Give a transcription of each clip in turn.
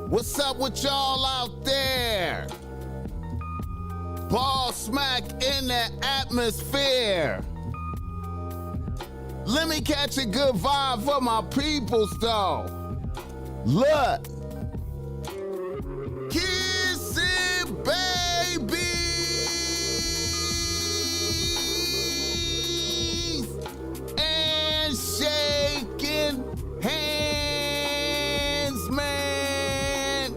What's up with y'all out there? BossMack in the atmosphere. Let me catch a good vibe for my peoples though. Look. Kissing babies and shaking hands, man.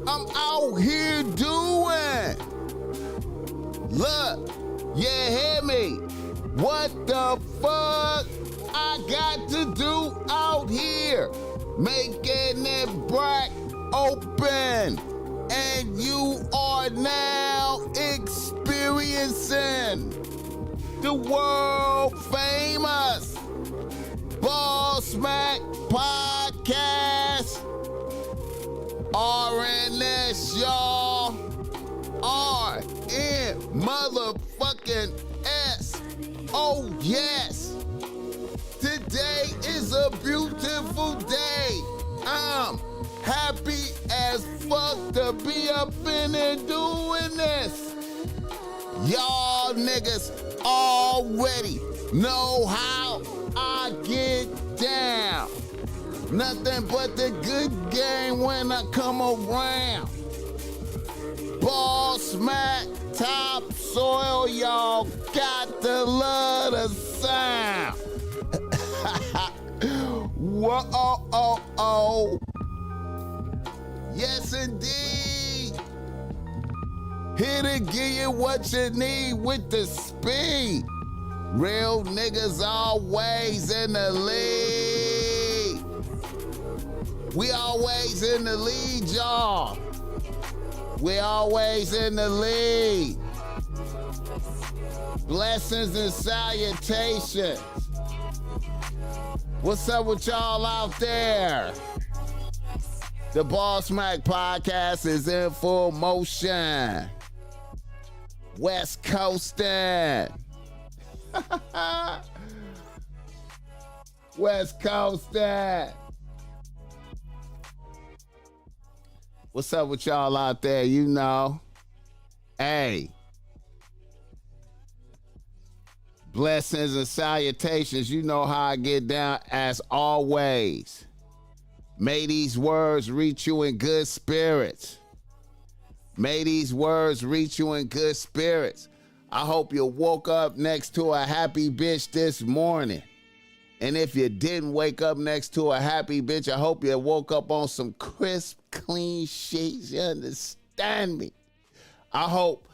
I'm out here doing. Look, you hear me? What the fuck I got to do out here? Making it black open. And you are now experiencing the world famous BossMack podcast. RNS, y'all. RN motherfucking S. Oh, yes. Today is a beautiful day. I'm happy as fuck to be up in there doing this. Y'all niggas already know how I get down. Nothing but the good game when I come around. BossMack, topsoil, y'all got to love the sound. Whoa, oh, oh. Yes, indeed. Here to give you what you need with the speed. Real niggas always in the lead. We always in the lead, y'all. We always in the lead. Blessings and salutations. What's up with y'all out there? The BossMack podcast is in full motion. West Coastin'. West Coastin'. What's up with y'all out there? You know. Hey. Blessings and salutations. You know how I get down as always. May these words reach you in good spirits. May these words reach you in good spirits. I hope you woke up next to a happy bitch this morning. And if you didn't wake up next to a happy bitch, I hope you woke up on some crisp, clean sheets. You understand me? I hope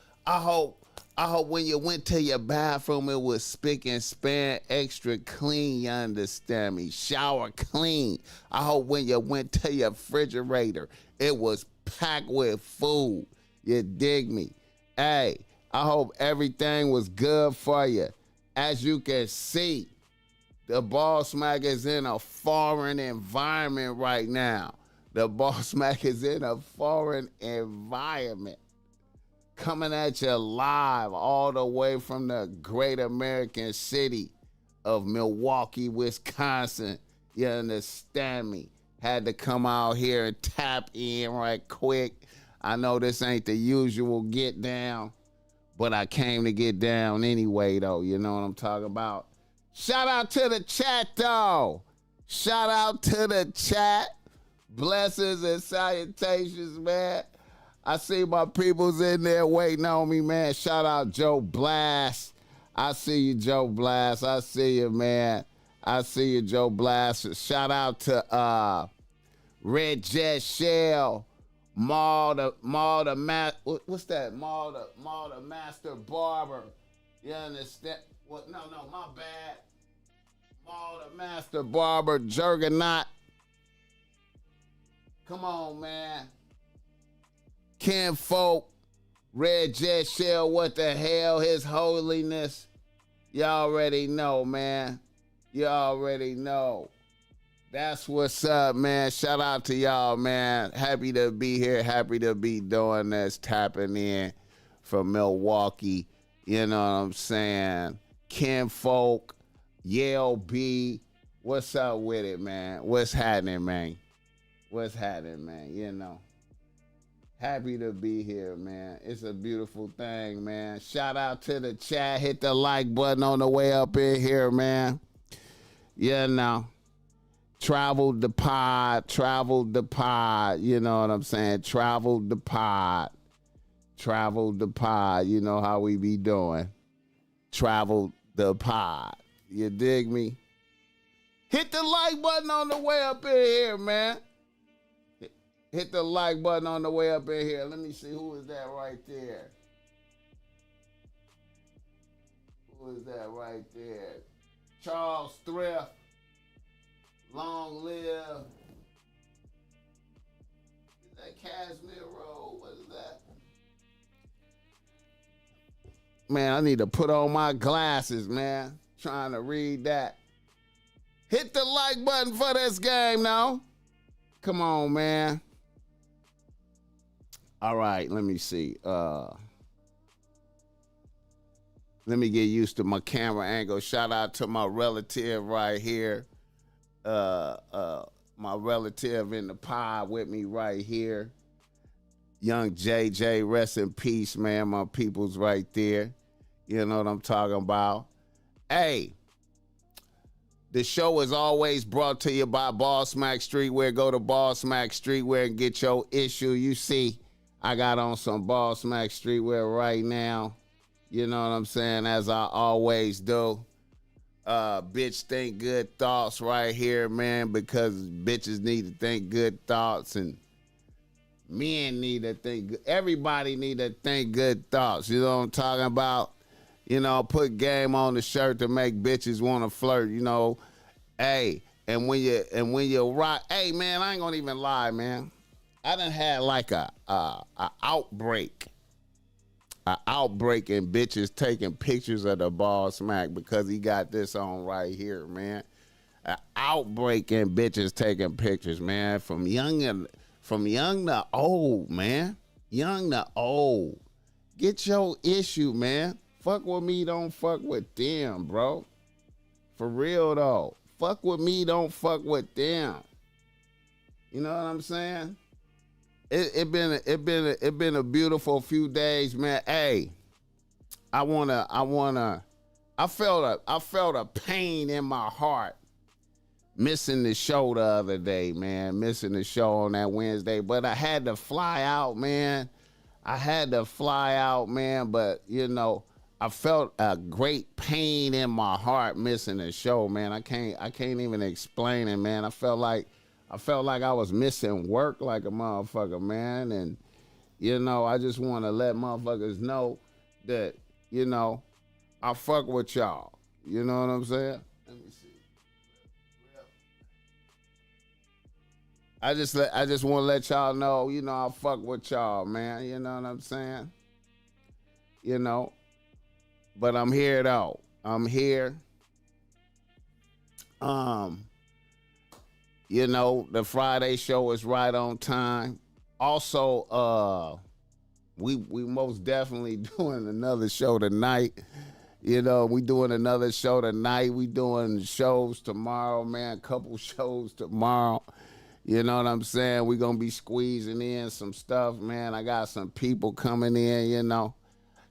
when you went to your bathroom, it was spick and span, extra clean, you understand me? Shower clean. I hope when you went to your refrigerator, it was packed with food. You dig me? Hey, I hope everything was good for you. As you can see, the BossMack is in a foreign environment right now. The BossMack is in a foreign environment. Coming at you live all the way from the great American city of Milwaukee, Wisconsin. You understand me? Had to come out here and tap in right quick. I know this ain't the usual get down, but I came to get down anyway, though. You know what I'm talking about? Shout out to the chat, though. Shout out to the chat. Blessings and salutations, man. I see my peoples in there waiting on me, man. Shout out Joe Blast. I see you, Joe Blast. I see you, man. I see you, Joe Blast. Shout out to Red Jet Shell, Maul the what's that? Maul the Master Barber. You understand? What? No, my bad. Maul the Master Barber, Juggernaut. Come on, man. Ken Folk, Red Jet Shell, what the hell, His Holiness. You already know, man. You already know. That's what's up, man. Shout out to y'all, man. Happy to be here. Happy to be doing this, tapping in from Milwaukee. You know what I'm saying? Ken Folk, Yale B. What's up with it, man? What's happening, man? What's happening, man? Happy to be here, man. It's a beautiful thing, man. Shout out to the chat. Hit the like button on the way up in here, man. Traveled the pod, you know what I'm saying? Traveled the pod. You know how we be doing. Traveled the pod. You dig me? Hit the like button on the way up in here, man. Hit the like button on the way up in here. Let me see, who is that right there? Who is that right there? Charles Thrift. Long live. Is that Cashmere Road? What is that? Man, I need to put on my glasses, man. Trying to read that. Hit the like button for this game now. Come on, man. All right, let me see. Let me get used to my camera angle. Shout out to my relative right here. My relative in the pod with me right here. Young JJ, rest in peace, man. My people's right there. You know what I'm talking about. Hey, the show is always brought to you by BossMack Streetwear. Go to BossMack Streetwear and get your issue. You see, I got on some BossMack Streetwear right now. You know what I'm saying? As I always do. Bitch think good thoughts right here, man, because bitches need to think good thoughts and men need to think, everybody need to think good thoughts. You know what I'm talking about? Put game on the shirt to make bitches want to flirt, Hey, and when you rock, hey, man, I ain't gonna even lie, man. I done had like a outbreak. An outbreak and bitches taking pictures of the BossMack because he got this on right here, man. An outbreak and bitches taking pictures, man. From young to old, man. Young to old. Get your issue, man. Fuck with me, don't fuck with them, bro. For real though. Fuck with me, don't fuck with them. You know what I'm saying? It been a beautiful few days, man. Hey, I felt a pain in my heart missing the show the other day, man. Missing the show on that Wednesday, but I had to fly out, man. But I felt a great pain in my heart missing the show, man. I can't even explain it, man. I felt like I was missing work like a motherfucker, man. And, I just want to let motherfuckers know that, I fuck with y'all. You know what I'm saying? Let me see. I just want to let y'all know, I fuck with y'all, man. You know what I'm saying? But I'm here, though. I'm here. The Friday show is right on time. Also, we most definitely doing another show tonight. We doing another show tonight. We doing shows tomorrow, man. Couple shows tomorrow. You know what I'm saying? We gonna be squeezing in some stuff, man. I got some people coming in,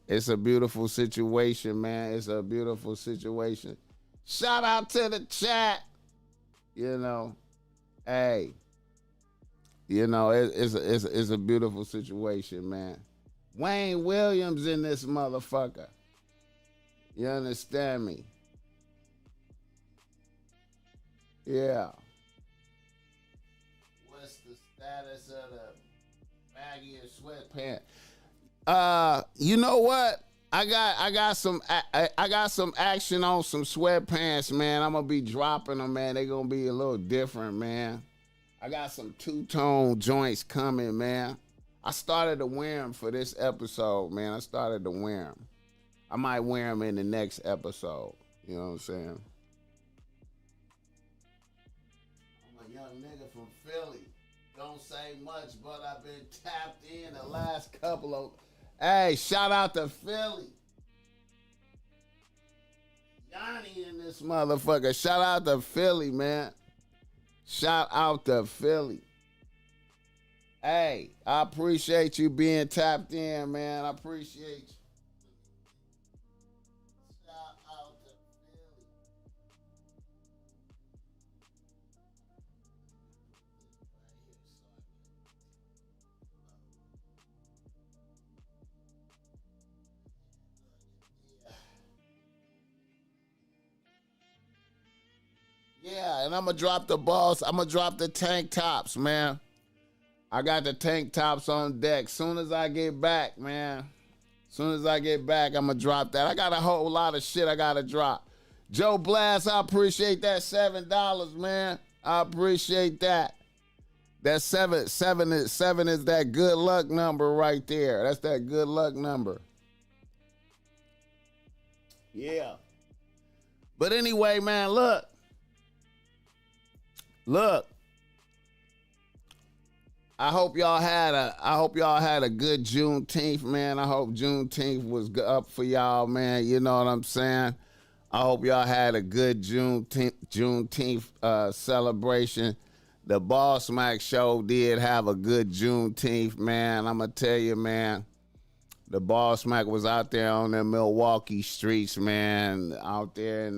It's a beautiful situation, man. It's a beautiful situation. Shout out to the chat. Hey, it's a beautiful situation, man. Wayne Williams in this motherfucker. You understand me? Yeah. What's the status of the baggy and sweatpants? You know what? I got some action on some sweatpants, man. I'm gonna be dropping them, man. They gonna be a little different, man. I got some two-tone joints coming, man. I started to wear them for this episode, man. I started to wear them. I might wear them in the next episode. You know what I'm saying? I'm a young nigga from Philly. Don't say much, but I've been tapped in the last couple of... Hey, shout out to Philly. Yanni in this motherfucker. Shout out to Philly, man. Shout out to Philly. Hey, I appreciate you being tapped in, man. I appreciate you. Shout out to Philly. Yeah, and I'm gonna drop the boss. I'm gonna drop the tank tops, man. I got the tank tops on deck. Soon as I get back, man. Soon as I get back, I'm gonna drop that. I got a whole lot of shit I gotta drop. Joe Blast, I appreciate that $7, man. I appreciate that. That seven is that good luck number right there. That's that good luck number. Yeah. But anyway, man, look. I hope y'all had a good Juneteenth, man. I hope Juneteenth was up for y'all, man. You know what I'm saying? I hope y'all had a good Juneteenth celebration. The BossMack show did have a good Juneteenth, man. I'm gonna tell you, man. The BossMack was out there on the Milwaukee streets, man. Out there in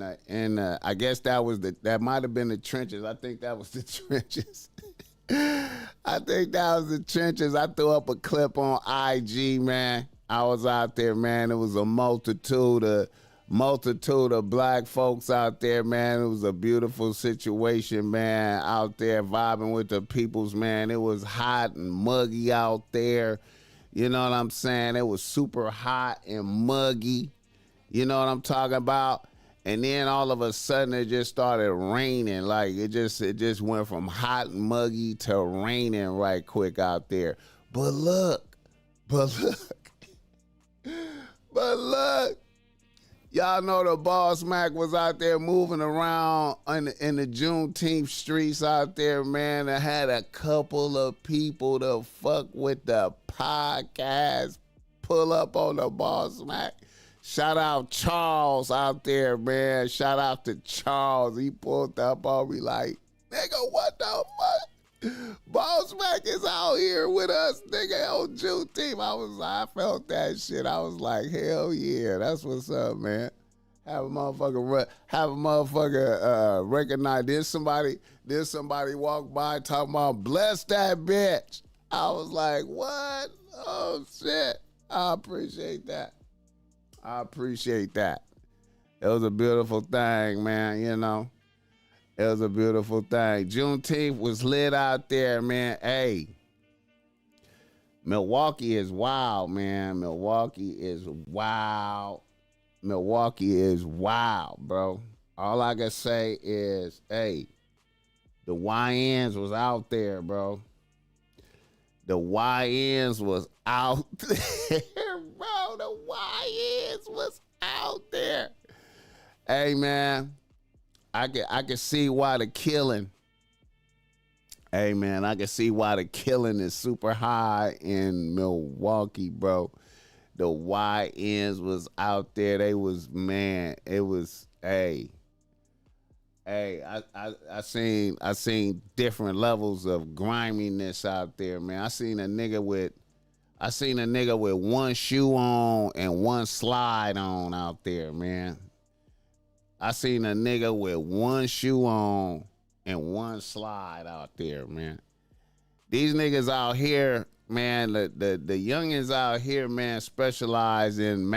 the I guess that might have been the trenches. I think that was the trenches. I think that was the trenches. I threw up a clip on IG, man. I was out there, man. It was a multitude of black folks out there, man. It was a beautiful situation, man. Out there vibing with the peoples, man. It was hot and muggy out there. You know what I'm saying? It was super hot and muggy. You know what I'm talking about? And then all of a sudden it just started raining. Like it just went from hot and muggy to raining right quick out there. But look, but look, but look. Y'all know the BossMack was out there moving around in the Juneteenth streets out there, man. I had a couple of people to fuck with the podcast pull up on the BossMack. Shout out Charles out there, man. Shout out to Charles. He pulled up on me like, nigga, what the fuck? BossMack is out here with us, nigga, on Juneteenth. I felt that shit. I was like, hell yeah, that's what's up, man. Have a motherfucker recognize. Then somebody walk by talking about bless that bitch. I was like, what? Oh shit. I appreciate that. It was a beautiful thing, man, you know. It was a beautiful thing. Juneteenth was lit out there, man. Hey, Milwaukee is wild, man. Milwaukee is wild, bro. All I can say is, hey, the YNs was out there, bro. The YNs was out there, bro. The YNs was out there. Hey, man, I can see why the killing. Hey, man, I can see why the killing is super high in Milwaukee, bro. The YNs was out there. They was, man, it was, hey, I seen different levels of griminess out there, man. I seen a nigga with one shoe on and one slide on out there, man. I seen a nigga with one shoe on and one slide out there, man. These niggas out here, man, the youngins out here, man, specialize in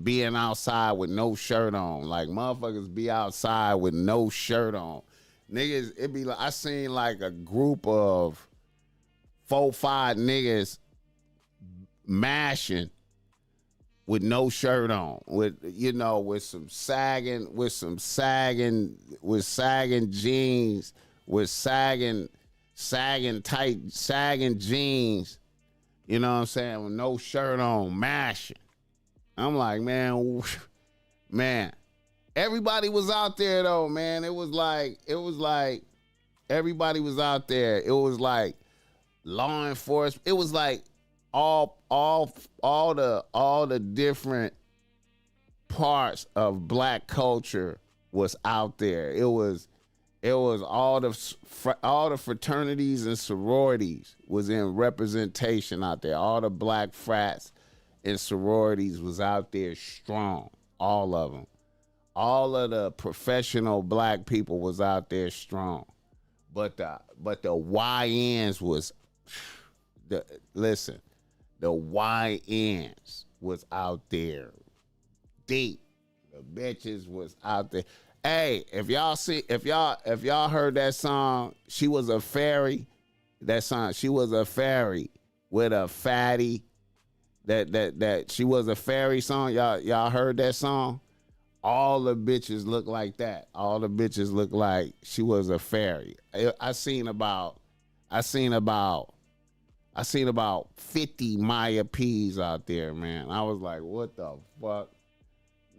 being outside with no shirt on. Like motherfuckers be outside with no shirt on. Niggas, it be like I seen like a group of 4-5 niggas mashing with no shirt on, with sagging jeans, with sagging jeans, you know what I'm saying, with no shirt on, mashing. I'm like, man, everybody was out there though, man. It was like everybody was out there. It was like law enforcement. It was like all the different parts of black culture was out there. It was It was all the fraternities and sororities was in representation out there. All the black frats and sororities was out there strong. All of them. All of the professional black people was out there strong. But the YNs was listen, the YNs was out there deep. The bitches was out there. Hey, if y'all heard that song, She Was a Fairy, that song, She Was a Fairy with a fatty, that She Was a Fairy song, y'all heard that song? All the bitches look like that. All the bitches look like She Was a Fairy. I seen about 50 Maya P's out there, man. I was like, what the fuck?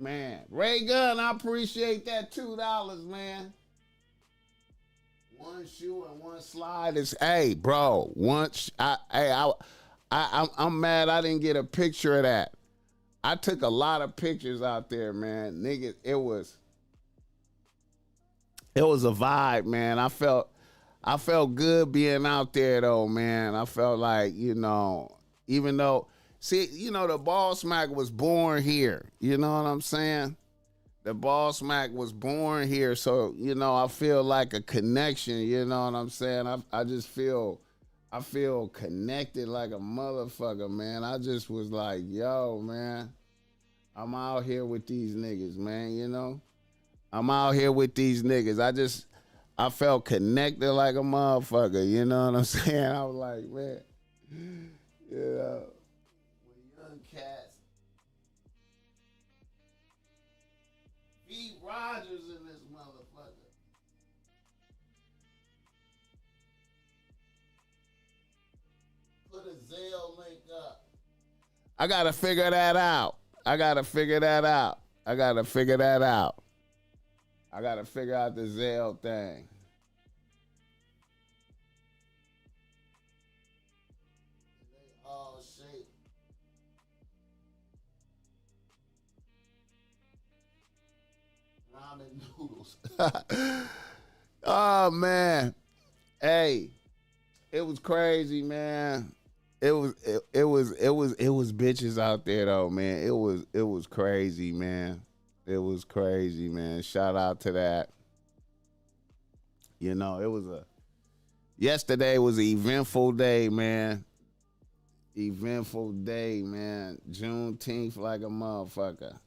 Man, Ray Gun, I appreciate that $2, man. One shoe and one slide is, hey, bro. I'm mad I didn't get a picture of that. I took a lot of pictures out there, man. Niggas, it was a vibe, man. I felt good being out there though, man. I felt like, even though, see, the BossMack was born here. You know what I'm saying? The BossMack was born here, so I feel like a connection. You know what I'm saying? I just feel connected like a motherfucker, man. I just was like, yo, man, I'm out here with these niggas, man. I'm out here with these niggas. I felt connected like a motherfucker. You know what I'm saying? I was like, man, young cats. Pete Rogers in this motherfucker. Put a Zelle link up. I gotta figure that out. I gotta figure out the Zelle thing. They all shape. Ramen noodles. Oh man. Hey, it was crazy, man. It was bitches out there though, man. It was crazy, man. It was crazy, man. Shout out to that. Yesterday was an eventful day, man. Eventful day, man. Juneteenth like a motherfucker.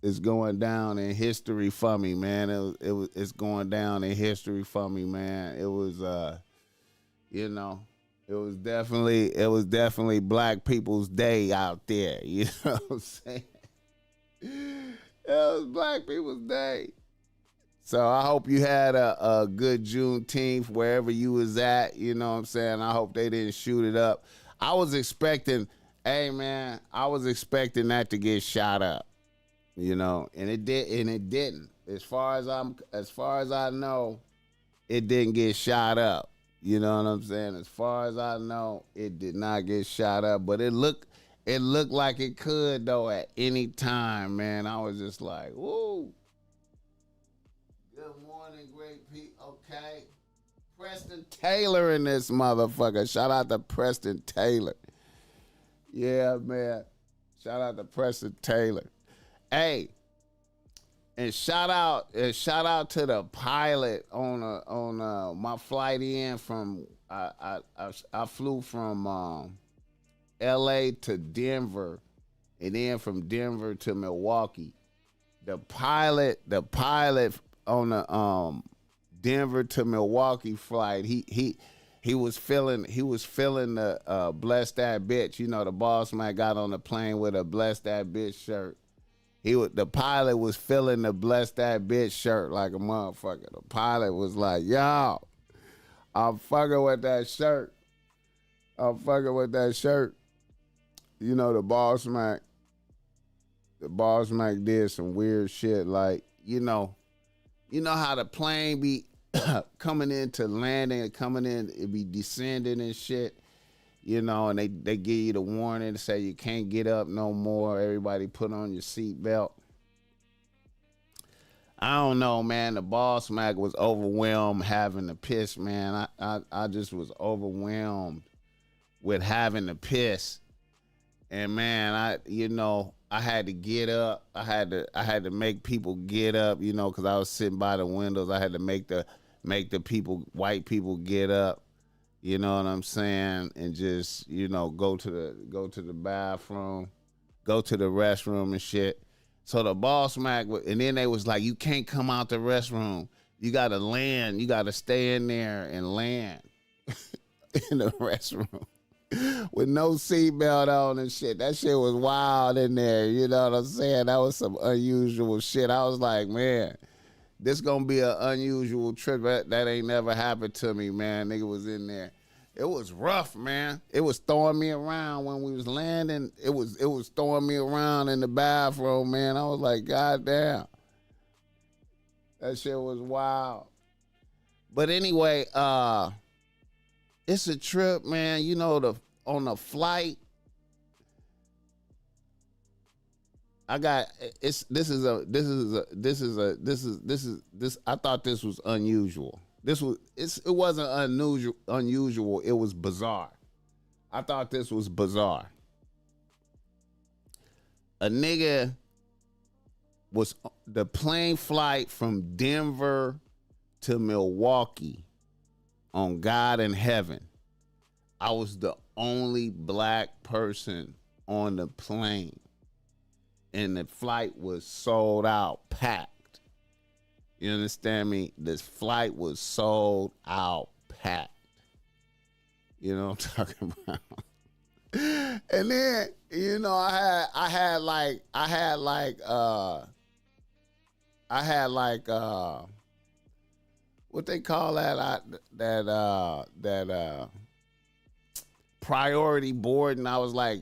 It's going down in history for me, man. It's going down in history for me, man. It was it was definitely Black People's Day out there. You know what I'm saying? It was Black People's Day. So I hope you had a good Juneteenth wherever you was at. You know what I'm saying? I hope they didn't shoot it up. I was expecting that to get shot up. And it didn't. As far as I know, it didn't get shot up. You know what I'm saying? As far as I know, it did not get shot up, but it looked like it could though at any time, man. I was just like, woo. Good morning, great people. Okay. Preston Taylor in this motherfucker. Shout out to Preston Taylor. Yeah, man. Shout out to Preston Taylor. Hey, and shout out to the pilot on my flight in from I flew from L.A. to Denver, and then from Denver to Milwaukee. The pilot on the Denver to Milwaukee flight, he was feeling the bless that bitch. The BossMack got on the plane with a bless that bitch shirt. The pilot was feeling the bless that bitch shirt like a motherfucker. The pilot was like, yo, I'm fucking with that shirt. The BossMack did some weird shit. Like, you know how the plane be coming into landing and coming in, it be descending and shit. And they give you the warning to say you can't get up no more. Everybody put on your seatbelt. I don't know, man. The BossMack was overwhelmed having to piss, man. I just was overwhelmed with having to piss. And man, I had to get up. I had to make people get up, because I was sitting by the windows. I had to make the people, white people, get up. You know what I'm saying? And just, go to the bathroom, go to the restroom and shit. So the BossMack, and then they was like, you can't come out the restroom. You gotta land. You gotta stay in there and land in the restroom with no seatbelt on and shit. That shit was wild in there. You know what I'm saying? That was some unusual shit. I was like, man, this gonna be an unusual trip. That ain't never happened to me, man. Nigga was in there. It was rough, man. It was throwing me around when we was landing. It was throwing me around in the bathroom, man. I was like, God damn. That shit was wild. But anyway, it's a trip, man. On the flight, I thought this was unusual. It wasn't unusual. It was bizarre. I thought this was bizarre. A nigga was the plane flight from Denver to Milwaukee on God in heaven. I was the only black person on the plane. And the flight was sold out, packed. You understand me? This flight was sold out, packed. You know what I'm talking about? And then, I had what they call that priority board, and I was like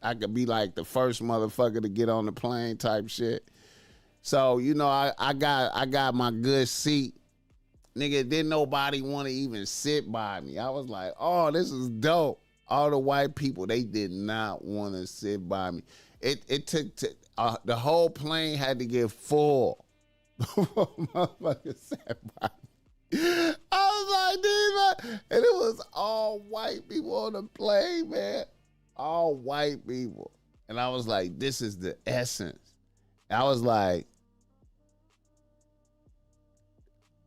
I could be like the first motherfucker to get on the plane type shit. So, I got my good seat. Nigga, didn't nobody want to even sit by me. I was like, oh, this is dope. All the white people, they did not want to sit by me. It took the whole plane had to get full. Motherfucker sat by me. I was like, dude, and it was all white people on the plane, man. All white people. And I was like, this is the essence. I was like,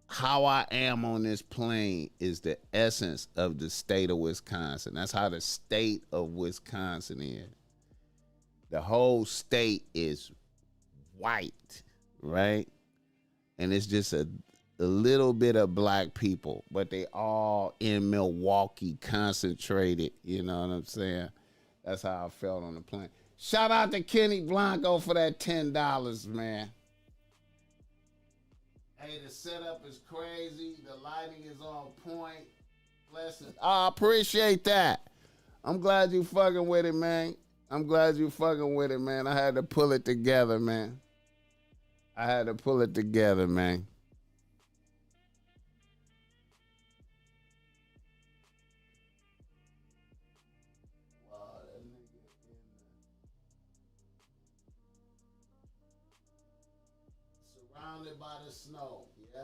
how I am on this plane is the essence of the state of Wisconsin. That's how the state of Wisconsin is. The whole state is white, right? And it's just a little bit of black people, but they all in Milwaukee concentrated. You know what I'm saying? That's how I felt on the plane. Shout out to Kenny Blanco for that $10, man. Hey, the setup is crazy. The lighting is on point. Blessings. I appreciate that. I'm glad you fucking with it, man. I had to pull it together, man. Surrounded by the snow, yeah.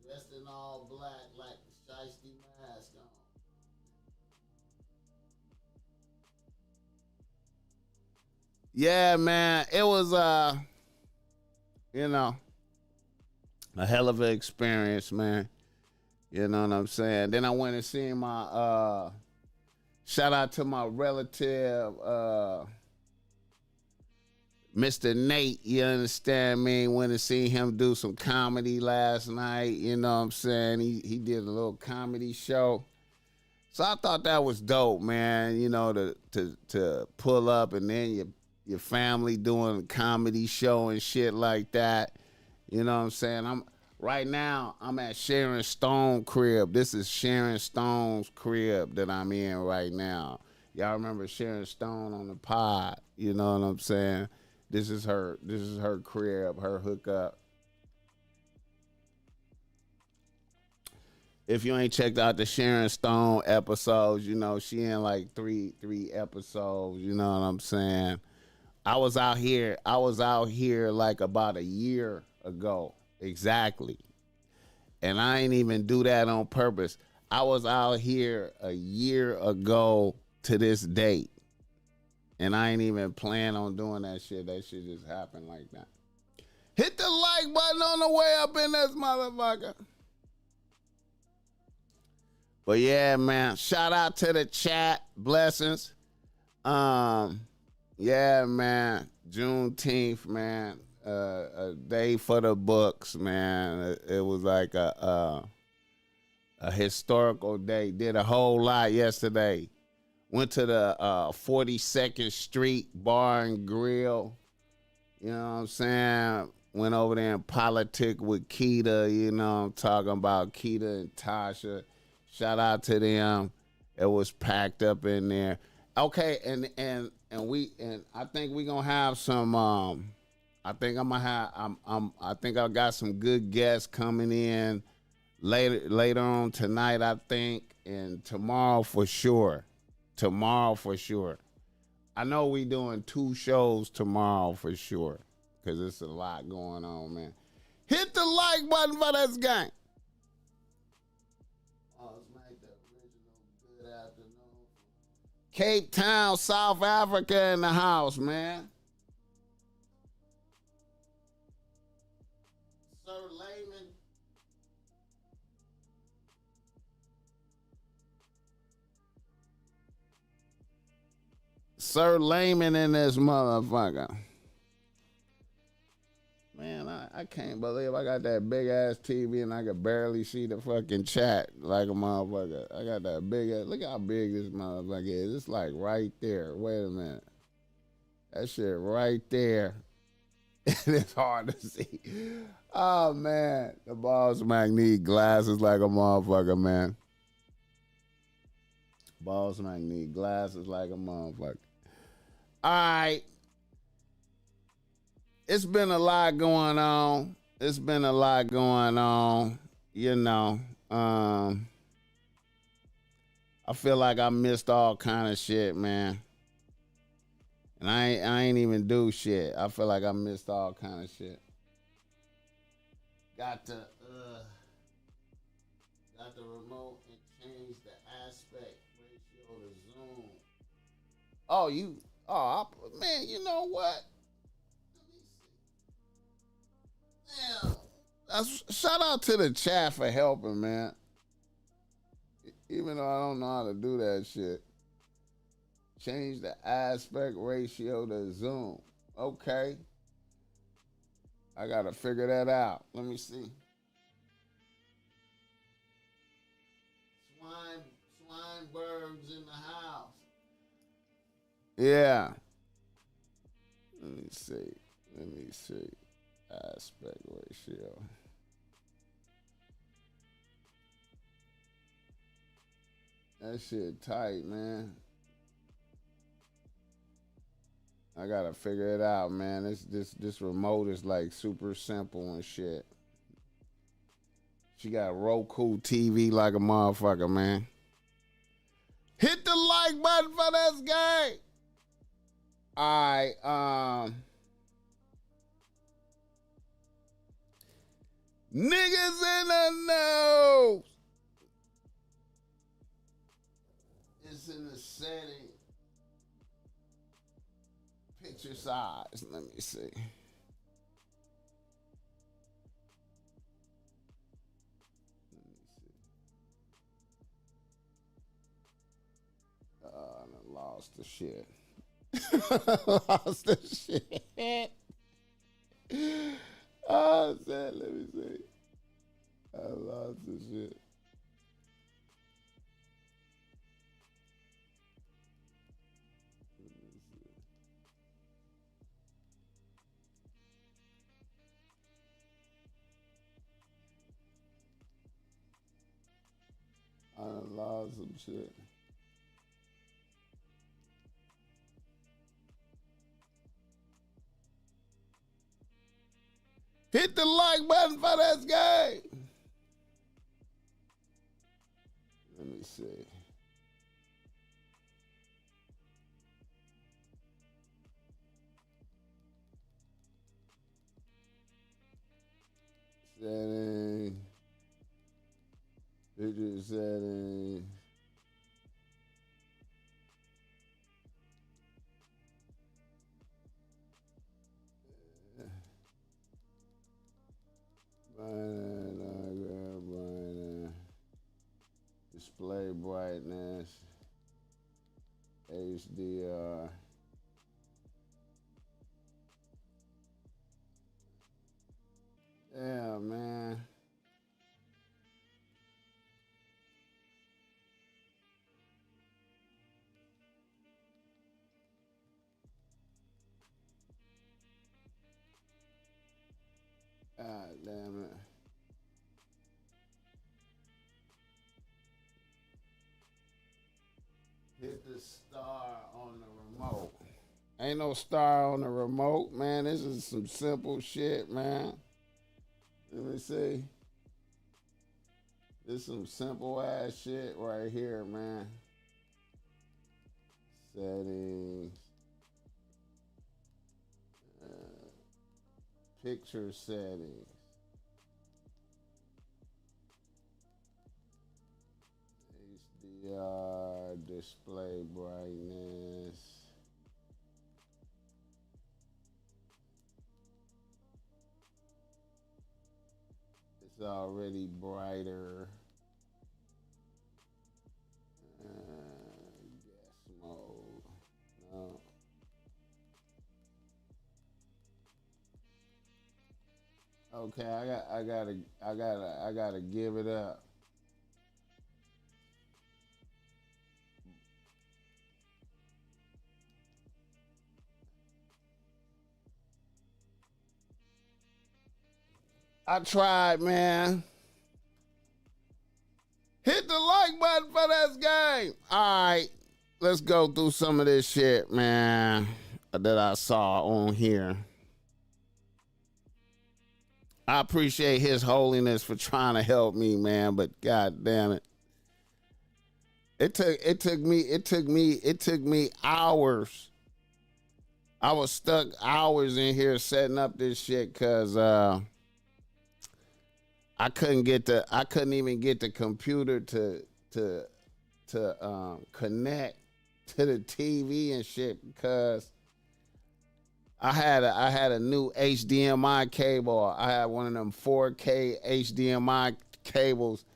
Dressed in all black like the shiesty mask on. Yeah, man. It was a hell of an experience, man. You know what I'm saying? Then I went and seen my shout out to my relative, Mr. Nate, you understand me? Went and see him do some comedy last night, you know what I'm saying? He did a little comedy show. So I thought that was dope, man, to pull up and then your family doing a comedy show and shit like that. You know what I'm saying? Right now, I'm at Sharon Stone crib. This is Sharon Stone's crib that I'm in right now. Y'all remember Sharon Stone on the pod? You know what I'm saying? This is her crib, her hookup. If you ain't checked out the Sharon Stone episodes, she in like three episodes, you know what I'm saying? I was out here like about a year ago, exactly. And I ain't even do that on purpose. I was out here a year ago to this date. And I ain't even plan on doing that shit. That shit just happened like that. Hit the like button on the way up in this motherfucker. But yeah, man. Shout out to the chat. Blessings. Yeah, man. Juneteenth, man. A day for the books, man. It was like a historical day. Did a whole lot yesterday. Went to the 42nd Street Bar and Grill. You know what I'm saying? Went over there and politic with Keita. You know what I'm talking about, Keita and Tasha. Shout out to them. It was packed up in there. Okay, and I think we gonna have some. I think I'm gonna have. I think I got some good guests coming in later on tonight. I think, and tomorrow for sure. Tomorrow for sure. I know we doing 2 shows tomorrow for sure, because it's a lot going on, man. Hit the like button for this gang. BossMack, the original. Good afternoon. Cape Town, South Africa in the house, man. Sir Layman. Sir Layman in this motherfucker. Man, I can't believe I got that big ass TV and I could barely see the fucking chat like a motherfucker. I got that big ass. Look how big this motherfucker is. It's like right there. Wait a minute. That shit right there. It's hard to see. Oh man, the BossMack need glasses like a motherfucker, man. BossMack need glasses like a motherfucker. All right. It's been a lot going on. It's been a lot going on. You know, I feel like I missed all kind of shit, man. And I ain't even do shit. I feel like I missed all kind of shit. Got the remote and change the aspect ratio to zoom. Oh, man, you know what? Damn. Shout out to the chat for helping, man. Even though I don't know how to do that shit. Change the aspect ratio to zoom. Okay. I gotta figure that out. Let me see. Swinebirds in the house. Yeah. Let me see. Let me see. Aspect ratio. That shit tight, man. I gotta figure it out, man. This remote is like super simple and shit. She got Roku TV like a motherfucker, man. Hit the like button for this guy. All right, niggas in the nose. It's in the setting. Picture size. Let me see. Let me see. I lost the shit. Lost the shit. Oh, sad. Let me see. I lost the shit. I done lost some shit. Hit the like button for this guy. Let me see. Setting. Picture setting. Brightness. Display brightness. HDR. Yeah, man. God damn it. Hit the star on the remote. Ain't no star on the remote, man. This is some simple shit, man. Let me see. This is some simple ass shit right here, man. Settings. Picture settings. HDR, display brightness. It's already brighter. Guess mode. No. Okay, I gotta give it up. I tried, man. Hit the like button for this game. All right, let's go through some of this shit, man, that I saw on here. I appreciate His Holiness for trying to help me, man, but god damn it. It took me hours. I was stuck hours in here setting up this shit because I couldn't even get the computer to connect to the TV and shit because I had a new HDMI cable. I had one of them 4K HDMI cables,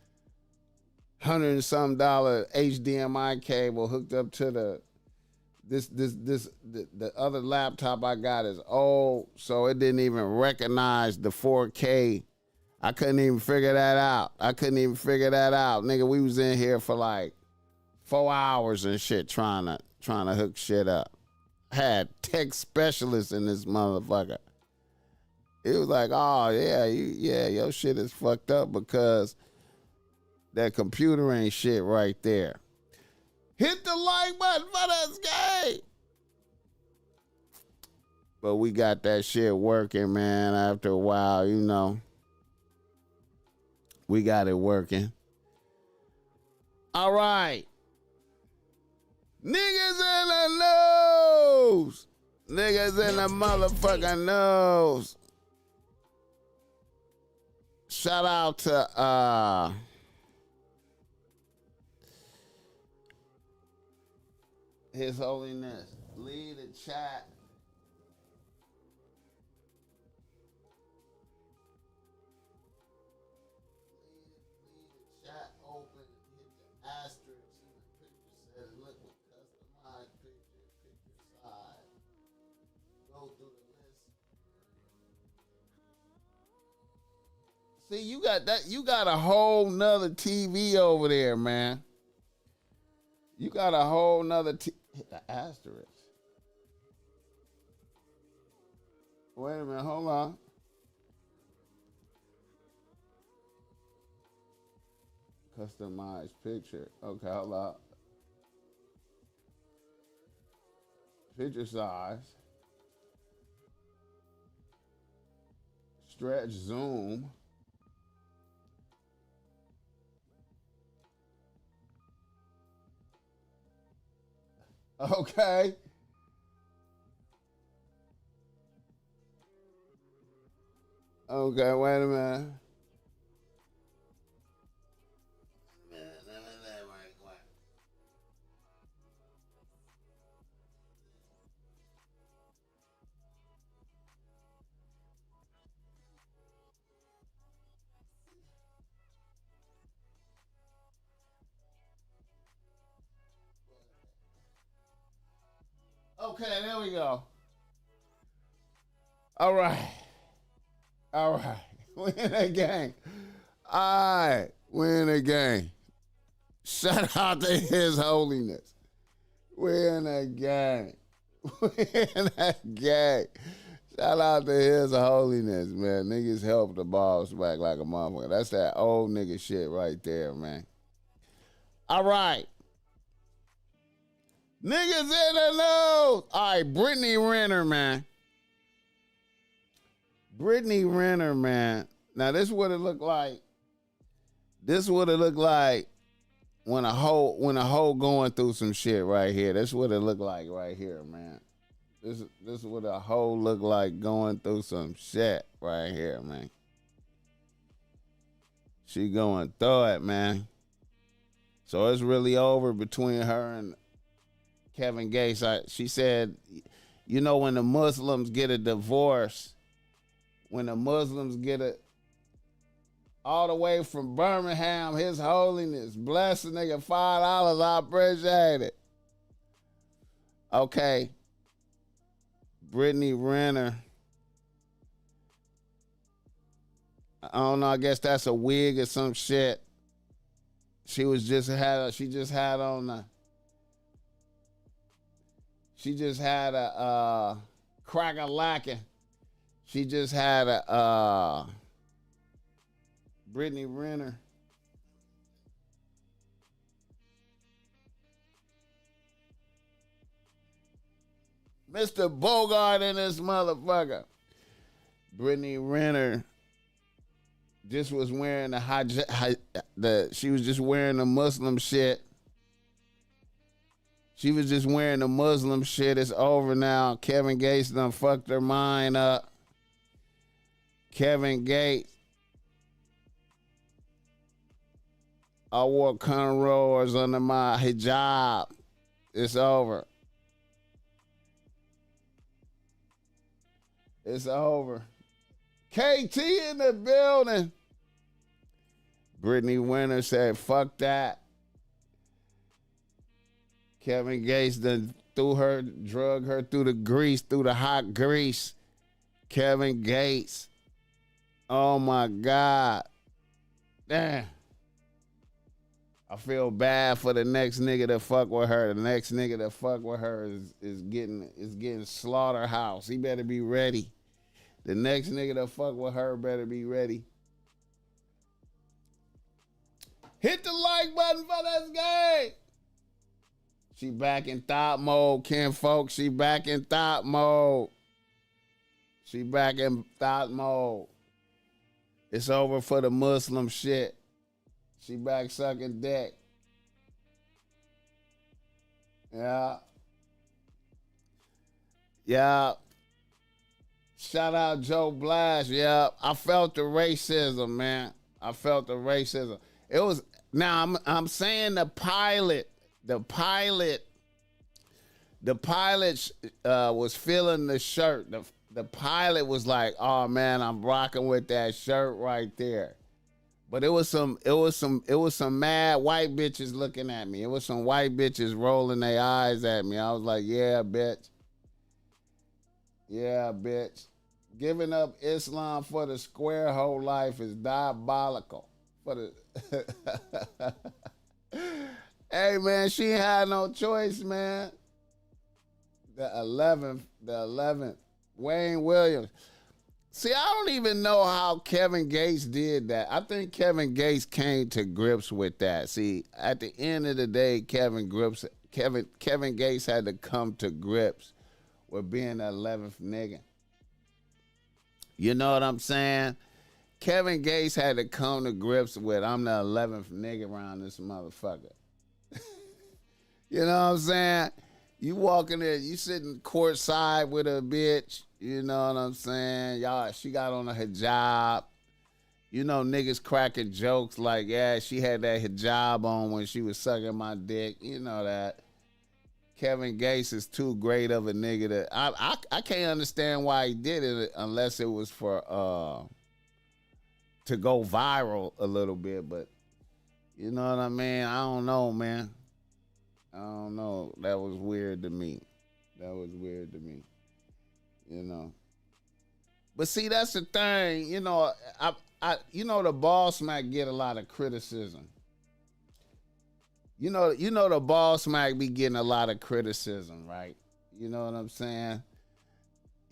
$100 and some HDMI cable hooked up to the other laptop I got is old, so it didn't even recognize the 4K. I couldn't even figure that out. Nigga, we was in here for like 4 hours and shit trying to hook shit up. Had tech specialists in this motherfucker. It was like, oh yeah, your shit is fucked up because that computer ain't shit right there. Hit the like button for this game. But we got that shit working, man. After a while, you know. We got it working. All right. Niggas in the news. Niggas in the motherfucking news. Shout out to His Holiness. Lead the chat. See, you got that. You got a whole nother TV over there, man. You got a whole nother asterisk. Wait a minute, hold on. Customized picture. Okay, hold on. Picture size. Stretch zoom. Okay. Okay, wait a minute. Okay, there we go. All right. All right. We in the game. All right. We in the game. Shout out to His Holiness. We in the game. We in the game. Shout out to His Holiness, man. Niggas help the boss back like a motherfucker. That's that old nigga shit right there, man. All right. Niggas in the news. All right, Brittany Renner, man. Brittany Renner, man. Now, this is what it looked like. This is what it looked like when a hoe going through some shit right here. This is what it looked like right here, man. This is what a hoe look like going through some shit right here, man. She going through it, man. So it's really over between her and Kevin Gates. She said, you know, when the Muslims get a divorce, when the Muslims get a, all the way from Birmingham, His Holiness, bless the nigga, $5, I appreciate it. Okay. Brittany Renner. I don't know, I guess that's a wig or some shit. She just had a crack-a-lackin'. She just had a Brittany Renner. Mr. Bogart in this motherfucker. Brittany Renner just was wearing she was just wearing the Muslim shit. She was just wearing the Muslim shit. It's over now. Kevin Gates done fucked her mind up. Kevin Gates. I wore cornrows under my hijab. It's over. It's over. KT in the building. Brittany Renner said, fuck that. Kevin Gates done drug her through the grease, through the hot grease. Kevin Gates. Oh my God. Damn. I feel bad for the next nigga that fuck with her. The next nigga that fuck with her is getting slaughterhouse. He better be ready. The next nigga that fuck with her better be ready. Hit the like button for this game. She back in thought mode, Ken folks. She back in thought mode. She back in thought mode. It's over for the Muslim shit. She back sucking dick. Yeah. Yeah. Shout out Joe Blash. Yeah. I felt the racism, man. I felt the racism. It was, now I'm saying the pilot was feeling the shirt. The pilot was like, oh man, I'm rocking with that shirt right there. But it was some mad white bitches looking at me. It was some white bitches rolling their eyes at me. I was like, yeah, bitch. Yeah, bitch. Giving up Islam for the square whole life is diabolical. For the hey man, she had no choice, man. The 11th, Wayne Williams. See, I don't even know how Kevin Gates did that. I think Kevin Gates came to grips with that. See, at the end of the day, Kevin Gates had to come to grips with being the 11th nigga. You know what I'm saying? Kevin Gates had to come to grips with, I'm the 11th nigga around this motherfucker. You know what I'm saying? You walking there, you sitting courtside with a bitch. You know what I'm saying? Y'all, she got on a hijab. You know, niggas cracking jokes like, yeah, she had that hijab on when she was sucking my dick. You know that. Kevin Gates is too great of a nigga that I can't understand why he did it unless it was for to go viral a little bit, but you know what I mean? I don't know, man. I don't know. That was weird to me. That was weird to me, you know. But see, that's the thing, you know. The boss might get a lot of criticism. The boss might be getting a lot of criticism, right? You know what I'm saying?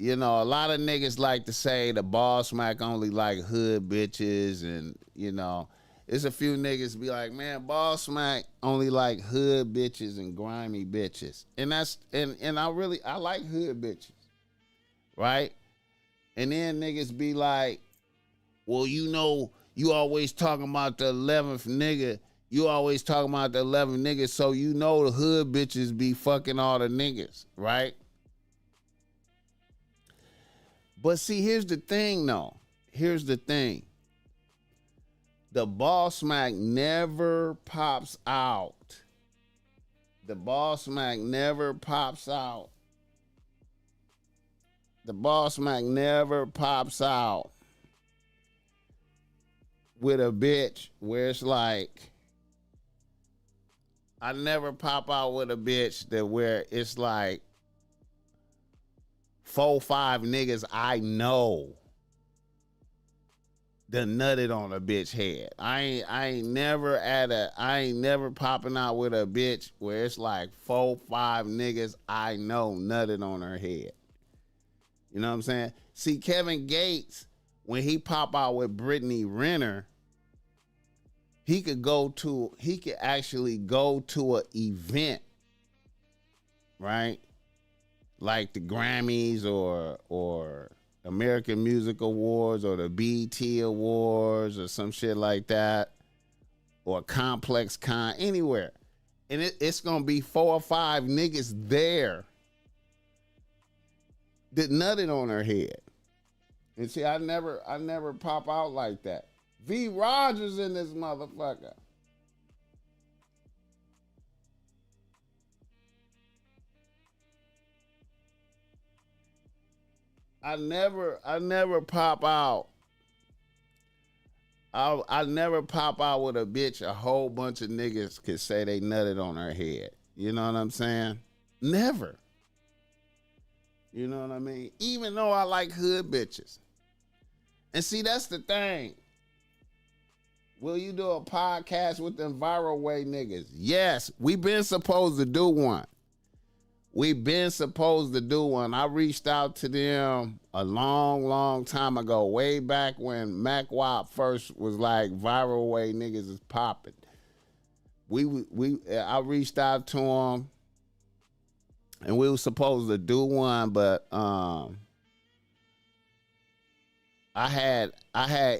A lot of niggas like to say the boss mic only like hood bitches, and it's a few niggas be like, man, boss mic only like hood bitches and grimy bitches, and that's and I like hood bitches, right? And then niggas be like, well, you always talking about the 11th nigga. You always talking about the 11th niggas, so the hood bitches be fucking all the niggas, right? But see, here's the thing, though. Here's the thing. The boss mac never pops out. The boss mac never pops out. The boss mac never pops out with a bitch where it's like, I never pop out with a bitch that where it's like 4-5 niggas I know done nutted on a bitch head. I ain't never popping out with a bitch where it's like 4-5 niggas I know nutted on her head. You know what I'm saying? See, Kevin Gates, when he pop out with Brittany Renner, he could actually go to an event, right? Like the Grammys or American Music Awards or the BET Awards or some shit like that, or Complex Con, anywhere. And it's gonna be 4 or 5 niggas there that nutted on her head. And see, I never pop out like that. V. Rogers in this motherfucker. I never pop out. I never pop out with a bitch. A whole bunch of niggas could say they nutted on her head. You know what I'm saying? Never. You know what I mean? Even though I like hood bitches. And see, that's the thing. Will you do a podcast with them viral way niggas? Yes, we been supposed to do one. We've been supposed to do one. I reached out to them a long, long time ago, way back when Mac Wop first was like viral way niggas is popping. I reached out to them, and we were supposed to do one, but I had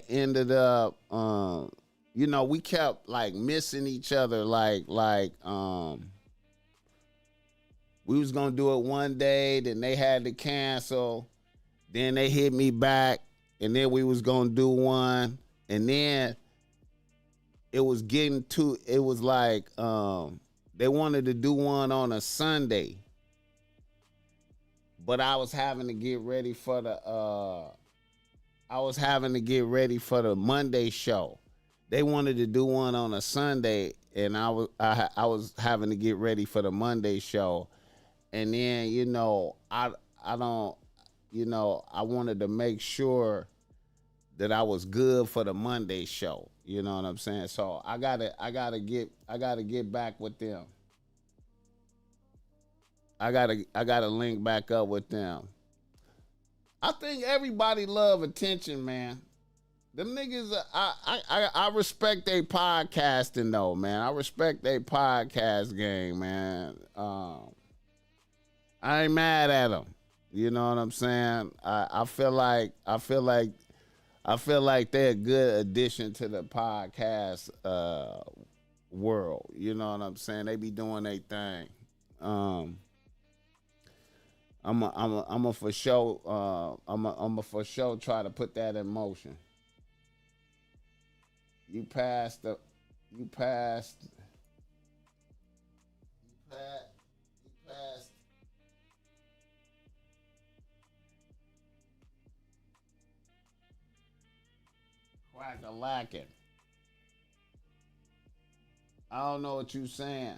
ended up we kept like missing each other, we was gonna do it one day, then they had to cancel. Then they hit me back, and then we was gonna do one, and then it was like they wanted to do one on a Sunday, but I was having to get ready for the Monday show. They wanted to do one on a Sunday, and I was having to get ready for the Monday show. And then, I don't, I wanted to make sure that I was good for the Monday show. You know what I'm saying? So I gotta get back with them. I gotta link back up with them. I think everybody love attention, man. Them niggas, I respect their podcasting though, man. I respect their podcast game, man. I ain't mad at them. You know what I'm saying? I feel like they're a good addition to the podcast world. You know what I'm saying? They be doing their thing. I'm a for sure. I'm a for sure try to put that in motion. You passed. You passed. You passed. Crack a lacking. I don't know what you saying.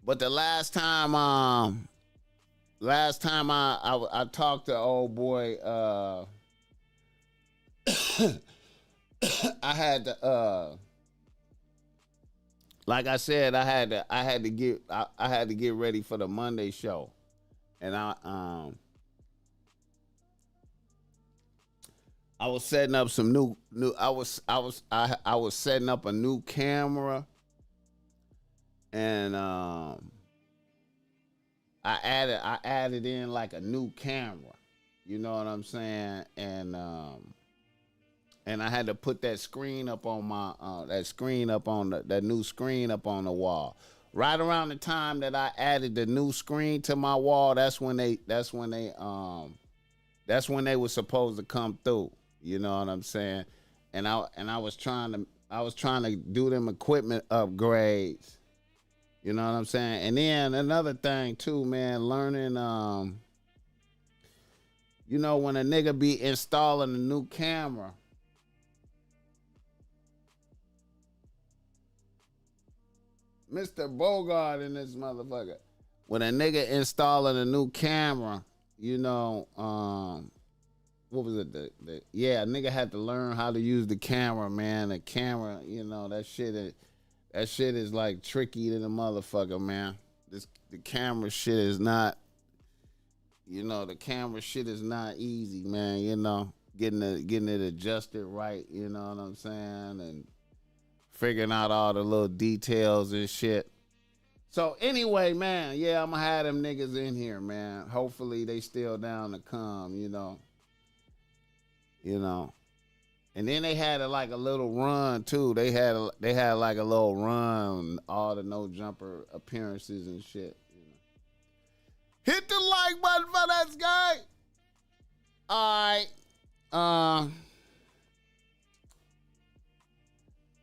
But the last time I talked to old boy, I had to like I said, I had to get ready for the Monday show. And I was setting up some new I was setting up a new camera, and I added in like a new camera. You know what I'm saying? And I had to put that screen up on my that new screen up on the wall. Right around the time that I added the new screen to my wall, that's when they were supposed to come through. You know what I'm saying? And I was trying to do them equipment upgrades. You know what I'm saying? And then another thing too, man, learning you know, when a nigga be installing a new camera, Mr. Bogart in this motherfucker. When a nigga installing a new camera, you know, what was it? Yeah, a nigga had to learn how to use the camera, man. The camera, you know, that shit is like tricky to the motherfucker, man. The camera shit is not, you know, the camera shit is not easy, man. You know, getting it adjusted right, you know what I'm saying, and figuring out all the little details and shit. So anyway, man, yeah, I'm gonna have them niggas in here, man. Hopefully they still down to come, you know. And then they had like a little run too. They had like a little run, all the no jumper appearances and shit. You know. Hit the like button for that guy. All right.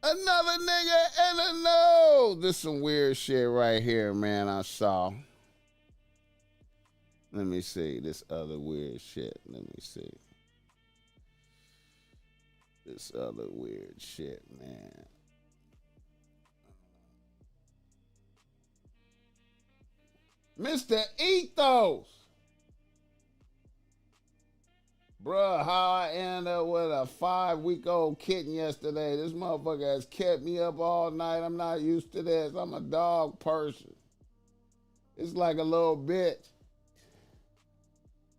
Another nigga in the nose. This some weird shit right here, man. I saw. Let me see this other weird shit. Let me see. This other weird shit, man. Mr. Ethos. Bruh, how I ended up with a 5-week-old kitten yesterday. This motherfucker has kept me up all night. I'm not used to this. I'm a dog person. It's like a little bitch.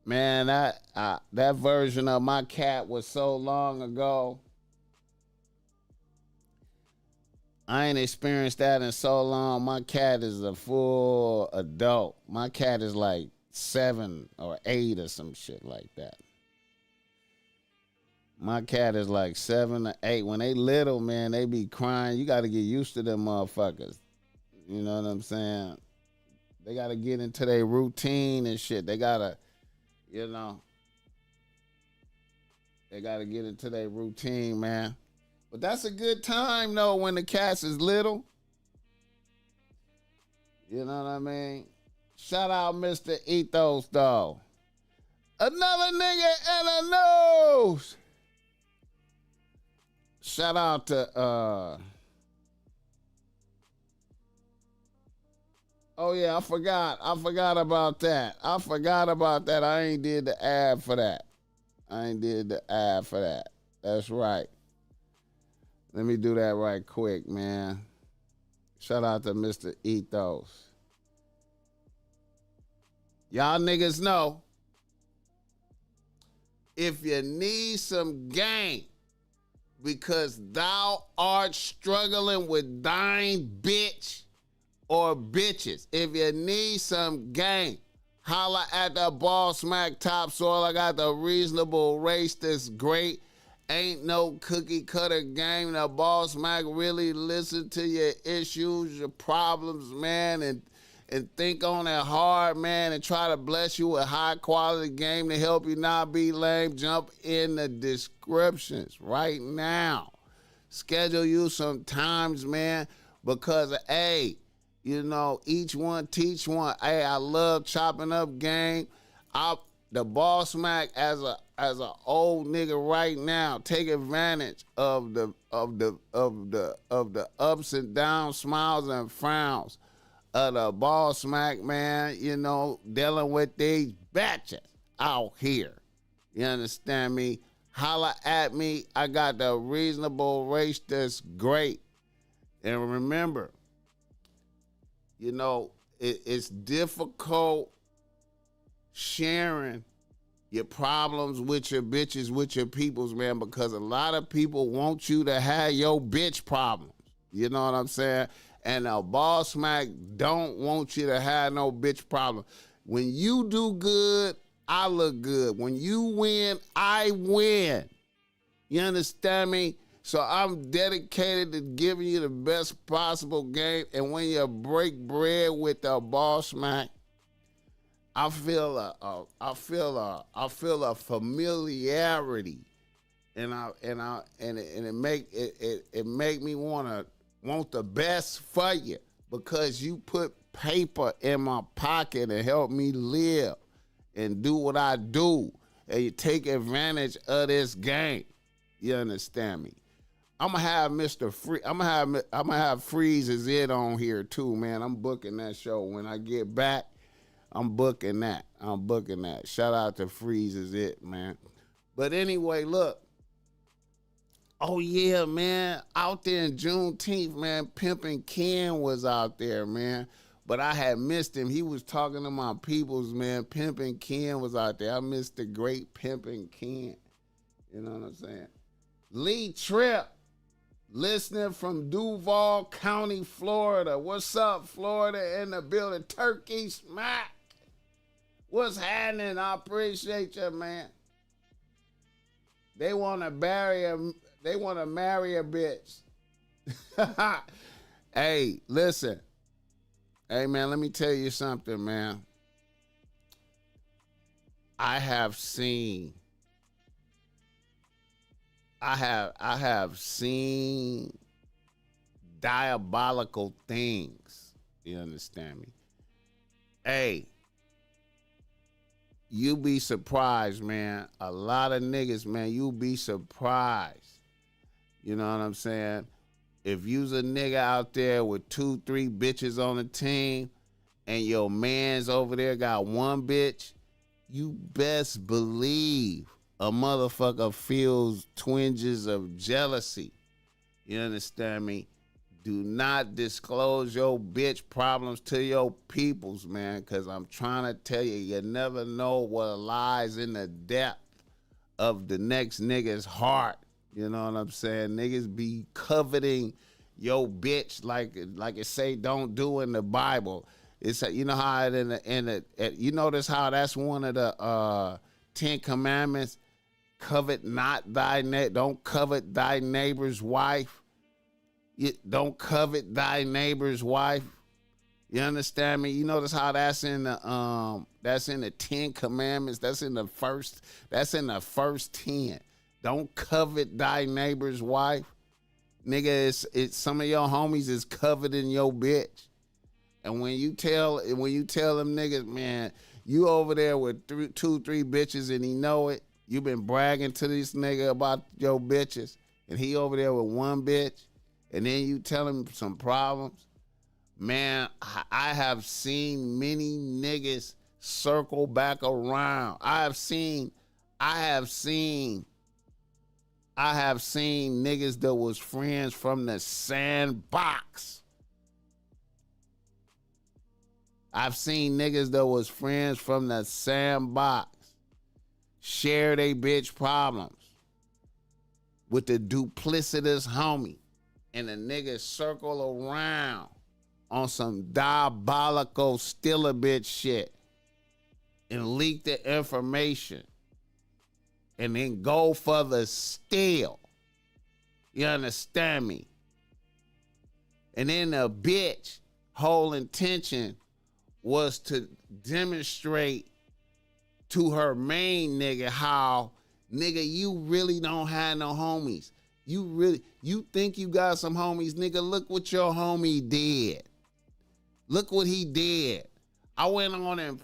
Man, that version of my cat was so long ago. I ain't experienced that in so long. My cat is a full adult. My cat is like 7 or 8 or some shit like that. My cat is like 7 or 8. When they little, man, they be crying. You got to get used to them motherfuckers. You know what I'm saying? They got to get into their routine and shit. They got to, you know, they got to get into their routine, man. But that's a good time, though, when the cats is little. You know what I mean? Shout out Mr. Ethos, though. Another nigga in the nose. Shout out to, oh, yeah, I forgot about that. I ain't did the ad for that. That's right. Let me do that right quick, man. Shout out to Mr. Ethos. Y'all niggas know, if you need some game because thou art struggling with dying bitch or bitches, if you need some game, holla at the BossMack topsoil. I got the reasonable race that's great. Ain't no cookie cutter game. The BossMack really listen to your issues, your problems, man, and think on it hard, man, and try to bless you with high quality game to help you not be lame. Jump in the descriptions right now. Schedule you some times, man, because, hey, you know, each one teach one. Hey, I love chopping up game. The BossMack as a old nigga right now, take advantage of the ups and downs, smiles and frowns of the BossMack, man, dealing with these bitches out here. You understand me? Holla at me. I got the reasonable race that's great. And remember, it's difficult sharing your problems with your bitches, with your peoples, man, because a lot of people want you to have your bitch problems. You know what I'm saying? And a BossMack don't want you to have no bitch problem. When you do good, I look good. When you win, I win. You understand me? So I'm dedicated to giving you the best possible game. And when you break bread with the BossMack, I feel a familiarity, and it make me want the best for you, because you put paper in my pocket and help me live and do what I do, and you take advantage of this game. You understand me? I'm gonna have Mr. Free. I'm gonna have Freeze is it on here too, man. I'm booking that show when I get back. I'm booking that. Shout out to Freeze is it, man. But anyway, look. Oh yeah, man. Out there in Juneteenth, man, Pimpin' Ken was out there, man. But I had missed him. He was talking to my peoples, man. Pimpin' Ken was out there. I missed the great Pimpin' Ken. You know what I'm saying? Lee Tripp, listening from Duval County, Florida. What's up, Florida in the building? Turkey Smack. What's happening? I appreciate you, man. They want to marry a bitch. Hey, listen. Hey, man, let me tell you something, man. I have seen diabolical things. You understand me? Hey, you be surprised, man. A lot of niggas, man, you be surprised. You know what I'm saying? If you's a nigga out there with 2-3 bitches on the team and your man's over there got one bitch, you best believe a motherfucker feels twinges of jealousy. You understand me? Do not disclose your bitch problems to your peoples, man, because I'm trying to tell you, you never know what lies in the depth of the next nigga's heart. You know what I'm saying? Niggas be coveting your bitch like it say don't do in the Bible. It's you know how it you notice how that's one of the 10 commandments. Covet not don't covet thy neighbor's wife. Don't covet thy neighbor's wife. You understand me? You notice how that's in the 10 commandments. That's in the first 10. Don't covet thy neighbor's wife. Nigga, it's some of your homies is coveting your bitch. And when you tell them niggas, man, you over there with 2-3 bitches and he know it, you been bragging to this nigga about your bitches, and he over there with one bitch, and then you tell him some problems. Man, I have seen many niggas circle back around. I have seen niggas that was friends from the sandbox. I've seen niggas that was friends from the sandbox share they bitch problems with the duplicitous homie, and the niggas circle around on some diabolical steal a bitch shit and leak the information and then go for the steal. You understand me? And then the bitch whole intention was to demonstrate to her main nigga how, nigga, you really don't have no homies. You think you got some homies, nigga, look what your homie did. Look what he did. I went on and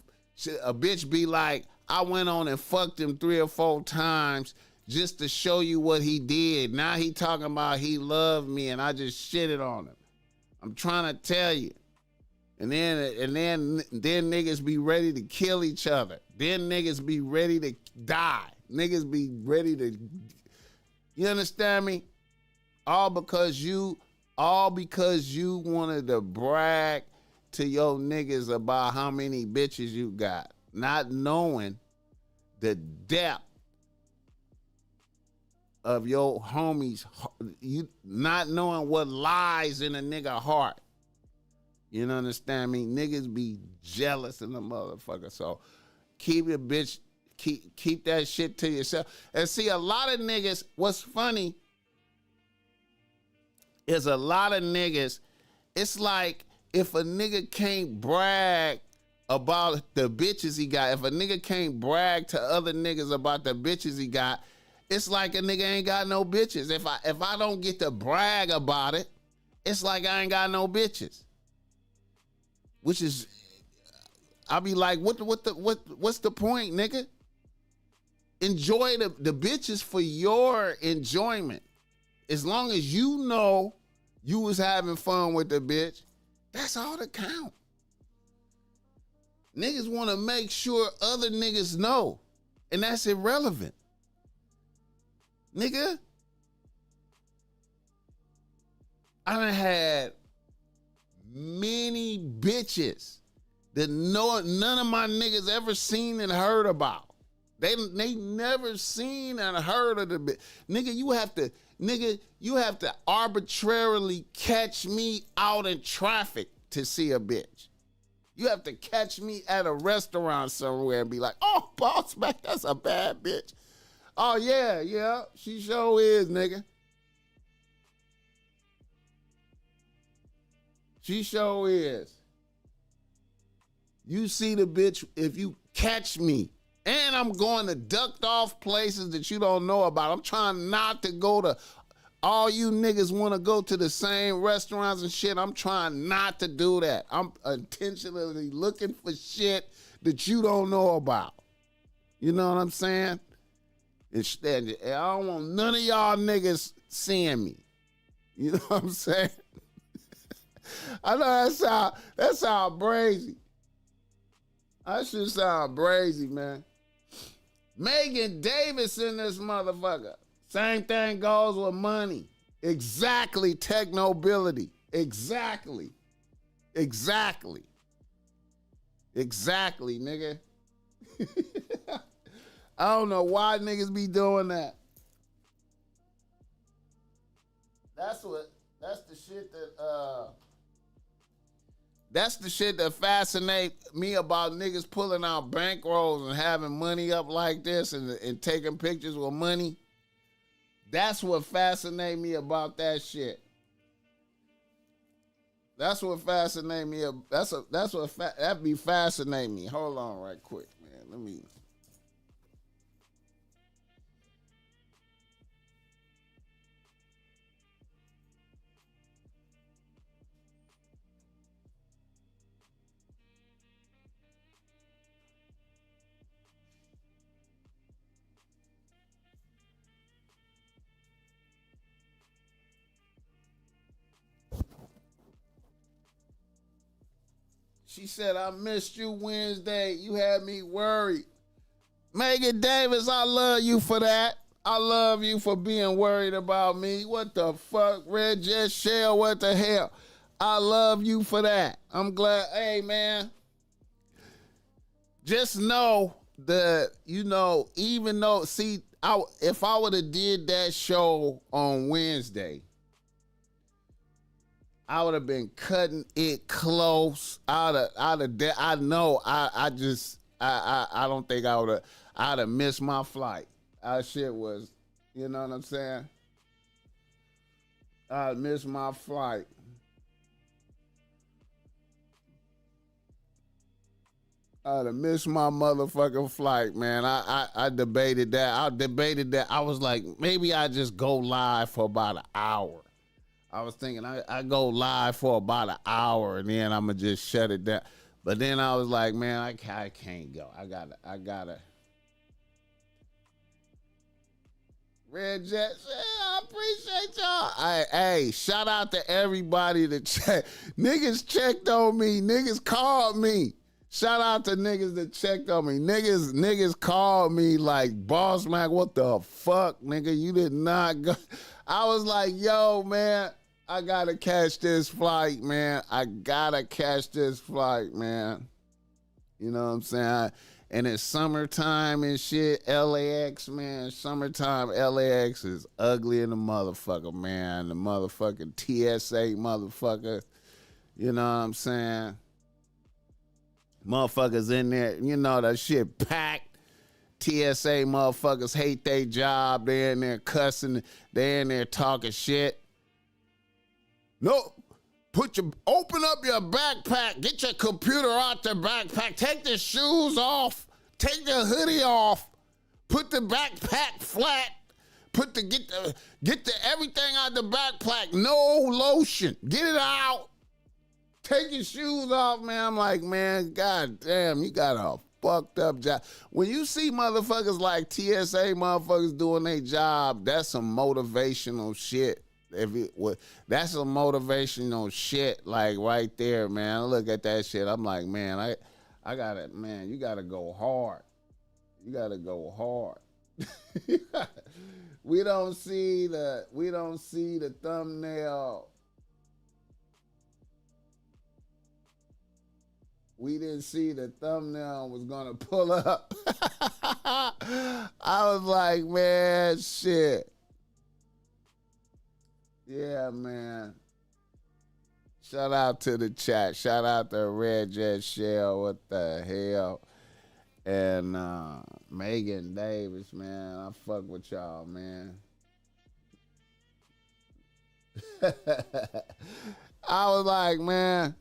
a bitch be like, I went on and fucked him 3 or 4 times just to show you what he did. Now he talking about he loved me and I just shitted on him. I'm trying to tell you. And then niggas be ready to kill each other. Then niggas be ready to die. Niggas be ready to, you understand me? All because you wanted to brag to your niggas about how many bitches you got, not knowing the depth of your homies, you not knowing what lies in a nigga heart. You know, understand me? Niggas be jealous in the motherfucker. So keep your bitch, keep that shit to yourself. And see, a lot of niggas, what's funny is a lot of niggas, it's like if a nigga can't brag about the bitches he got, if a nigga can't brag to other niggas about the bitches he got, it's like a nigga ain't got no bitches. If I don't get to brag about it, it's like I ain't got no bitches. Which is, I'll be like, what's the point, nigga? Enjoy the bitches for your enjoyment. As long as you know you was having fun with the bitch, that's all that count. Niggas want to make sure other niggas know, and that's irrelevant. Nigga, I done had many bitches that none of my niggas ever seen and heard about. They never seen and heard of the bitch. Nigga, you have to arbitrarily catch me out in traffic to see a bitch. You have to catch me at a restaurant somewhere and be like, oh, BossMack, that's a bad bitch. Oh, yeah, she sure is, nigga. She sure is. You see the bitch if you catch me. And I'm going to ducked off places that you don't know about. I'm trying not to go to, all you niggas want to go to the same restaurants and shit. I'm trying not to do that. I'm intentionally looking for shit that you don't know about. You know what I'm saying? Instead, I don't want none of y'all niggas seeing me. You know what I'm saying? I know that sound brazy. That shit sound brazy, man. Megan Davis in this motherfucker. Same thing goes with money. Exactly, technobility. Exactly, nigga. I don't know why niggas be doing that. That's the shit that fascinates me about niggas pulling out bankrolls and having money up like this and taking pictures with money. That's what fascinates me about that shit. That's what fascinates me. That be fascinating me. Hold on right quick, man. Let me. She said, I missed you Wednesday. You had me worried. Megan Davis, I love you for that. I love you for being worried about me. What the fuck? Red Jet Shell, what the hell? I love you for that. I'm glad. Hey, man. Just know that, even though, see, if I would have did that show on Wednesday, I would have been cutting it close out of I know I don't think I'd have missed my flight. Our shit was, you know what I'm saying? I'd missed my flight. I'd have missed my motherfucking flight, man. I debated that. I was like, maybe I just go live for about an hour. I was thinking I go live for about an hour and then I'm gonna just shut it down. But then I was like, man, I can't go. I gotta. Red Jets, yeah, I appreciate y'all. Hey, shout out to everybody that niggas checked on me. Niggas called me. Shout out to niggas that checked on me. Niggas called me like, BossMack, what the fuck, nigga? You did not go. I was like, yo, man, I gotta catch this flight, man. I gotta catch this flight, man. You know what I'm saying? And it's summertime and shit. LAX, man. Summertime LAX is ugly in the motherfucker, man. The motherfucking TSA motherfucker. You know what I'm saying? Motherfuckers in there, you know, that shit packed. TSA motherfuckers hate their job. They're in there cussing. They're in there talking shit. No. Open up your backpack. Get your computer out the backpack. Take the shoes off. Take the hoodie off. Put the backpack flat. Get the everything out the backpack. No lotion. Get it out. Take your shoes off, man. I'm like, man, god damn, you got a fucked up job. When you see motherfuckers like TSA motherfuckers doing their job, that's some motivational shit. That's some motivational shit, like right there, man. I look at that shit. I'm like, man, I gotta, man, you gotta go hard. You gotta go hard. We don't see the thumbnail. We didn't see the thumbnail was gonna pull up. I was like, man, shit. Yeah, man. Shout out to the chat. Shout out to Red Jet Shell. What the hell? And Megan Davis, man. I fuck with y'all, man. I was like, man,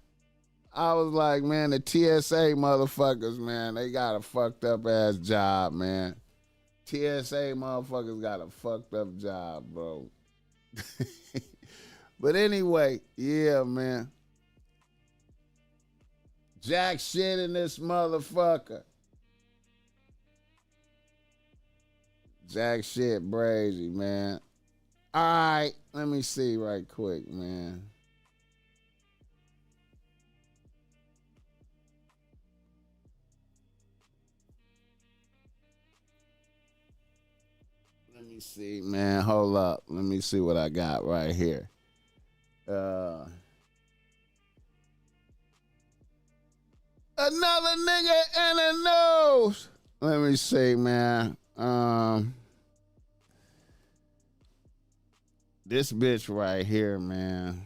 the TSA motherfuckers, man, they got a fucked up ass job, man. TSA motherfuckers got a fucked up job, bro. But anyway, yeah, man. Jack shit in this motherfucker. Jack shit brazy, man. All right, let me see right quick, man. Let me see, man. Hold up. Let me see what I got right here. Another nigga in the nose. Let me see, man. This bitch right here, man.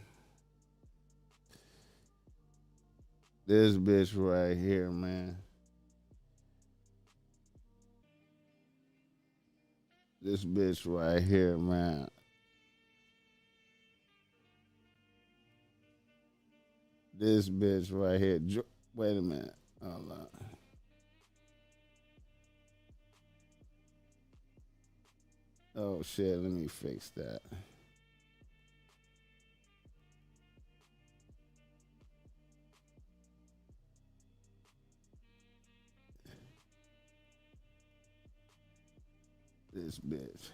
This bitch right here, man. This bitch right here, man. This bitch right here. Wait a minute. Hold on. Oh, shit. Let me fix that. This bitch.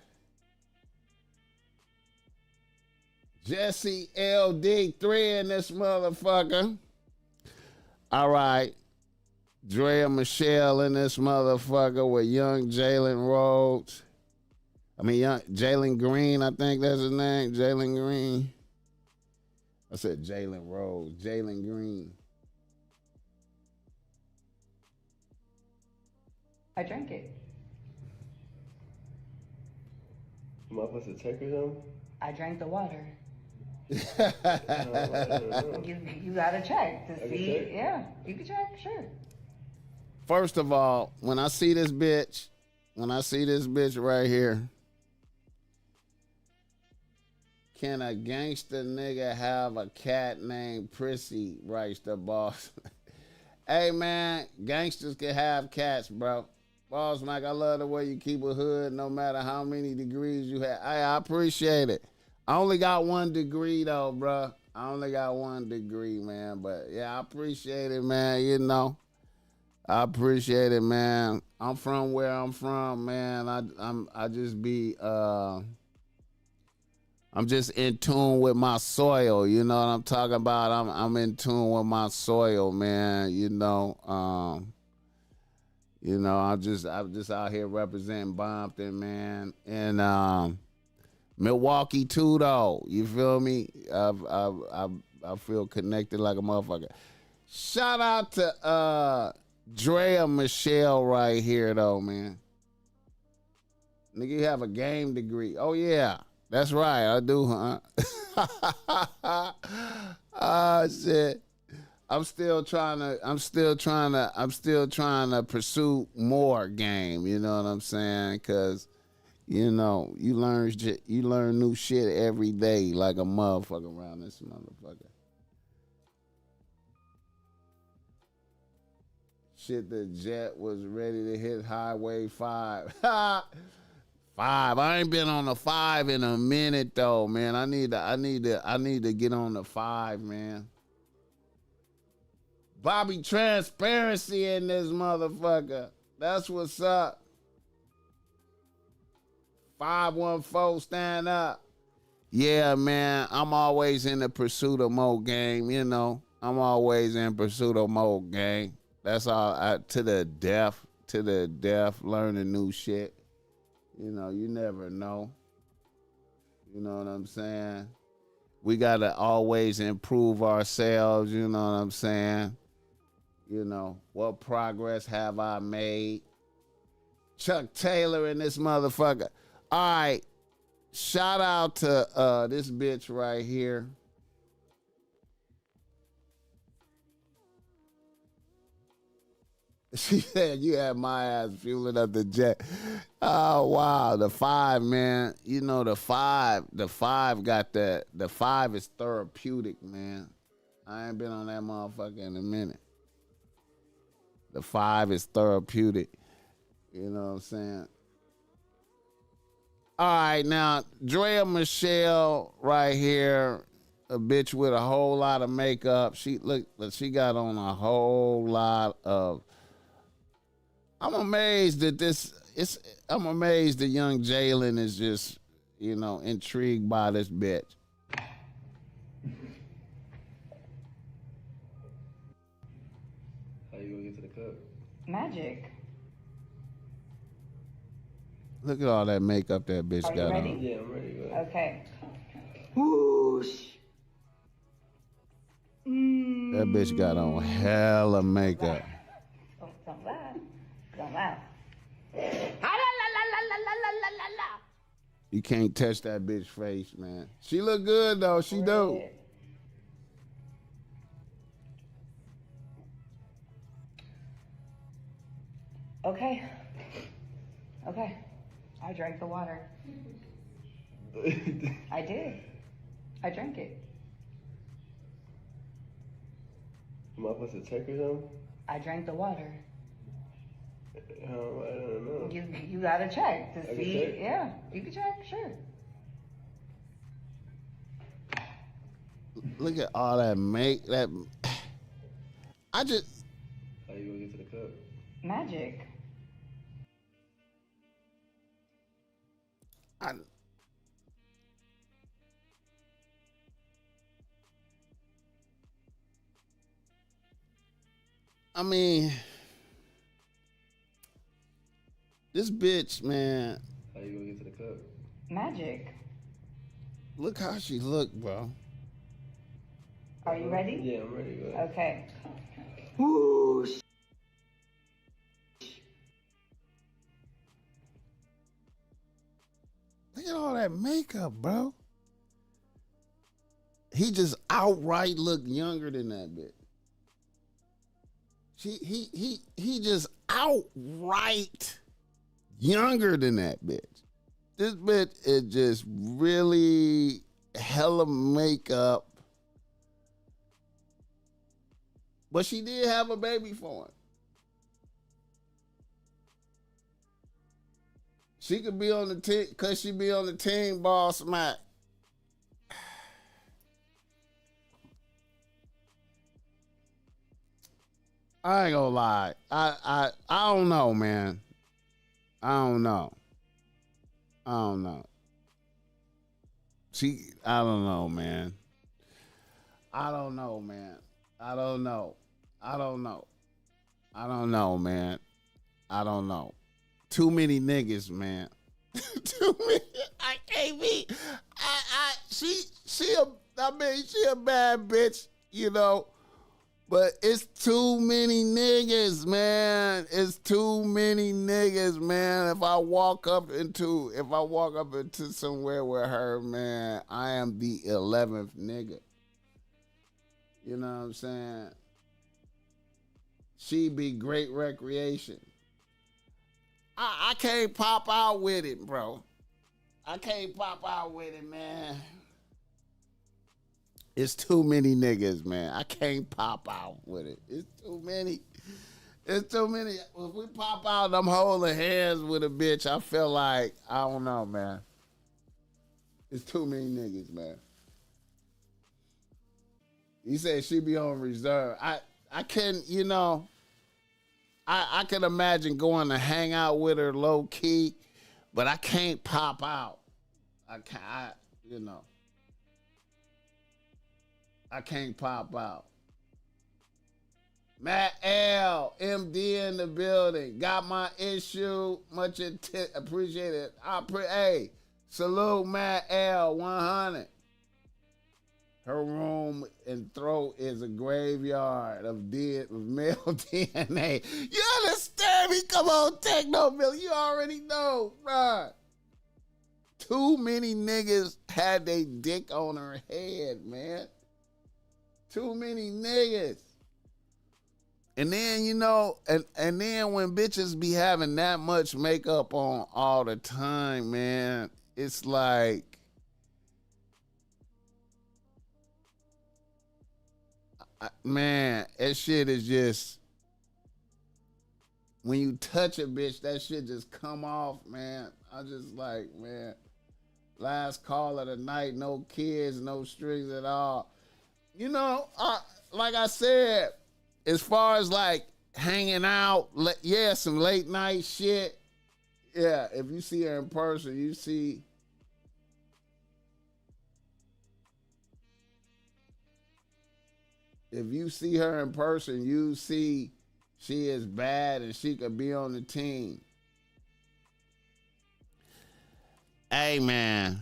Jesse LD3 in this motherfucker. All right. Drea Michelle in this motherfucker with young Jalen Rhodes. Young Jalen Green, I think that's his name. Jalen Green. I said Jalen Rhodes. Jalen Green. I drank it. Am I supposed to check or something? I drank the water. I You gotta check to see. check? Yeah, you can check, sure. First of all, when I see this bitch right here, can a gangster nigga have a cat named Prissy? Writes the boss. Hey, man, gangsters can have cats, bro. BossMack, I love the way you keep a hood no matter how many degrees you have. I appreciate it. I only got 1 degree, though, bro. I only got 1 degree, man. But, yeah, I appreciate it, man, you know. I appreciate it, man. I'm from where I'm from, man. I just be I'm just in tune with my soil. You know what I'm talking about? I'm in tune with my soil, man. I'm just out here representing Bompton, man, and Milwaukee too, though. You feel me? I feel connected like a motherfucker. Shout out to Drea Michelle right here, though, man. Nigga, you have a game degree. Oh yeah, that's right, I do, huh? Ah, shit. I'm still trying to pursue more game. You know what I'm saying? Cause you learn new shit every day, like a motherfucker around this motherfucker. Shit, the jet was ready to hit Highway 5. 5. I ain't been on the 5 in a minute though, man. I need to get on the 5, man. Bobby Transparency in this motherfucker. That's what's up. 514, stand up. Yeah, man. I'm always in the pursuit of more game, you know. I'm always in pursuit of more game. That's all, to the deaf, learning new shit. You know, you never know. You know what I'm saying? We got to always improve ourselves, you know what I'm saying? You know, what progress have I made? Chuck Taylor in this motherfucker. All right, shout out to this bitch right here. She said you had my ass fueling up the jet. Oh wow, the 5, man. You know the 5 got the 5 is therapeutic, man. I ain't been on that motherfucker in a minute. The 5 is therapeutic. You know what I'm saying? All right, now Drea Michelle right here, a bitch with a whole lot of makeup. She got on a whole lot of. I'm amazed that young Jalen is just, intrigued by this bitch. How you gonna get to the cup? Magic. Look at all that makeup that bitch got ready? on. Yeah, I'm ready. Go ahead. Okay. Whoosh. That bitch got on hella makeup. Don't laugh. Don't laugh. You can't touch that bitch face, man. She look good though. She do. Okay. I drank the water. I did. I drank it. Am I supposed to check or something? I drank the water. I don't know. You gotta check to I see. can check? Yeah, you can check. Sure. Look at all that I just. How you gonna get to the cup? Magic. I mean, this bitch, man. How you gonna get to the cup? Magic. Look how she look, bro. Are you ready? Yeah, I'm ready. Go ahead. Okay. Whoosh. Look at all that makeup, bro. He just outright look younger than that bitch. He just outright younger than that bitch. This bitch is just really hella makeup. But she did have a baby for him. She could be on the team, cause she be on the team BossMack. I ain't gonna lie. I don't know, man. I don't know. I don't know. I don't know, man. I don't know, man. I don't know. I don't know. I don't know, man. I don't know. Too many niggas, man. Too many. I can't be. She a bad bitch, you know. But it's too many niggas, man. It's too many niggas, man. If I walk up into somewhere with her, man, I am the 11th nigga. You know what I'm saying? She be great recreation. I can't pop out with it, bro. I can't pop out with it, man. It's too many niggas, man. I can't pop out with it. It's too many. It's too many. If we pop out, I'm holding hands with a bitch. I feel like, I don't know, man. It's too many niggas, man. You said she be on reserve. I can, you know, I can imagine going to hang out with her low key, but I can't pop out. I can't, you know. I can't pop out. Matt L, MD in the building. Got my issue. Much appreciated. Hey, salute Matt L, 100. Her room and throat is a graveyard of male DNA. You understand me? Come on, Techno Bill. You already know, bruh. Too many niggas had their dick on her head, man. Too many niggas. And then, you know, and then when bitches be having that much makeup on all the time, man, it's like, man, that shit is just, when you touch a bitch, that shit just come off, man. I just like, man, last call of the night, no kids, no strings at all. You know, like I said, as far as like hanging out, yeah, some late night shit. Yeah, if you see her in person, you see. If you see her in person, you see she is bad and she could be on the team. Hey, man.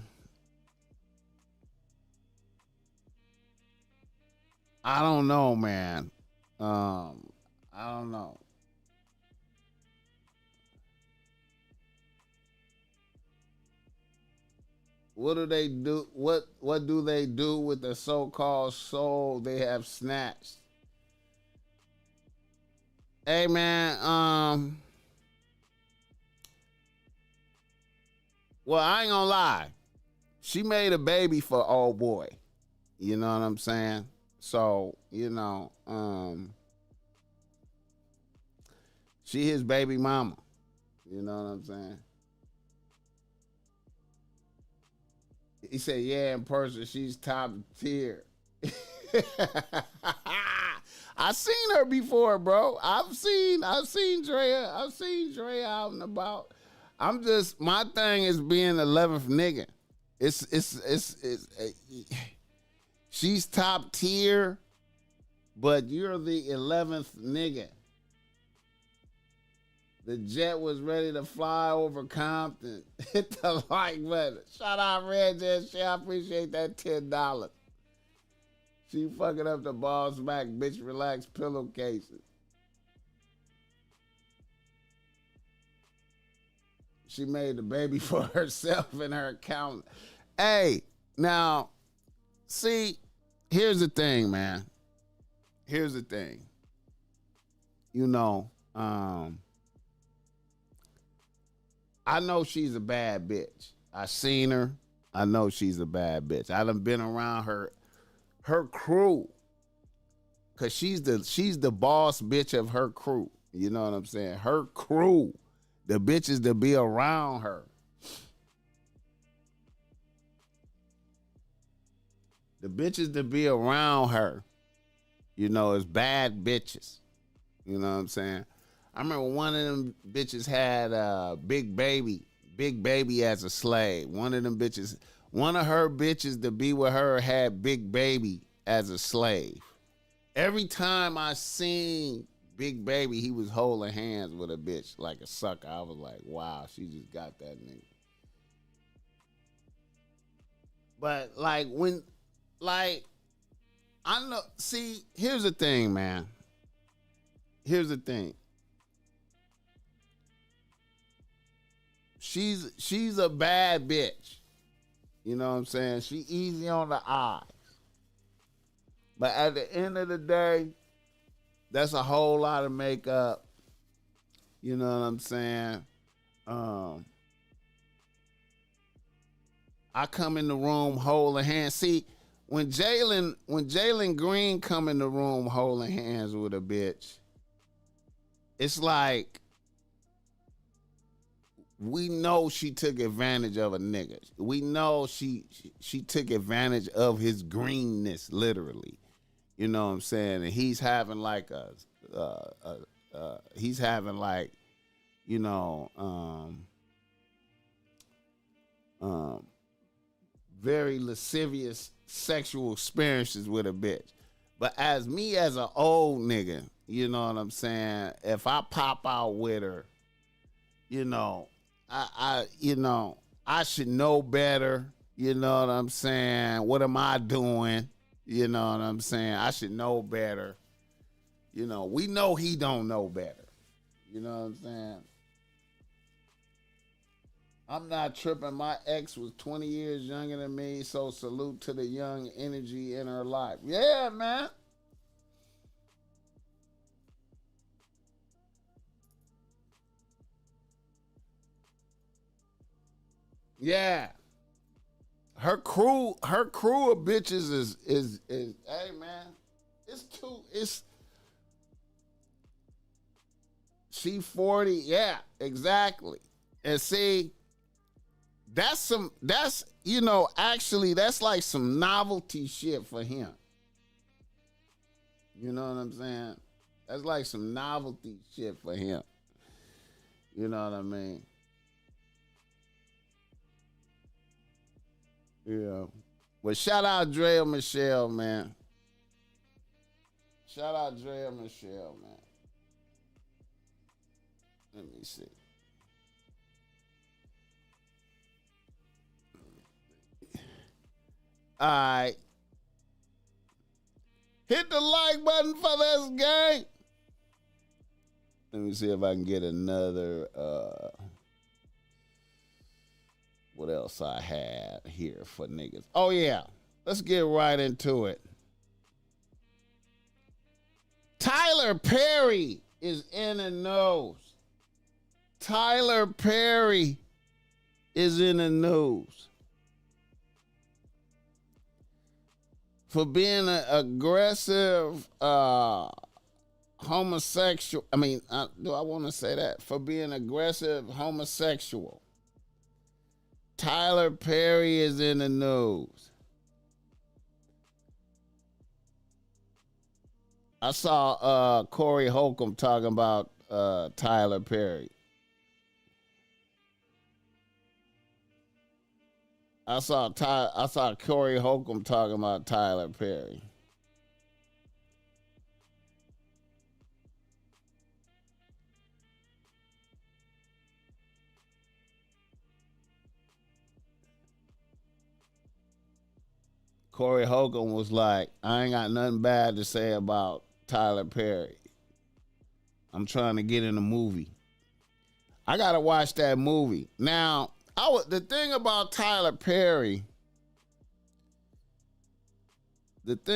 I don't know, man. I don't know. What do they do? What do they do with the so-called soul they have snatched? Hey, man. Well, I ain't gonna lie. She made a baby for old boy. You know what I'm saying? So, you know, she his baby mama. You know what I'm saying? He said, yeah, in person, she's top tier. I seen her before, bro. I've seen Drea. I've seen Drea out and about. My thing is being 11th nigga. She's top tier, but you're the 11th nigga. The jet was ready to fly over Compton. Hit the like button. Shout out Red Jet Shit. I appreciate that $10. She fucking up the BossMack bitch relax pillowcases. She made the baby for herself and her accountant. Hey, now, see, here's the thing, man. Here's the thing. You know, I know she's a bad bitch. I seen her. I know she's a bad bitch. I done been around her crew. Cause she's the boss bitch of her crew. You know what I'm saying? Her crew. The bitches that be around her. The bitches that be around her, you know, is bad bitches. You know what I'm saying? I remember one of them bitches had Big Baby as a slave. One of her bitches to be with her had Big Baby as a slave. Every time I seen Big Baby, he was holding hands with a bitch like a sucker. I was like, wow, she just got that nigga. But like I know, see, here's the thing, man. Here's the thing. She's a bad bitch. You know what I'm saying? She easy on the eyes. But at the end of the day, that's a whole lot of makeup. You know what I'm saying? I come in the room holding hands. See, when Jalen Green come in the room holding hands with a bitch, it's like we know she took advantage of a nigga. We know she took advantage of his greenness, literally. You know what I'm saying? And he's having like you know, very lascivious sexual experiences with a bitch. But as an old nigga, you know what I'm saying? If I pop out with her, you know, I should know better. You know what I'm saying? What am I doing? You know what I'm saying? I should know better. You know, we know he don't know better. You know what I'm saying? I'm not tripping. My ex was 20 years younger than me, so salute to the young energy in her life. Yeah, man. Yeah. Her crew of bitches is hey man, she 40, yeah, exactly. And see, actually that's like some novelty shit for him. You know what I'm saying? That's like some novelty shit for him. You know what I mean? Yeah. Well, shout out Drea Michelle, man. Shout out Drea Michelle, man. Let me see. All right. Hit the like button for this gang. Let me see if I can get another what else I had here for niggas. Oh yeah. Let's get right into it. Tyler Perry is in the news. Tyler Perry is in the news for being an aggressive homosexual. I mean, do I want to say that? For being aggressive homosexual. Tyler Perry is in the news. I saw Corey Holcomb talking about Tyler Perry. I saw Corey Holcomb talking about Tyler Perry. Corey Holcomb was like, I ain't got nothing bad to say about Tyler Perry. I'm trying to get in a movie. I gotta watch that movie. Now, the thing about Tyler Perry, is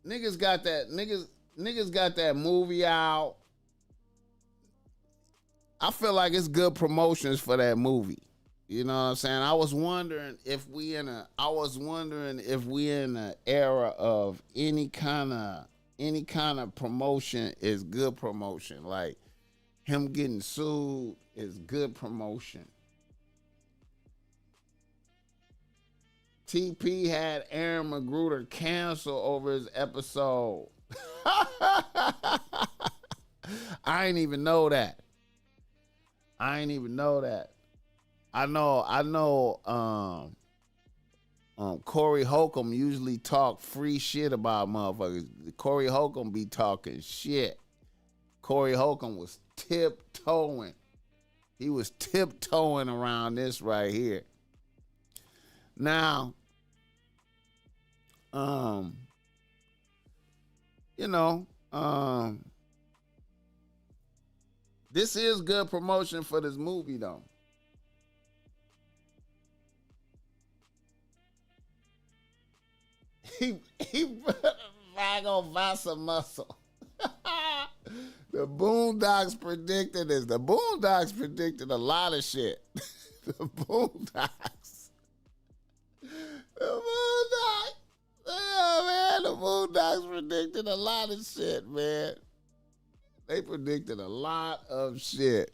niggas got that movie out. I feel like it's good promotions for that movie. You know what I'm saying? I was wondering if we in an era of any kind of promotion is good promotion. Like him getting sued is good promotion. TP had Aaron Magruder cancel over his episode. I ain't even know that. I know, Corey Holcomb usually talk free shit about motherfuckers. Corey Holcomb be talking shit. Corey Holcomb was tiptoeing. He was tiptoeing around this right here. Now, this is good promotion for this movie, though. He bag on Vasa muscle. The Boondocks predicted this. The Boondocks predicted a lot of shit. The Boondocks. Yeah, man. The Boondocks predicted a lot of shit, man. They predicted a lot of shit.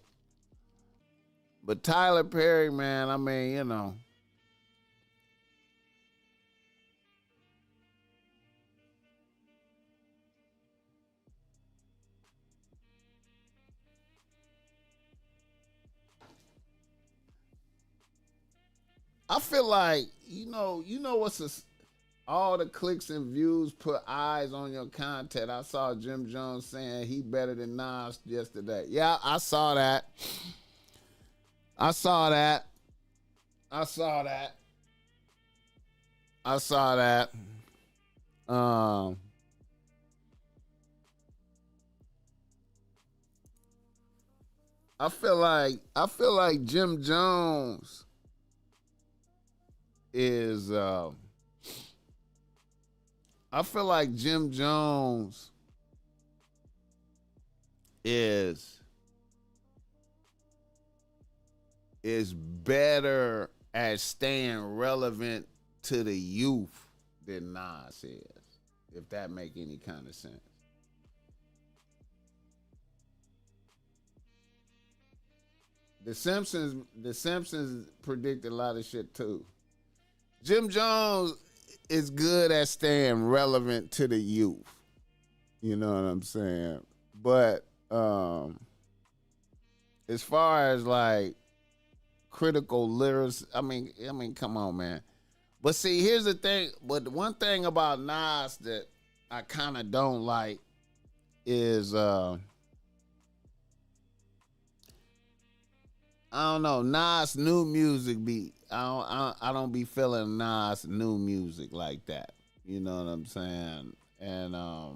But Tyler Perry, man, I mean, you know. I feel like, you know what's all the clicks and views put eyes on your content. I saw Jim Jones saying he better than Nas yesterday. Yeah, I saw that. I saw that. I feel like Jim Jones is I feel like Jim Jones is better at staying relevant to the youth than Nas is, if that make any kind of sense. The Simpsons predicted a lot of shit too. Jim Jones is good at staying relevant to the youth. You know what I'm saying? But as far as like critical lyrics, I mean, come on, man. But see, here's the thing. But the one thing about Nas that I kind of don't like is I don't know, Nas new music be I don't be feeling Nas new music like that. You know what I'm saying? And I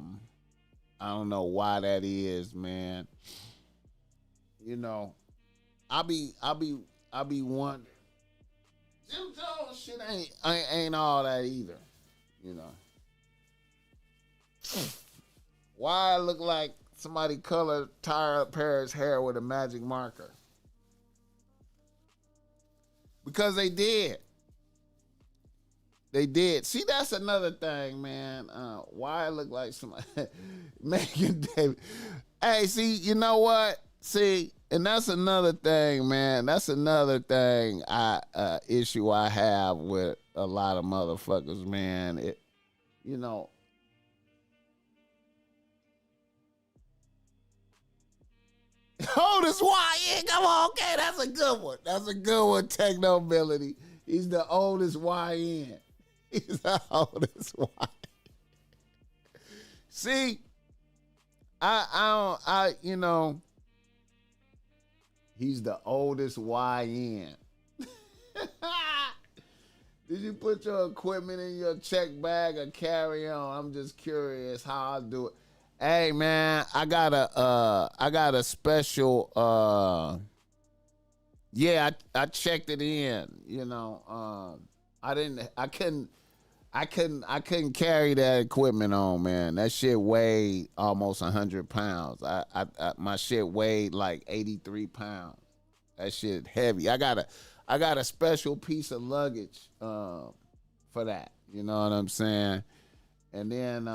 don't know why that is, man. You know, I be wondering. Jim Jones shit ain't all that either. You know. Why it look like somebody colored Tyler Perry's hair with a magic marker? Because they did. They did. See, that's another thing, man. Why it look like somebody Megan David. Hey, see, you know what? See, and that's another thing, man. That's another thing issue I have with a lot of motherfuckers, man. It, you know. Oldest YN, come on, okay, that's a good one. That's a good one, Technobility. He's the oldest YN. He's the oldest YN. See, you know, he's the oldest YN. Did you put your equipment in your check bag or carry on? I'm just curious how I do it. Hey man, I got a special I checked it in, you know. I couldn't carry that equipment on, man. That shit weighed almost 100 pounds. My shit weighed like 83 pounds. That shit heavy. I got a special piece of luggage for that. You know what I'm saying? And then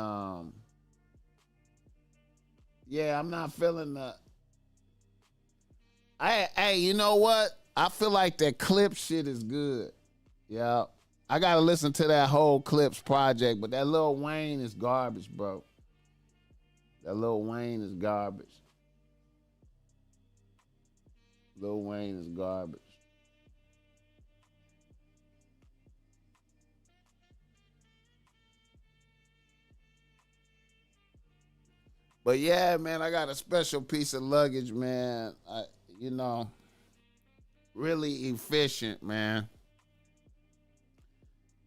yeah, I'm not feeling the. Hey, you know what? I feel like that clip shit is good. Yeah. I gotta listen to that whole Clips project, but that Lil Wayne is garbage, bro. That Lil Wayne is garbage. Lil Wayne is garbage. But yeah, man, I got a special piece of luggage, man. You know, really efficient, man.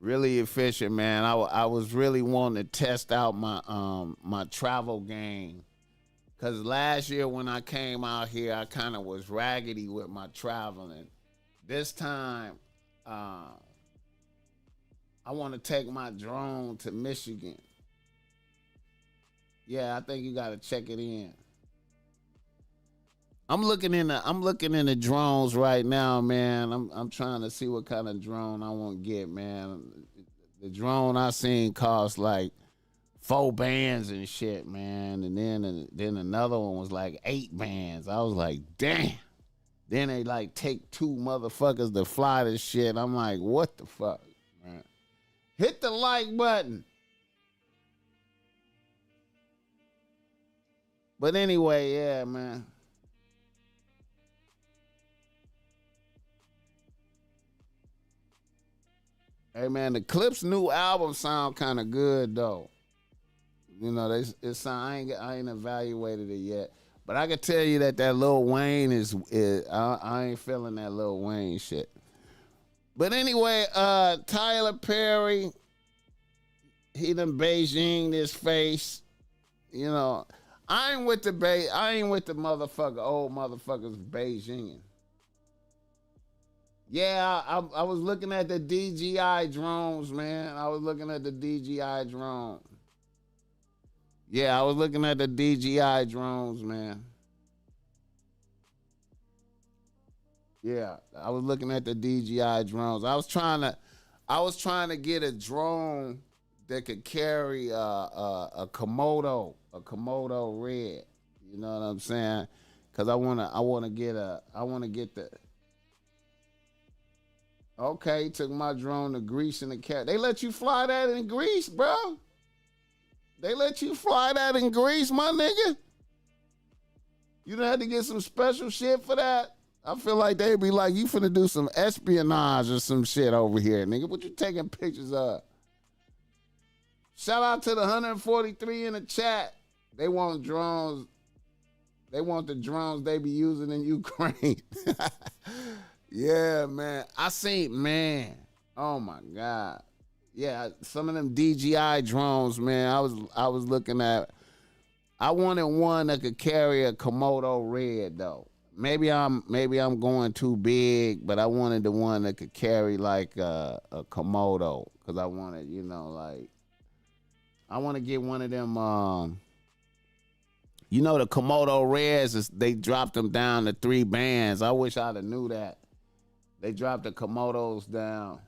Really efficient, man. I was really wanting to test out my travel game. Cause last year when I came out here, I kind of was raggedy with my traveling. This time, I want to take my drone to Michigan. Yeah, I think you got to check it in. I'm looking in the drones right now, man. I'm trying to see what kind of drone I want to get, man. The drone I seen cost like 4 bands and shit, man. And then another one was like 8 bands. I was like, damn. Then they like take 2 motherfuckers to fly this shit. I'm like, what the fuck, man? Hit the like button. But anyway, yeah, man. Hey, man, the Clips' new album sound kind of good though. You know, it sound, I ain't evaluated it yet, but I can tell you that Lil Wayne is I ain't feeling that Lil Wayne shit. But anyway, Tyler Perry, he done Beijing this face. You know, I ain't with the old motherfuckers Beijing. Yeah, I was looking at the DJI drones, man. I was looking at the DJI drone. Yeah, I was looking at the DJI drones, man. Yeah, I was looking at the DJI drones. I was trying to get a drone that could carry a Komodo red. You know what I'm saying? Cause I wanna get the. Okay, took my drone to Greece and the cat. They let you fly that in Greece, bro. They let you fly that in Greece, my nigga. You done had to get some special shit for that. I feel like they'd be like, you finna do some espionage or some shit over here, nigga. What you taking pictures of? Shout out to the 143 in the chat. They want drones. They want the drones they be using in Ukraine. Yeah, man. Man. Oh my God. Yeah, some of them DJI drones, man. I was looking at. I wanted one that could carry a Komodo red though. Maybe I'm going too big, but I wanted the one that could carry like a Komodo because I wanted, you know, like I want to get one of them. You know, the Komodo reds, they dropped them down to 3 bands. I wish I'd have knew that. They dropped the Komodos down.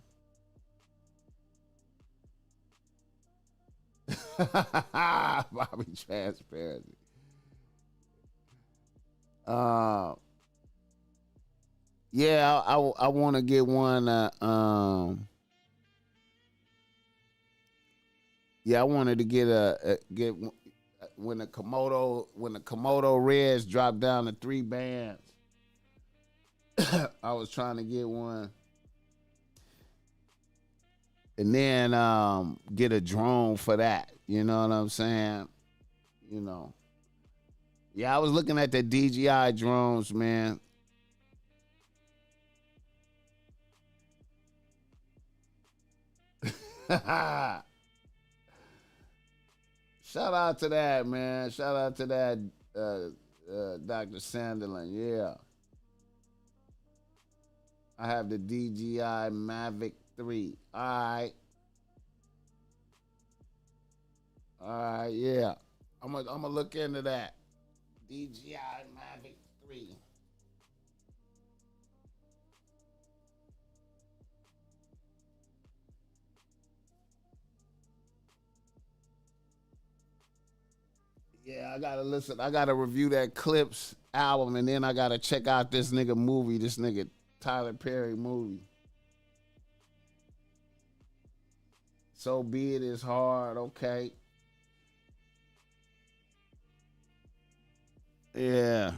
Bobby Transparency. Yeah, I want to get one. Yeah, I wanted to get when the Komodo Reds dropped down to 3 bands. I was trying to get one. And then get a drone for that. You know what I'm saying? You know. Yeah, I was looking at the DJI drones, man. Shout out to that, man. Shout out to that Dr. Sanderlin. Yeah. I have the DJI Mavic 3. All right. All right, yeah. I'm gonna look into that. DJI Mavic 3. Yeah, I gotta listen. I gotta review that Clips album, and then I gotta check out this nigga movie. This nigga Tyler Perry movie. So be it is hard. Okay. Yeah.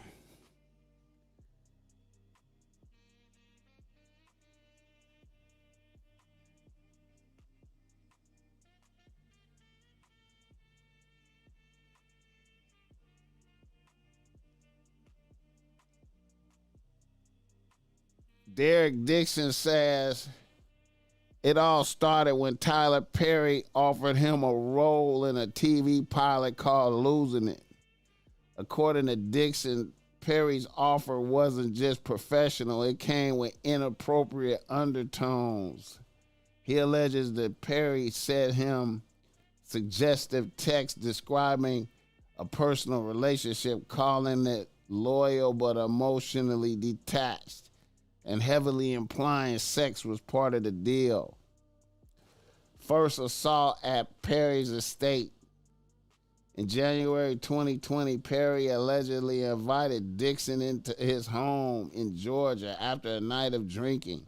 Derek Dixon says it all started when Tyler Perry offered him a role in a TV pilot called Losing It. According to Dixon, Perry's offer wasn't just professional, it came with inappropriate undertones. He alleges that Perry sent him suggestive text describing a personal relationship, calling it loyal but emotionally detached, and heavily implying sex was part of the deal. First assault at Perry's estate. In January 2020, Perry allegedly invited Dixon into his home in Georgia after a night of drinking.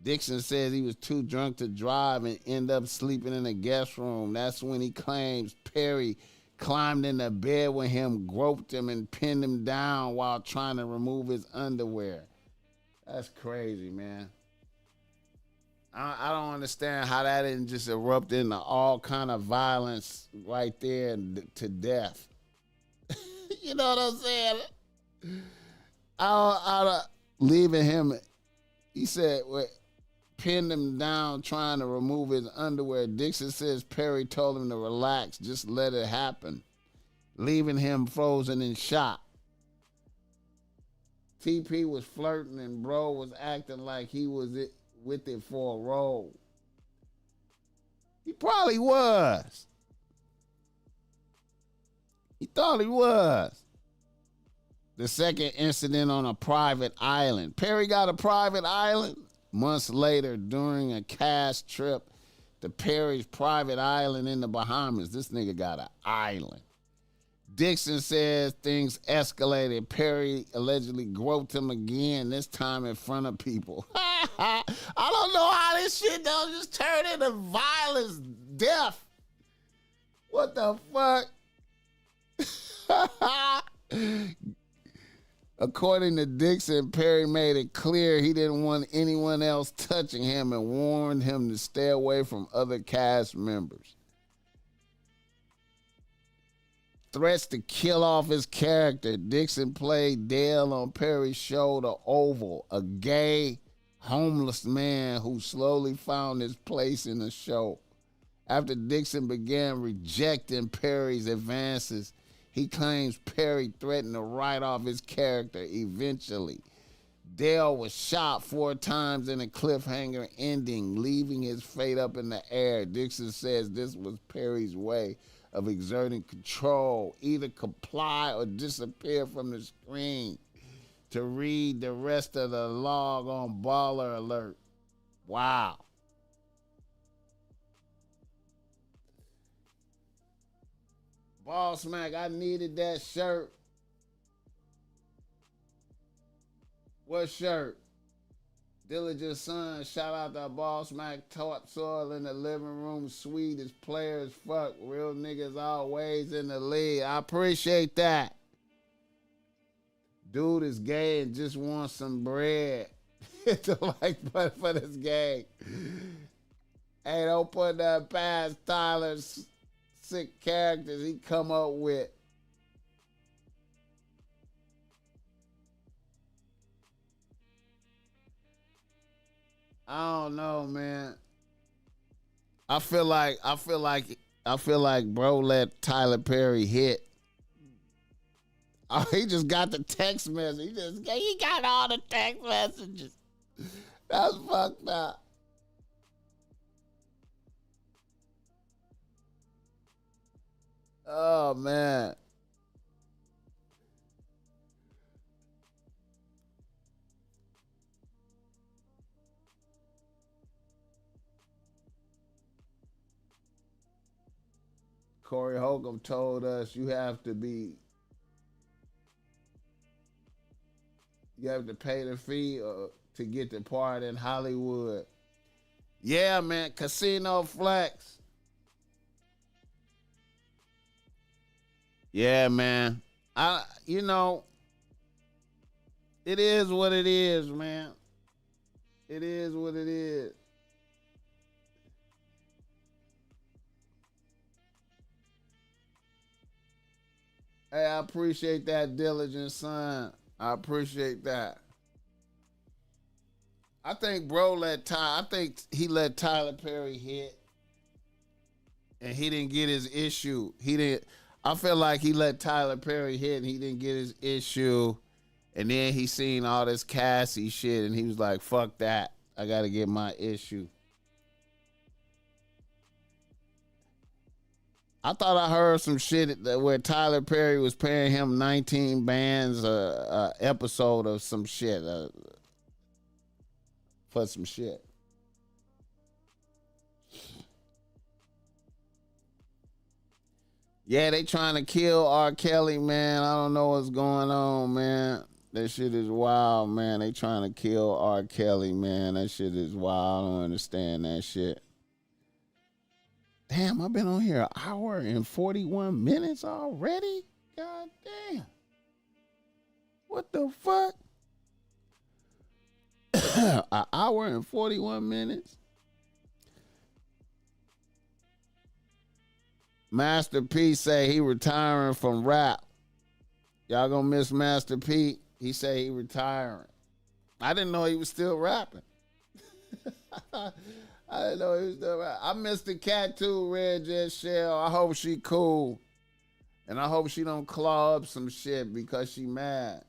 Dixon says he was too drunk to drive and ended up sleeping in the guest room. That's when he claims Perry climbed in the bed with him, groped him, and pinned him down while trying to remove his underwear. That's crazy, man. I don't understand how that didn't just erupt into all kind of violence right there to death. You know what I'm saying? Leaving him, he said, pinned him down trying to remove his underwear. Dixon says Perry told him to relax, just let it happen, leaving him frozen in shock. TP was flirting and bro was acting like he was with it for a role. He probably was. He thought he was. The second incident on a private island. Perry got a private island. Months later, during a cash trip to Perry's private island in the Bahamas, this nigga got an island. Dixon says things escalated. Perry allegedly groped him again, this time in front of people. I don't know how this shit don't just turn into violence, death. What the fuck? According to Dixon, Perry made it clear he didn't want anyone else touching him and warned him to stay away from other cast members. Threats to kill off his character. Dixon played Dale on Perry's show The Oval, a gay, homeless man who slowly found his place in the show. After Dixon began rejecting Perry's advances, he claims Perry threatened to write off his character eventually. Dale was shot 4 times in a cliffhanger ending, leaving his fate up in the air. Dixon says this was Perry's way of exerting control, either comply or disappear from the screen. To read the rest of the log on Baller Alert. Wow. BossMack, I needed that shirt. What shirt? Diligent Son, shout out to BossMack, topsoil in the living room, sweet as players fuck, real niggas always in the lead. I appreciate that. Dude is gay and just wants some bread. Hit the like button for this gang. Hey, don't put that past Tyler's sick characters he come up with. I don't know, man. I feel like bro let Tyler Perry hit. Oh, he just got the text message. He got all the text messages. That's fucked up. Oh man. Corey Holcomb told us you have to pay the fee to get the part in Hollywood. Yeah, man. Casino Flex. Yeah, man. You know, it is what it is, man. It is what it is. Hey, I appreciate that diligence, son. I appreciate that. I think I think he let Tyler Perry hit, and he didn't get his issue. He didn't. I feel like he let Tyler Perry hit, and he didn't get his issue. And then he seen all this Cassie shit, and he was like, "Fuck that! I got to get my issue." I thought I heard some shit where Tyler Perry was paying him 19 bands a episode of some shit for some shit. Yeah, they trying to kill R. Kelly, man. I don't know what's going on, man. That shit is wild, man. They trying to kill R. Kelly, man. That shit is wild. I don't understand that shit. Damn, I've been on here an hour and 41 minutes already? God damn. What the fuck? An hour and 41 minutes? Master P say he retiring from rap. Y'all gonna miss Master P? He say he retiring. I didn't know he was still rapping. I didn't know he was still rapping. I miss the cat too, Red Jet Shell. I hope she cool. And I hope she don't claw up some shit because she mad.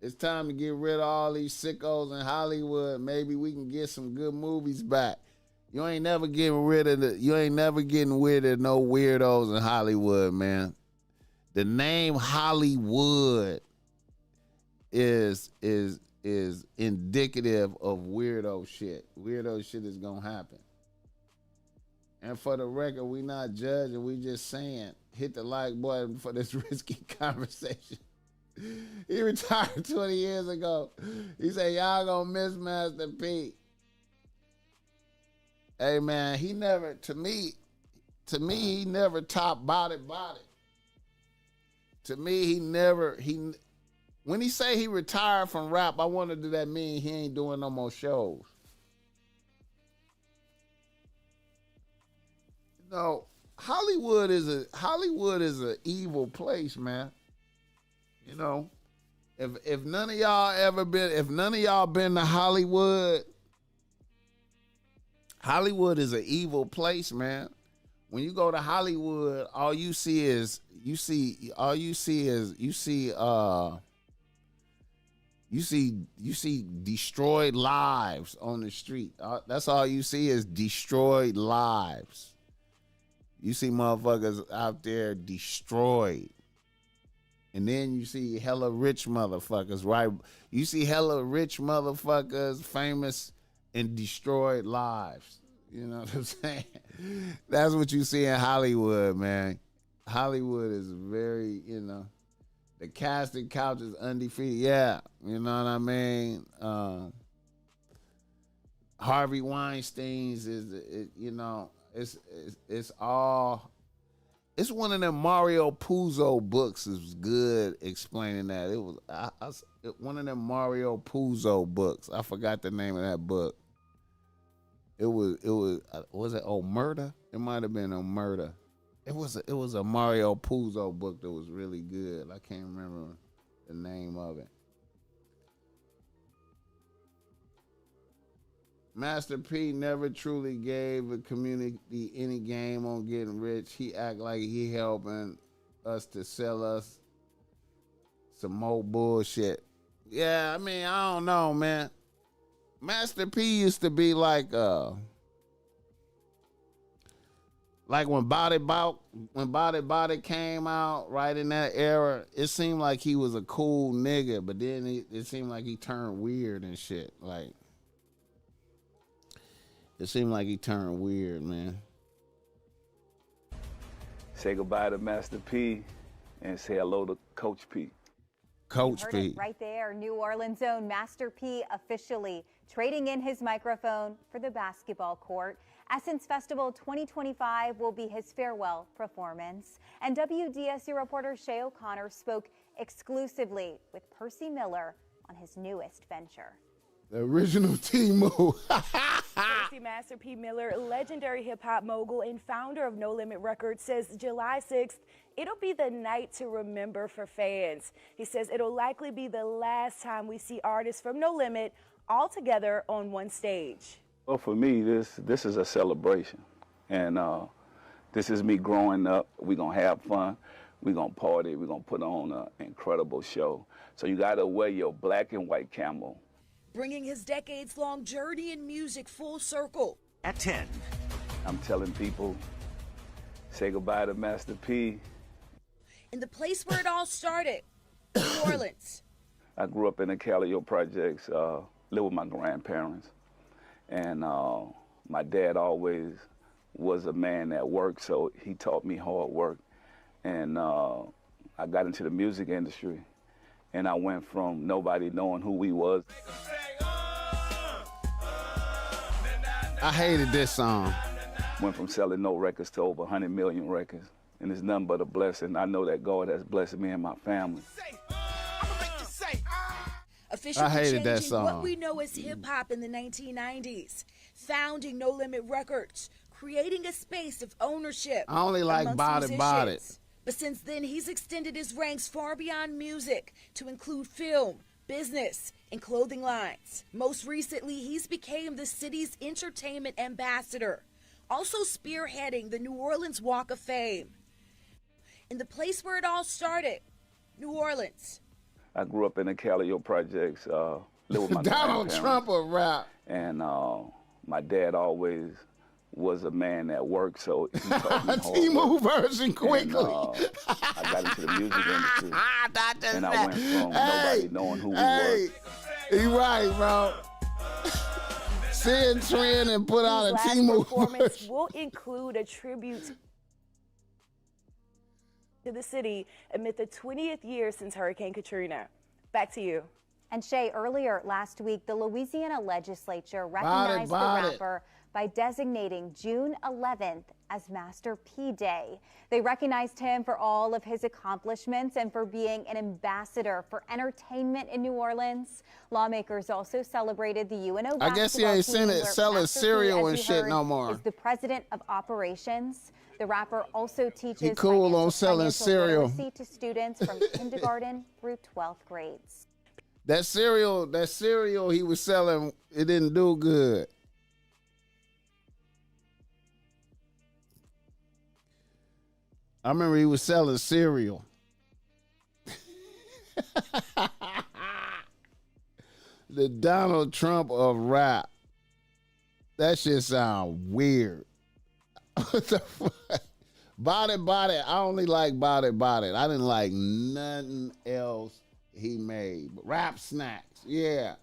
It's time to get rid of all these sickos in Hollywood. Maybe we can get some good movies back. You ain't never getting rid of no weirdos in Hollywood, man. The name Hollywood is indicative of weirdo shit. Weirdo shit is gonna happen. And for the record, we not judging, we just saying, hit the like button for this risky conversation. He retired 20 years ago. He said, y'all gonna miss Master P. Hey man, he never, to me, he never topped Body. To me, when he say he retired from rap, I wonder, do that mean he ain't doing no more shows? You know, Hollywood is an evil place, man. You know, if none of y'all been to Hollywood, Hollywood is an evil place, man. When you go to Hollywood, all you see destroyed lives on the street. That's all you see is destroyed lives. You see motherfuckers out there destroyed. And then you see hella rich motherfuckers, right? You see hella rich motherfuckers, famous and destroyed lives. You know what I'm saying? That's what you see in Hollywood, man. Hollywood is very, the casting couch is undefeated. Yeah, you know what I mean? Harvey Weinstein's it's one of them Mario Puzo books is good explaining that. It was one of them Mario Puzo books. I forgot the name of that book. It was it Omerta? It might have been Omerta. It was a Mario Puzo book that was really good. I can't remember the name of it. Master P never truly gave the community any game on getting rich. He act like he helping us to sell us some more bullshit. Yeah, I mean, I don't know, man. Master P used to be like when Body came out, right in that era, it seemed like he was a cool nigga, but then it seemed like he turned weird and shit. Like, it seemed like he turned weird, man. Say goodbye to Master P and say hello to Coach P. Coach P. Right there, New Orleans' own Master P officially trading in his microphone for the basketball court. Essence Festival 2025 will be his farewell performance. And WDSU reporter Shay O'Connor spoke exclusively with Percy Miller on his newest venture. The original T-Move. Percy Master P. Miller, legendary hip-hop mogul and founder of No Limit Records, says July 6th, it'll be the night to remember for fans. He says it'll likely be the last time we see artists from No Limit all together on one stage. Well, for me, this is a celebration, and this is me growing up. We're going to have fun. We're going to party. We're going to put on an incredible show. So you got to wear your black and white camo. Bringing his decades-long journey in music full circle. At 10. I'm telling people, say goodbye to Master P. In the place where it all started, New Orleans. I grew up in the Callio Projects, lived with my grandparents. And my dad always was a man that worked, so he taught me hard work. And I got into the music industry, and I went from nobody knowing who we was. I hated this song. Went from selling no records to over 100 million records. And it's nothing but a blessing. I know that God has blessed me and my family. Officially I hated that changing song. what we know as hip-hop in the 1990s. Founding No Limit Records. Creating a space of ownership. I only like amongst Bout It, Bout It. musicians. But since then, he's extended his ranks far beyond music to include film, business, and clothing lines. Most recently, he's became the city's entertainment ambassador, also spearheading the New Orleans Walk of Fame. In the place where it all started, New Orleans. I grew up in the Callio Projects, lived with my Donald grandparents. Trump of rap. And my dad always was a man that worked, so he taught me hard T-Move work. version quickly. And, I got into the music industry, and I went from nobody knowing who we were. You right, bro. Seeing trend and put out His a last T-Move performance version. will include a tribute to the city amid the 20th year since Hurricane Katrina. Back to you. And Shay, earlier last week, the Louisiana legislature Bout recognized the it. rapper by designating June 11th as Master P Day. They recognized him for all of his accomplishments and for being an ambassador for entertainment in New Orleans. Lawmakers also celebrated the UNO basketball I guess he ain't team, where selling Master P, cereal as and you shit heard, no more. is the president of operations. The rapper also teaches He cool on selling financial cereal. literacy to students from kindergarten through 12th grades. That cereal he was selling, it didn't do good. I remember he was selling cereal. The Donald Trump of rap. That shit sound weird. What the fuck? Bout It. I only like Bout It. I didn't like nothing else he made. But Rap Snacks, yeah.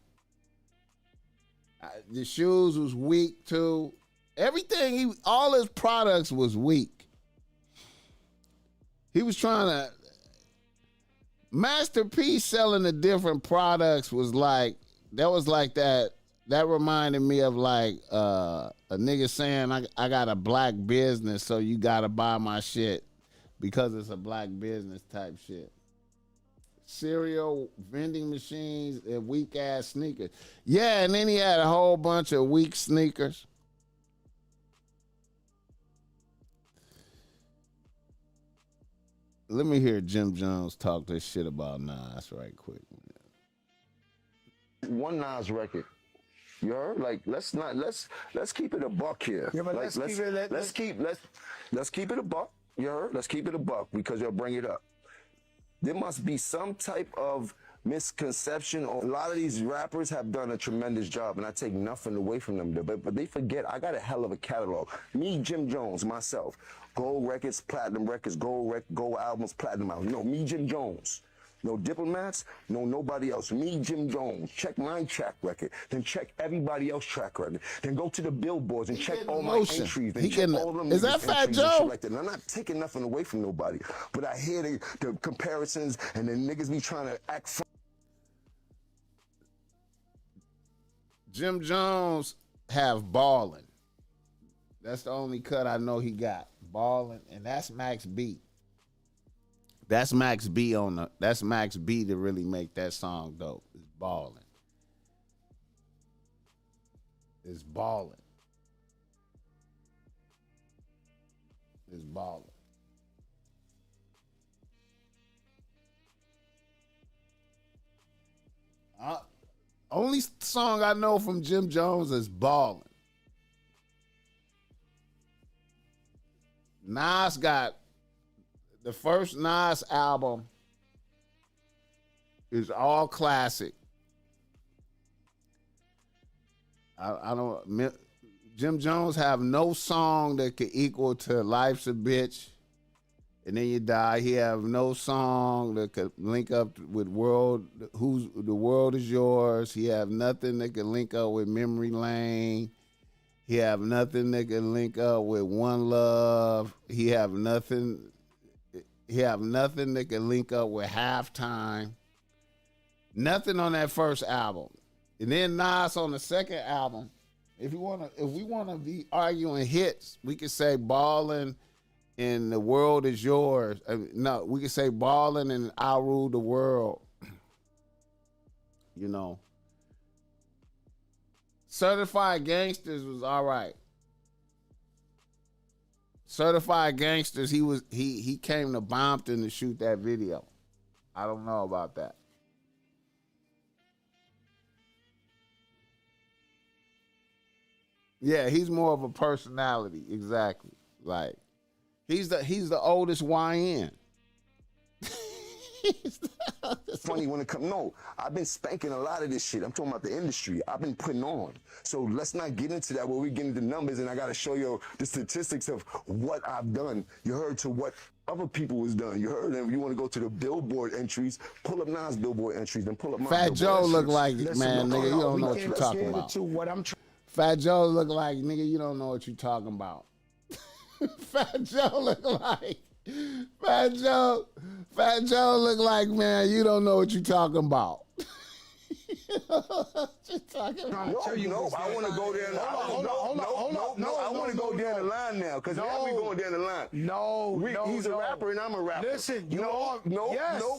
The shoes was weak too. Everything, all his products was weak. He was trying to, Master P selling the different products was like, that reminded me of like a nigga saying, I got a black business, so you gotta buy my shit because it's a black business type shit. Cereal, vending machines, and weak ass sneakers. Yeah, and then he had a whole bunch of weak sneakers. Let me hear Jim Jones talk this shit about Nas right quick. One Nas record. You heard? Like, let's keep it a buck here. Yeah, but like, let's keep it a buck. You heard? Let's keep it a buck because you'll bring it up. There must be some type of misconception. A lot of these rappers have done a tremendous job, and I take nothing away from them. But they forget I got a hell of a catalog. Me, Jim Jones, myself, gold records, platinum records, gold albums, platinum albums. No, me, Jim Jones. No diplomats, no nobody else. Me, Jim Jones. Check my track record, then check everybody else's track record. Then go to the billboards and check all my entries. Then check all them is that niggas' Fat entries and Joe? shit like that. And I'm not taking nothing away from nobody, but I hear the comparisons and the niggas be trying to act. Jim Jones have Ballin'. That's the only cut I know he got. Ballin', and that's Max B. That's Max B that's Max B to really make that song dope. It's Ballin'. It's Ballin'. It's Ballin'. Only song I know from Jim Jones is Ballin'. Nas got the first Nas album is all classic. I don't. Jim Jones have no song that could equal to "Life's a Bitch," and then you die. He have no song that could link up with "The World Is Yours." He have nothing that could link up with "Memory Lane." He have nothing that could link up with "One Love." He have nothing that could link up with "Halftime." Nothing on that first album. And then Nas on the second album. If we wanna be arguing hits, we could say Ballin' and "The World Is Yours." No, we could say Ballin' and "I'll Rule the World." You know. Certified Gangsters was all right. Certified Gangsters, he came to Bompton to shoot that video. I don't know about that. Yeah, he's more of a personality, exactly. Like he's the oldest YN. Funny when it comes. No, I've been spanking a lot of this shit. I'm talking about the industry. I've been putting on. So let's not get into that where we get into numbers and I gotta show you the statistics of what I've done. You heard to what other people was done. You heard them. You want to go to the Billboard entries, pull up Nas Billboard entries, then pull up my Fat Billboard Joe entries. look like, Listen, man, nigga, you don't know what you're talking Get about. into what I'm Fat Joe look like, nigga, you don't know what you're talking about. Fat Joe look like, Fat Joe look like, man, you don't know what you're talking about. Just talking about. No, I want to go there. Hold on. I want to go down the line now because now we going down the line. He's a rapper and I'm a rapper. Listen, no.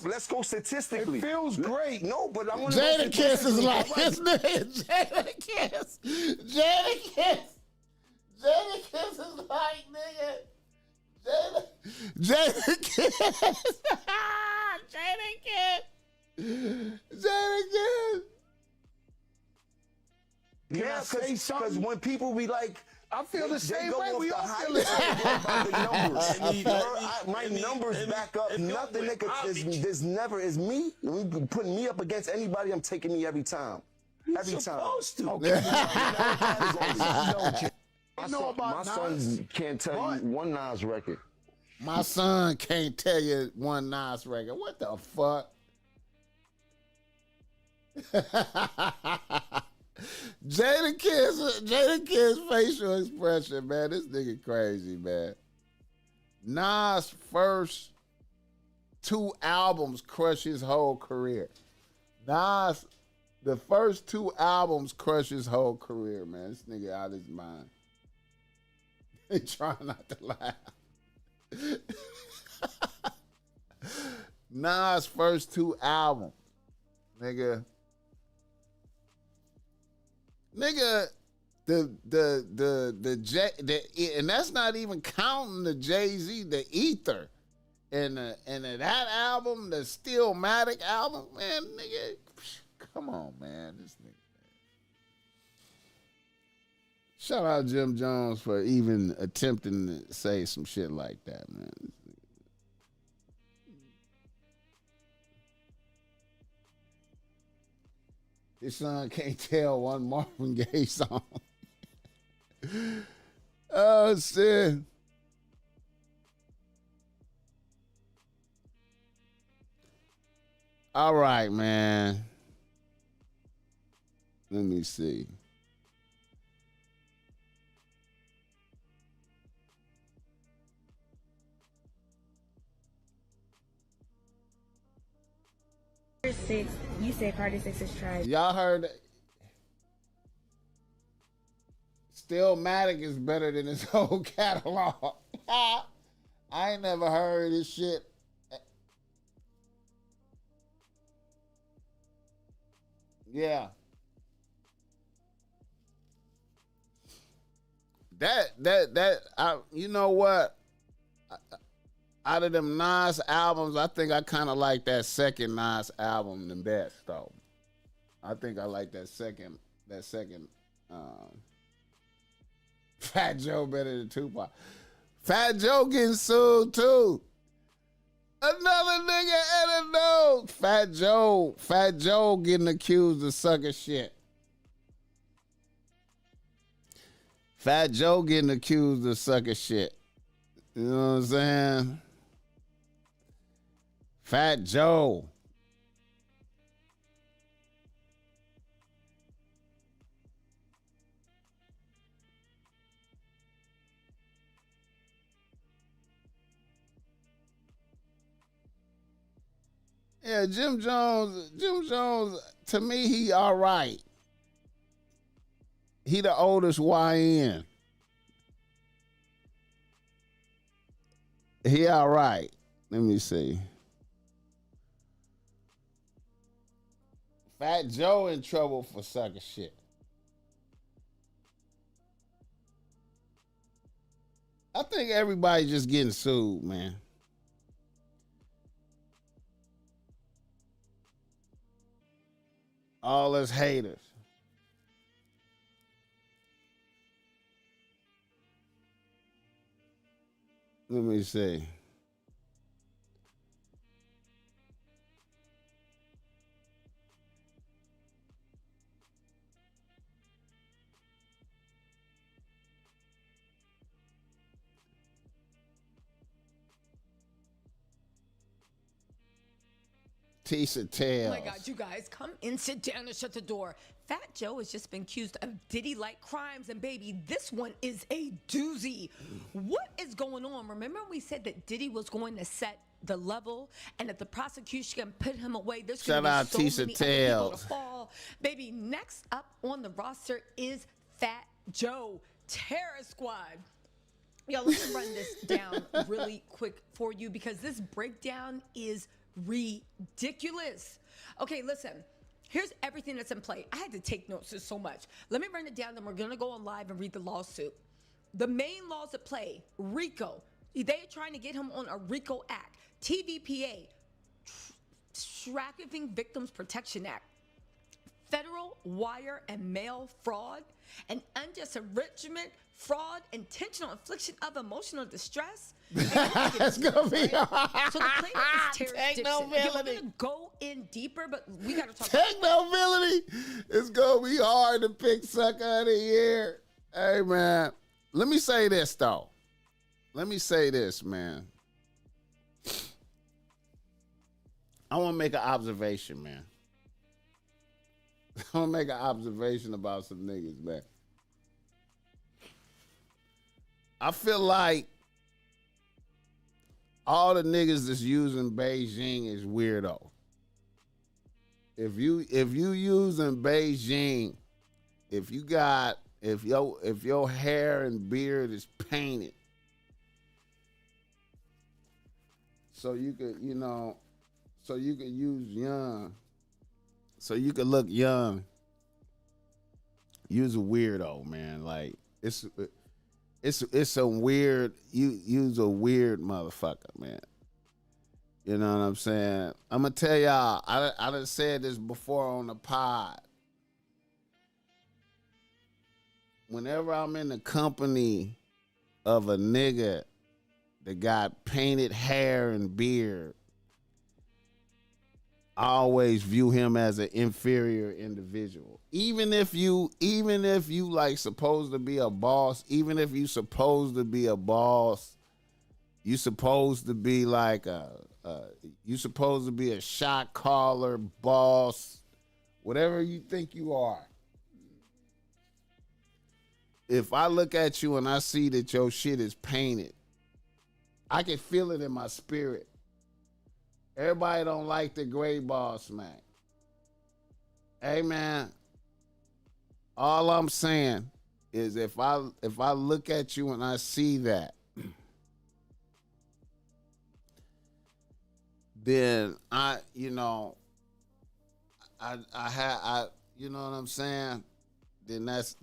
Let's go statistically. It feels great. No, but I want to. Jadakiss is like his name. Jadakiss is like, nigga. Jadakiss. Yeah, because when people be like, I feel the same way. We all feel the same way. My numbers back up nothing. There's never is me. Putting me up against anybody. I'm taking me every time. Every time. Supposed to. Okay. My son can't tell you one Nas record. My son can't tell you one Nas record. What the fuck? Jadakiss facial expression, man. This nigga crazy, man. Nas' first 2 albums crush his whole career. Nas, the first 2 albums crush his whole career, man. This nigga out of his mind. He trying not to laugh. Nas' first 2 albums, nigga, and that's not even counting the Jay-Z, the Ether, and that album, the Stillmatic album, man, nigga, come on, man, this nigga. Shout out Jim Jones for even attempting to say some shit like that, man. His son can't tell one Marvin Gaye song. Oh, shit. All right, man. Let me see. Carter 6, you said Carter 6 is trash. Y'all heard Stillmatic is better than his whole catalog. I ain't never heard this shit. Yeah. You know what? Out of them Nas albums, I think I kind of like that second Nas album the best, though. I think I like that second Fat Joe better than Tupac. Fat Joe getting sued too. Another nigga at a note. Fat Joe getting accused of sucker shit. Fat Joe getting accused of sucker shit. You know what I'm saying? Fat Joe. Yeah, Jim Jones, to me, he all right. He the oldest YN. He all right. Let me see. Fat Joe in trouble for sucker shit. I think everybody just getting sued, man. All us haters. Let me see. Tisha Tales. Oh my God, you guys, come in, sit down, and shut the door. Fat Joe has just been accused of Diddy-like crimes, and baby, this one is a doozy. What is going on? Remember we said that Diddy was going to set the level and that the prosecution can put him away. There's going to be so many other people to fall. Baby, next up on the roster is Fat Joe, Terror Squad. Yo, let me run this down really quick for you because this breakdown is ridiculous. Okay, listen. Here's everything that's in play. I had to take notes. There's so much. Let me run it down, then we're going to go on live and read the lawsuit. The main laws at play, RICO. They're trying to get him on a RICO Act. TVPA, Trafficking Victims Protection Act. Federal wire and mail fraud, and unjust enrichment, fraud, intentional infliction of emotional distress. It's gonna be hard. So the plaintiff is Terrence Dixon. Again, we're gonna go in deeper, but we gotta talk. Technobility. It's gonna be hard to pick sucker of the year. Hey man, let me say this though. Let me say this, man. I want to make an observation, man. I want to make an observation about some niggas, man. I feel like all the niggas that's using Beijing is weirdo. If you using Beijing, if your hair and beard is painted, so you could use young, so you could look young. You's a weirdo, man. Like it's some weird. You's a weird motherfucker, man. You know what I'm saying? I'm gonna tell y'all. I done said this before on the pod. Whenever I'm in the company of a nigga that got painted hair and beard, I always view him as an inferior individual. Even if you like supposed to be a boss, even if you supposed to be a boss, you supposed to be like you supposed to be a shot caller, boss, whatever you think you are. If I look at you and I see that your shit is painted, I can feel it in my spirit. Everybody don't like the great BossMack. Hey, man, all I'm saying is if I look at you and I see that, then I you know what I'm saying? Then that's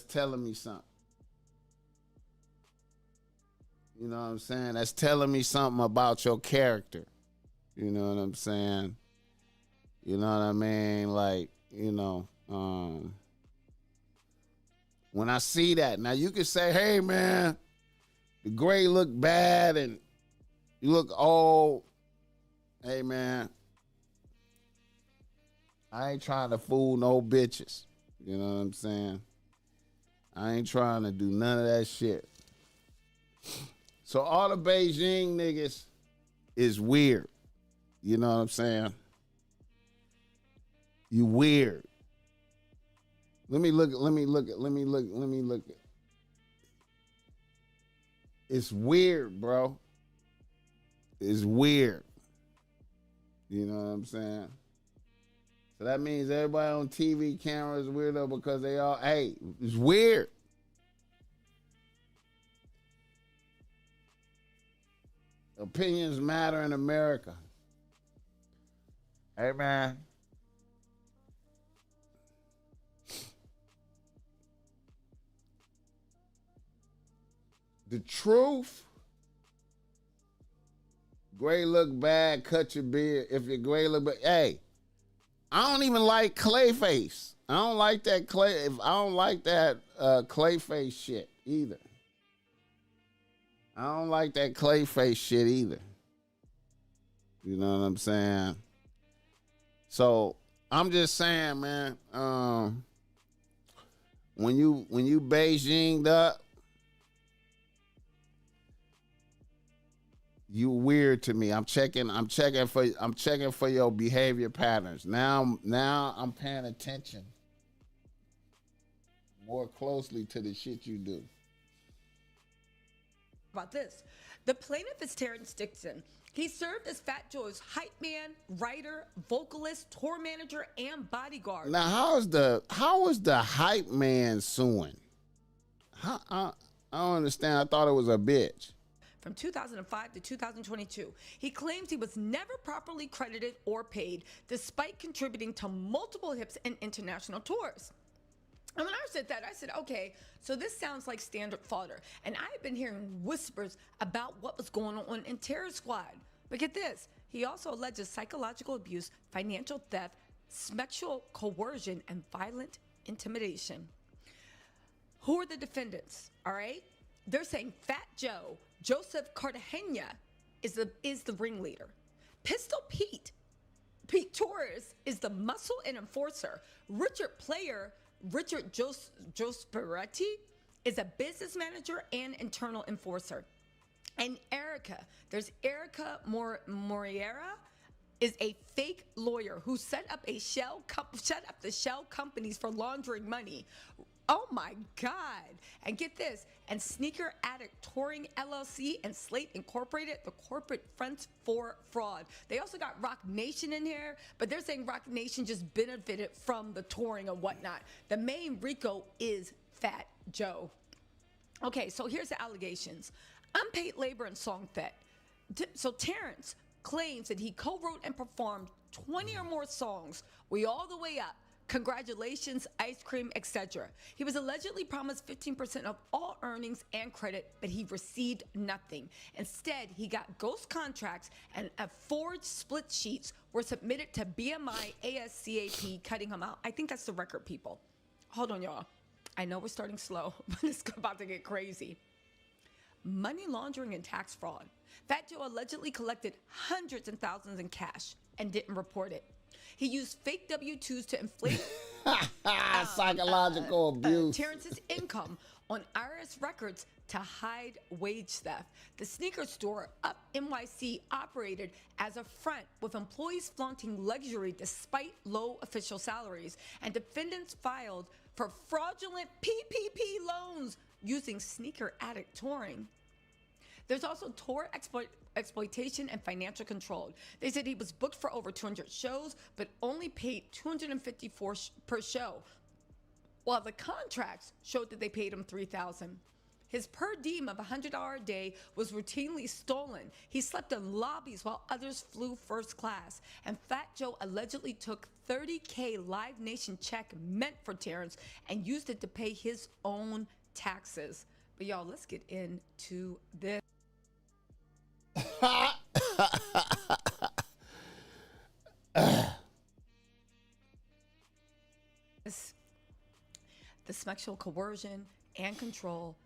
telling me something. You know what I'm saying? That's telling me something about your character. You know what I'm saying? You know what I mean? Like, when I see that, now you can say, hey man, the gray look bad and you look old. Hey man, I ain't trying to fool no bitches. You know what I'm saying? I ain't trying to do none of that shit. So all the Beijing niggas is weird. You know what I'm saying? You weird. Let me look. It's weird, bro. It's weird. You know what I'm saying? So that means everybody on TV camera is weirdo because they all, hey, it's weird. Opinions matter in America. Hey, man. The truth. Gray look bad, cut your beard. If your gray look bad, hey, I don't even like Clayface. I don't like that Clayface shit either. I don't like that Clayface shit either. You know what I'm saying? So I'm just saying, man. When you Beijinged up, you weird to me. I'm checking for your behavior patterns. Now I'm paying attention more closely to the shit you do. About this, the plaintiff is Terrence Dixon. He served as Fat Joe's hype man, writer, vocalist, tour manager, and bodyguard. Now, how is the hype man suing? I don't understand. I thought it was a bitch. From 2005 to 2022, he claims he was never properly credited or paid, despite contributing to multiple hits and international tours. And when I said that, I said, okay, so this sounds like standard fodder. And I've been hearing whispers about what was going on in Terror Squad. But get this, he also alleges psychological abuse, financial theft, sexual coercion, and violent intimidation. Who are the defendants, all right? They're saying Fat Joe, Joseph Cartagena, is the ringleader. Pistol Pete Torres is the muscle and enforcer. Richard Josperetti is a business manager and internal enforcer. And there's Erica Moriera, is a fake lawyer who set up the shell companies for laundering money. Oh my God. And get this, and Sneaker Addict Touring LLC and Slate Incorporated, the corporate fronts for fraud. They also got Rock Nation in here, but they're saying Rock Nation just benefited from the touring and whatnot. The main RICO is Fat Joe. Okay, so here's the allegations. Unpaid labor and song theft. So Terrence claims that he co-wrote and performed 20 or more songs, We All the Way Up, Congratulations, Ice Cream, etc. He was allegedly promised 15% of all earnings and credit, but he received nothing. Instead, he got ghost contracts and forged split sheets were submitted to BMI ASCAP, cutting him out. I think that's the record, people. Hold on, y'all. I know we're starting slow, but it's about to get crazy. Money laundering and tax fraud. Fat Joe allegedly collected hundreds and thousands in cash and didn't report it. He used fake W-2s to inflate psychological abuse. Terrence's income on IRS records to hide wage theft. The sneaker store Up NYC operated as a front, with employees flaunting luxury despite low official salaries, and defendants filed for fraudulent PPP loans using Sneaker Addict Touring. There's also tour exploitation and financial control. They said he was booked for over 200 shows, but only paid $254 per show. while the contracts showed that they paid him $3,000. His per diem of $100 a day was routinely stolen. He slept in lobbies while others flew first class. And Fat Joe allegedly took $30K Live Nation check meant for Terrence and used it to pay his own taxes. But y'all, let's get into this. The sexual coercion and control.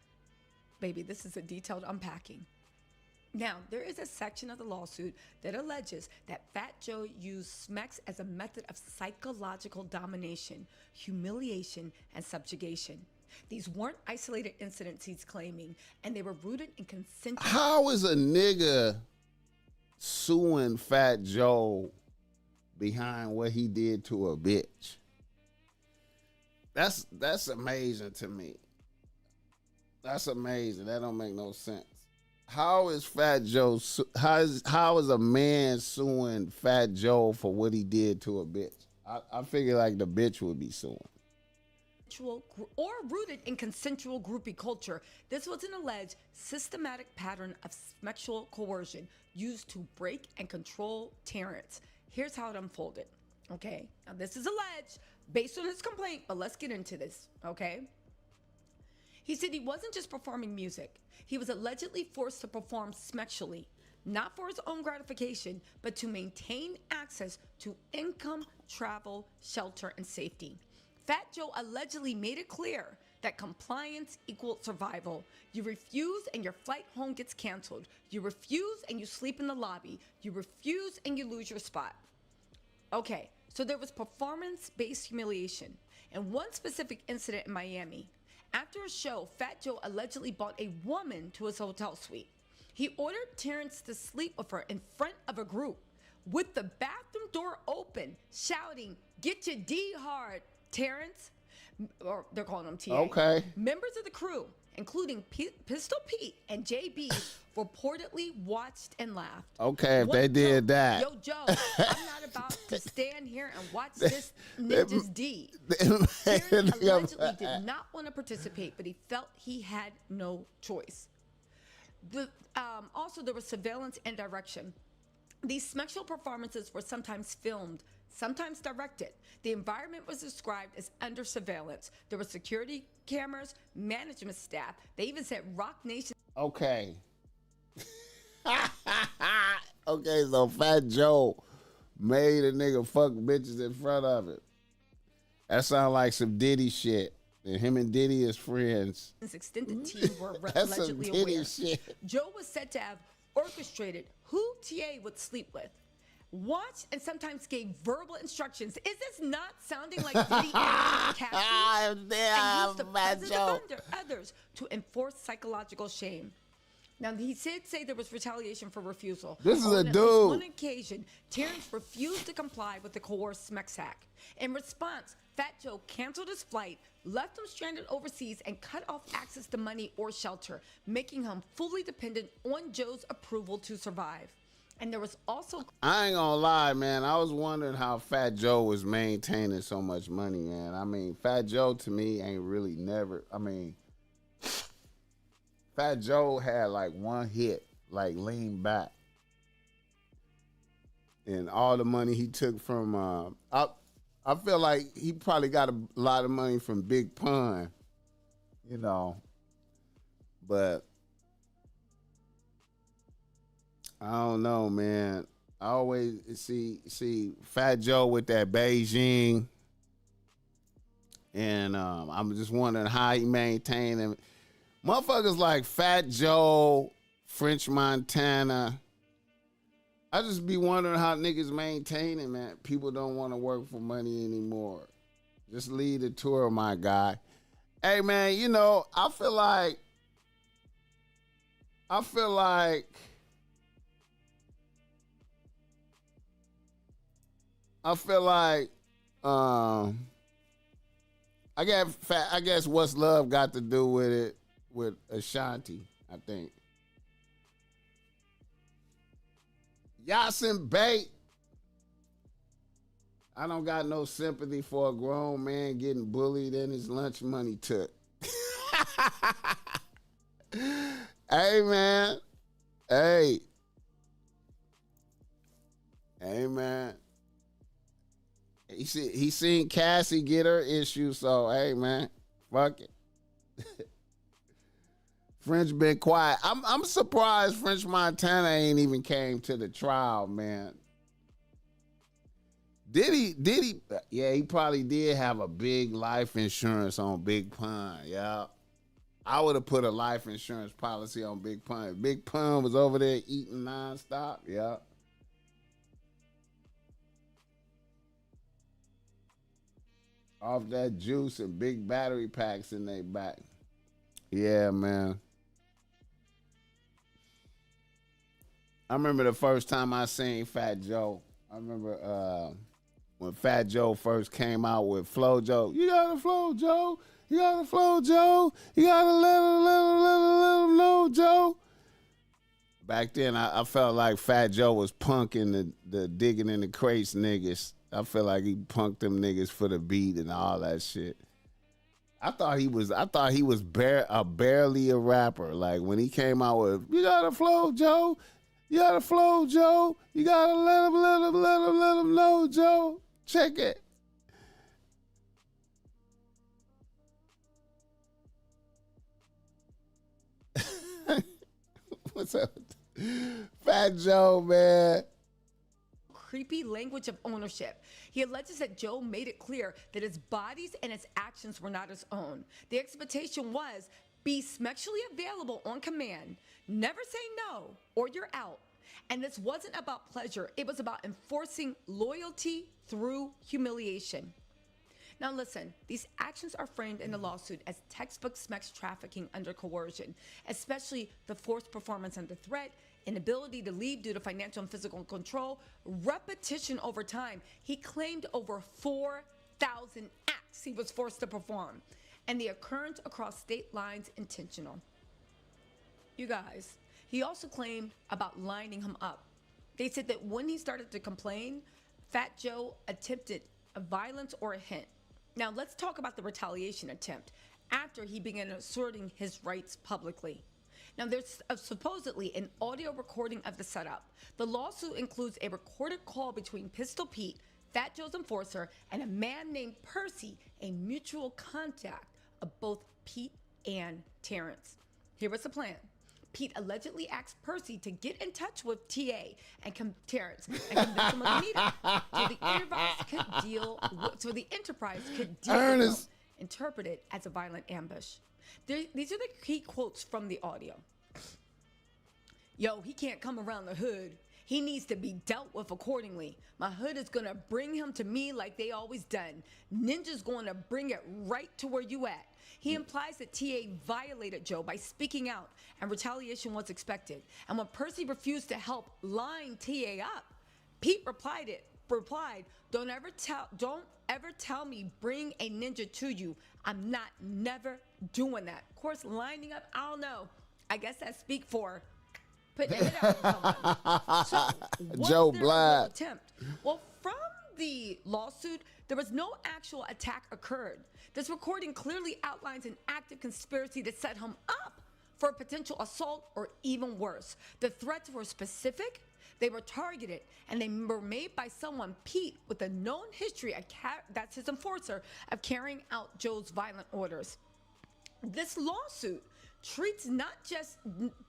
Baby, this is a detailed unpacking. Now, there is a section of the lawsuit that alleges that Fat Joe used Smex as a method of psychological domination, humiliation, and subjugation. These weren't isolated incidents, he's claiming, and they were rooted in consensual. How is a nigga suing Fat Joe behind what he did to a bitch? That's amazing to me. That's amazing. That don't make no sense. How is Fat Joe? How is a man suing Fat Joe for what he did to a bitch? I figure like the bitch would be suing. Or rooted in consensual groupie culture. This was an alleged systematic pattern of sexual coercion used to break and control Terrence. Here's how it unfolded. Okay, now this is alleged based on his complaint, but let's get into this. Okay. He said he wasn't just performing music. He was allegedly forced to perform sexually, not for his own gratification, but to maintain access to income, travel, shelter, and safety. Fat Joe allegedly made it clear that compliance equaled survival. You refuse and your flight home gets canceled. You refuse and you sleep in the lobby. You refuse and you lose your spot. Okay, so there was performance-based humiliation. And one specific incident in Miami. After a show, Fat Joe allegedly brought a woman to his hotel suite. He ordered Terrence to sleep with her in front of a group with the bathroom door open, shouting, "Get your D hard, Terrence." Or they're calling him TA. Okay. Members of the crew, including Pistol Pete and JB, reportedly watched and laughed. Okay, if they did that. Yo, Joe, I'm not about to stand here and watch this ninja's D. Terrence allegedly did not want to participate, but he felt he had no choice. Also, there was surveillance and direction. These sexual performances were sometimes filmed, sometimes directed. The environment was described as under surveillance. There were security cameras, management staff. They even said Rock Nation. Okay. Okay, so Fat Joe made a nigga fuck bitches in front of it. That sound like some Diddy shit. And him and Diddy is friends. His extended team were That's allegedly some Diddy aware. shit. Joe was said to have orchestrated who TA would sleep with, watched and sometimes gave verbal instructions. Is this not sounding like Diddy and Cassie? And used the presence of others to enforce psychological shame. Now, he did say there was retaliation for refusal. This is On a at least dude. one occasion, Terrence refused to comply with the coerced Smex hack. In response, Fat Joe canceled his flight, left him stranded overseas, and cut off access to money or shelter, making him fully dependent on Joe's approval to survive. And there was also... I ain't gonna lie, man. I was wondering how Fat Joe was maintaining so much money, man. I mean, Fat Joe to me ain't really never... I mean, Fat Joe had like one hit, like Lean Back. And all the money he took from... I feel like he probably got a lot of money from Big Pun, you know. But... I don't know, man. I always see Fat Joe with that Beijing, and I'm just wondering how he maintained him. Motherfuckers like Fat Joe, French Montana. I just be wondering how niggas maintain it, man. People don't want to work for money anymore. Just lead the tour, my guy. Hey, man, you know, I feel like I guess What's Love got to do with it with Ashanti, I think. Yasin Bait. I don't got no sympathy for a grown man getting bullied and his lunch money took. Hey, man. Hey. Hey, man. He seen Cassie get her issue, so hey, man. Fuck it. French been quiet. I'm surprised French Montana ain't even came to the trial, man. Did he? Yeah, he probably did have a big life insurance on Big Pun. Yeah. I would have put a life insurance policy on Big Pun. Big Pun was over there eating nonstop. Yeah. Off that juice and big battery packs in their back. Yeah, man. I remember the first time I seen Fat Joe. I remember when Fat Joe first came out with Flow Joe. You gotta flow, Joe. You gotta flow, Joe. You gotta let him know, Joe. Back then, I felt like Fat Joe was punking the digging in the crates niggas. I feel like he punked them niggas for the beat and all that shit. I thought he was barely a rapper. Like when he came out with "You gotta flow, Joe. You gotta flow, Joe. You gotta let him know, Joe." Check it. What's up? Fat Joe, man. Creepy language of ownership. He alleges that Joe made it clear that his bodies and his actions were not his own. The expectation was be sexually available on command, never say no or you're out. And this wasn't about pleasure. It was about enforcing loyalty through humiliation. Now listen, these actions are framed in the lawsuit as textbook sex trafficking under coercion, especially the forced performance under threat, inability to leave due to financial and physical control, repetition over time. He claimed over 4,000 acts he was forced to perform, and the occurrence across state lines intentional. You guys, he also claimed about lining him up. They said that when he started to complain, Fat Joe attempted a violence or a hint. Now let's talk about the retaliation attempt after he began asserting his rights publicly. Now there's supposedly an audio recording of the setup. The lawsuit includes a recorded call between Pistol Pete, Fat Joe's enforcer, and a man named Percy, a mutual contact of both Pete and Terrence. Here was the plan. Pete allegedly asked Percy to get in touch with TA and Terrence and convince him of the meeting so the enterprise could deal with him, interpreted as a violent ambush. These are the key quotes from the audio. "Yo, he can't come around the hood. He needs to be dealt with accordingly. My hood is gonna bring him to me like they always done. Ninja's gonna bring it right to where you at." He implies that TA violated Joe by speaking out and retaliation was expected. And when Percy refused to help line TA up, Pete replied, don't ever tell me bring a ninja to you. I'm never doing that. Of course, lining up, I don't know. I guess that speak for putting a hit out on someone. So, Joe Black. Attempt? Well, from the lawsuit, there was no actual attack occurred. This recording clearly outlines an active conspiracy to set him up for a potential assault or even worse. The threats were specific, they were targeted, and they were made by someone, Pete, with a known history, that's his enforcer, of carrying out Joe's violent orders. This lawsuit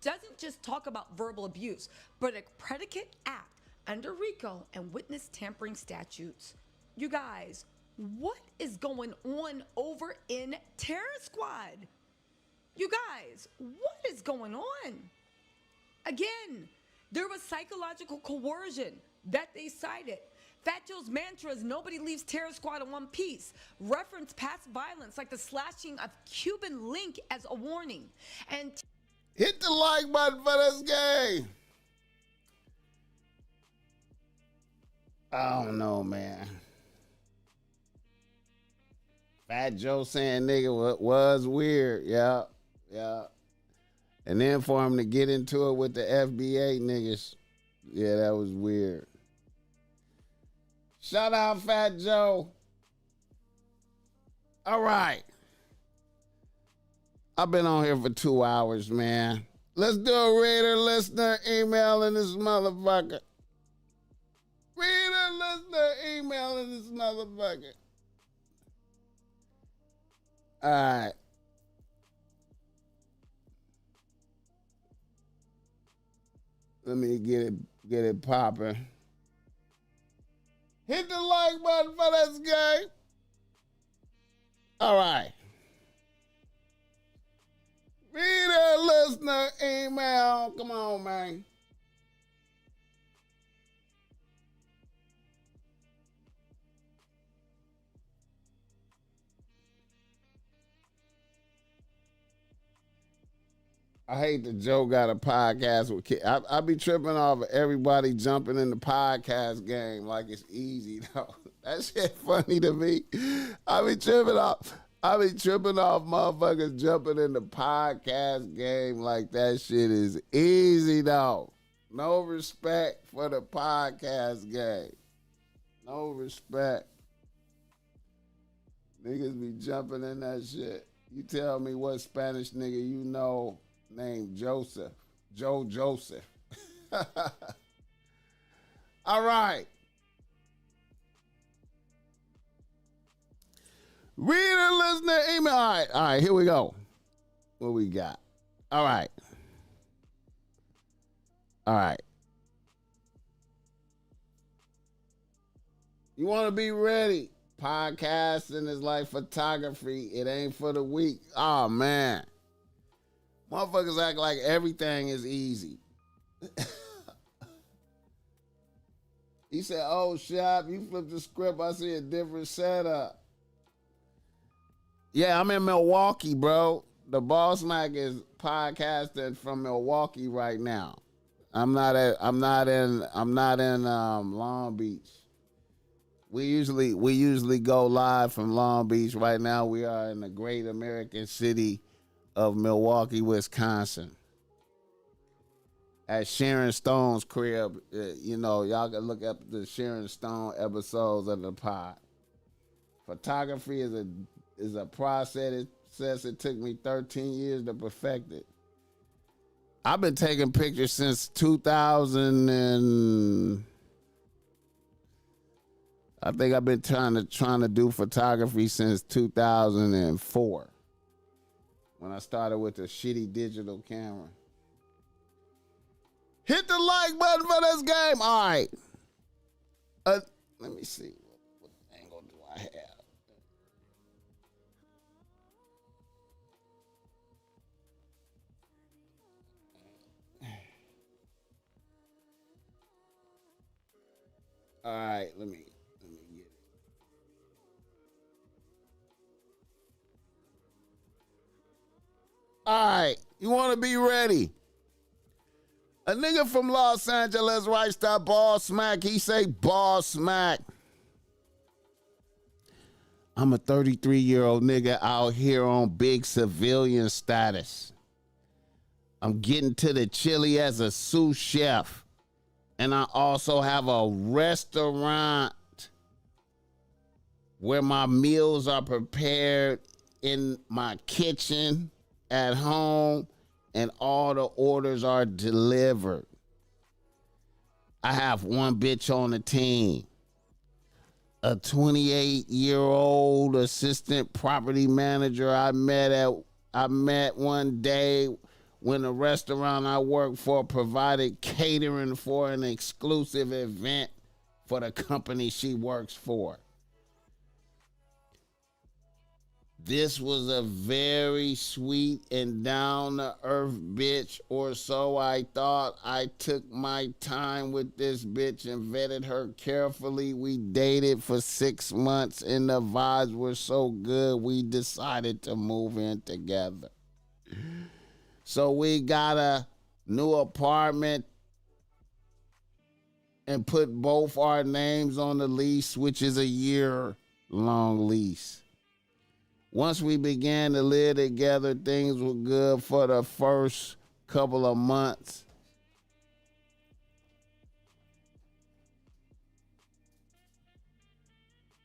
doesn't just talk about verbal abuse, but a predicate act under RICO and witness tampering statutes. You guys, what is going on over in Terror Squad? You guys, what is going on? Again, there was psychological coercion that they cited. Fat Joe's mantra is nobody leaves Terror Squad in one piece. Reference past violence like the slashing of Cuban Link as a warning. And hit the like button for this game. I don't know, man. Fat Joe saying nigga was weird. Yeah. And then for him to get into it with the FBA niggas, yeah, that was weird. Shout out Fat Joe. All right. I've been on here for 2 hours, man. Let's do a reader, listener, email in this motherfucker. Reader, listener, email in this motherfucker. All right. Let me get it popping. Hit the like button for this game. All right. Reader, listener, email. Come on, man. I hate that Joe got a podcast with kids. I be tripping off of everybody jumping in the podcast game like it's easy, though. That shit funny to me. I be tripping off motherfuckers jumping in the podcast game like that shit is easy, though. No respect for the podcast game. No respect. Niggas be jumping in that shit. You tell me what Spanish nigga you know named Joseph. Joe Joseph. All right. Reader, listener, email. All right, here we go. What we got? All right. You want to be ready. Podcasting is like photography. It ain't for the weak. Oh, man. Motherfuckers act like everything is easy. He said, oh, Shop, you flipped the script. I see a different setup. Yeah, I'm in Milwaukee, bro. The BossMack is podcasting from Milwaukee right now. I'm not in Long Beach. We usually go live from Long Beach. Right now we are in the great American city of Milwaukee, Wisconsin. At Sharon Stone's crib. Y'all can look up the Sharon Stone episodes of the pod. Photography is a process. It took me 13 years to perfect it. I've been taking pictures since 2000 and I think I've been trying to do photography since 2004 when I started with a shitty digital camera. Hit the like button for this game. All right. Let me see. What angle do I have? All right, let me get it. All right, you want to be ready. A nigga from Los Angeles writes that BossMack. He say, BossMack. I'm a 33-year-old nigga out here on big civilian status. I'm getting to the chili as a sous chef. And I also have a restaurant where my meals are prepared in my kitchen at home and all the orders are delivered. I have one bitch on the team. A 28-year-old assistant property manager I met one day when the restaurant I work for provided catering for an exclusive event for the company she works for. This was a very sweet and down-to-earth bitch, or so I thought. I took my time with this bitch and vetted her carefully. We dated for 6 months and the vibes were so good we decided to move in together. So we got a new apartment and put both our names on the lease, which is a year-long lease. Once we began to live together, things were good for the first couple of months.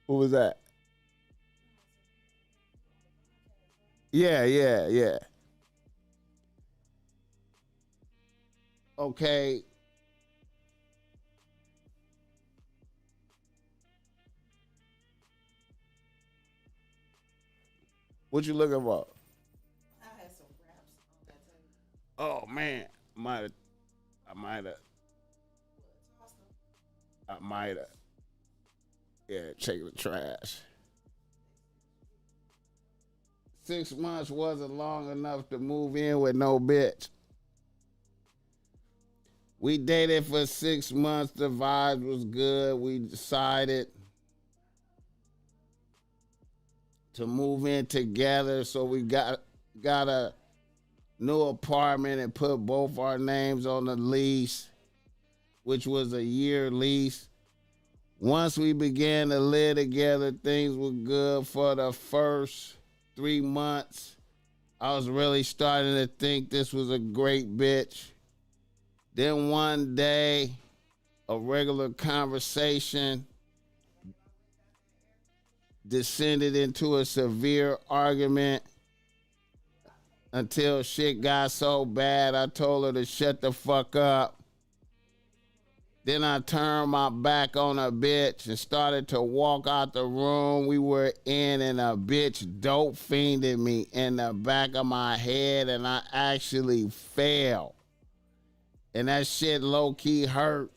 What was that? Yeah. Okay. What you looking for? Oh man, I might have, I might have. Yeah, check the trash. 6 months wasn't long enough to move in with no bitch. We dated for 6 months. The vibe was good. We decided to move in together. So we got a new apartment and put both our names on the lease, which was a year lease. Once we began to live together, things were good for the first 3 months. I was really starting to think this was a great bitch. Then one day, a regular conversation descended into a severe argument until shit got so bad I told her to shut the fuck up. Then I turned my back on a bitch and started to walk out the room we were in, and a bitch dope fiended me in the back of my head, and I actually fell. And that shit low-key hurt.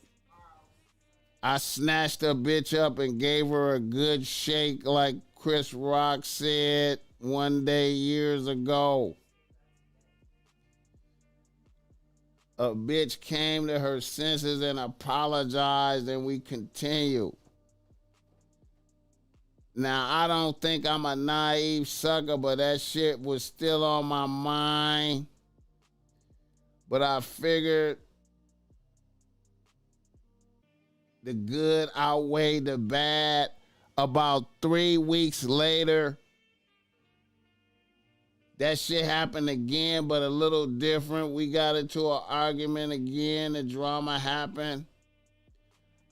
I snatched a bitch up and gave her a good shake like Chris Rock said one day years ago. A bitch came to her senses and apologized, and we continued. Now, I don't think I'm a naive sucker, but that shit was still on my mind. But I figured the good outweighed the bad. About 3 weeks later, that shit happened again, but a little different. We got into an argument again. The drama happened.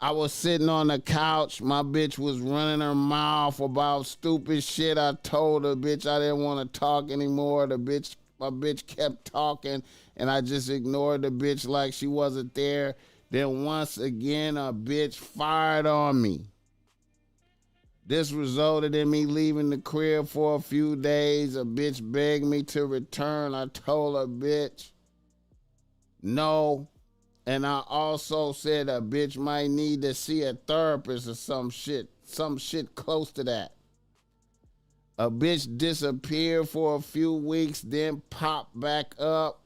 I was sitting on the couch. My bitch was running her mouth about stupid shit. I told her, bitch, I didn't want to talk anymore. My bitch kept talking, and I just ignored the bitch like she wasn't there. Then once again, a bitch fired on me. This resulted in me leaving the crib for a few days. A bitch begged me to return. I told her, bitch, no. And I also said a bitch might need to see a therapist or some shit close to that. A bitch disappeared for a few weeks, then popped back up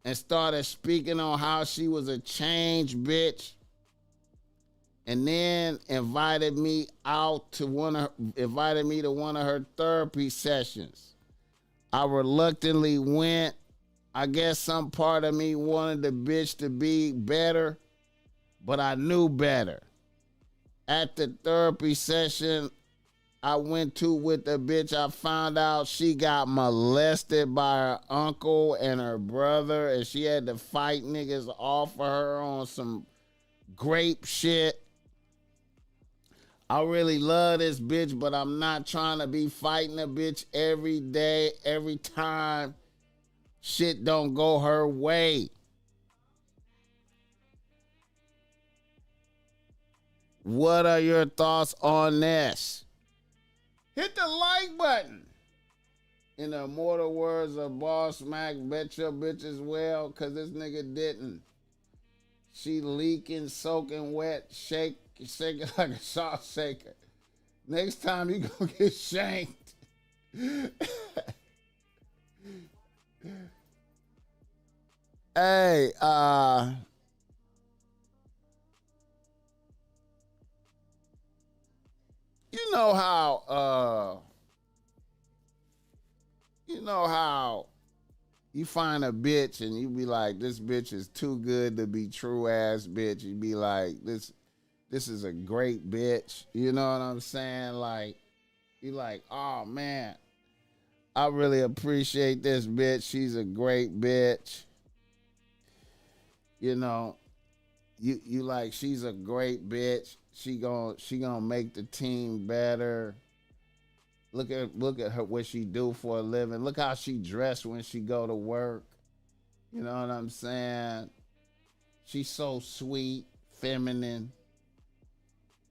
and started speaking on how she was a changed bitch. And then invited me to one of her therapy sessions. I reluctantly went. I guess some part of me wanted the bitch to be better, but I knew better. At the therapy session I went to with the bitch, I found out she got molested by her uncle and her brother, and she had to fight niggas off of her on some grape shit. I really love this bitch, but I'm not trying to be fighting a bitch every day, every time shit don't go her way. What are your thoughts on this? Hit the like button. In the immortal words of BossMack, bet your bitch as well, cause this nigga didn't. She leaking, soaking wet, shaking like a salt shaker. Next time you gonna get shanked. Hey, you know how you find a bitch and you be like, this bitch is too good to be true ass bitch. You be like, this is a great bitch. You know what I'm saying? Like, you like, oh man, I really appreciate this bitch. She's a great bitch. You know, you like she's a great bitch. She gonna make the team better. Look at her what she do for a living. Look how she dressed when she go to work. You know what I'm saying? She's so sweet, feminine.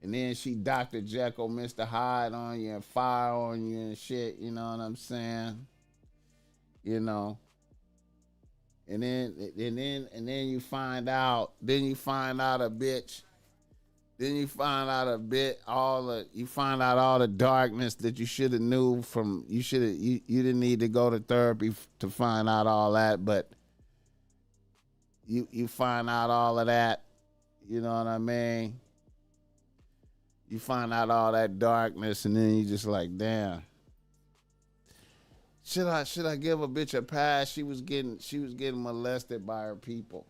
And then she Dr. Jekyll, Mr. Hyde on you and fire on you and shit. You know what I'm saying? You know. And then you find out. Then you find out a bitch. Then you find out you find out all the darkness that you should have knew from. You didn't need to go to therapy to find out all that, but you find out all of that. You know what I mean? You find out all that darkness, and then you just like, damn. Should I give a bitch a pass? She was getting molested by her people.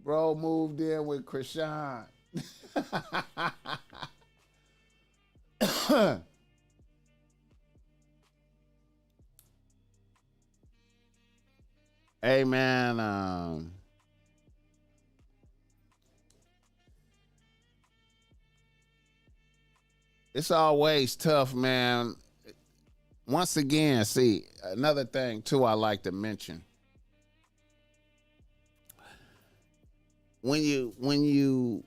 Bro moved in with Krishan. Hey man, it's always tough, man. Once again, see, another thing too I like to mention. When you do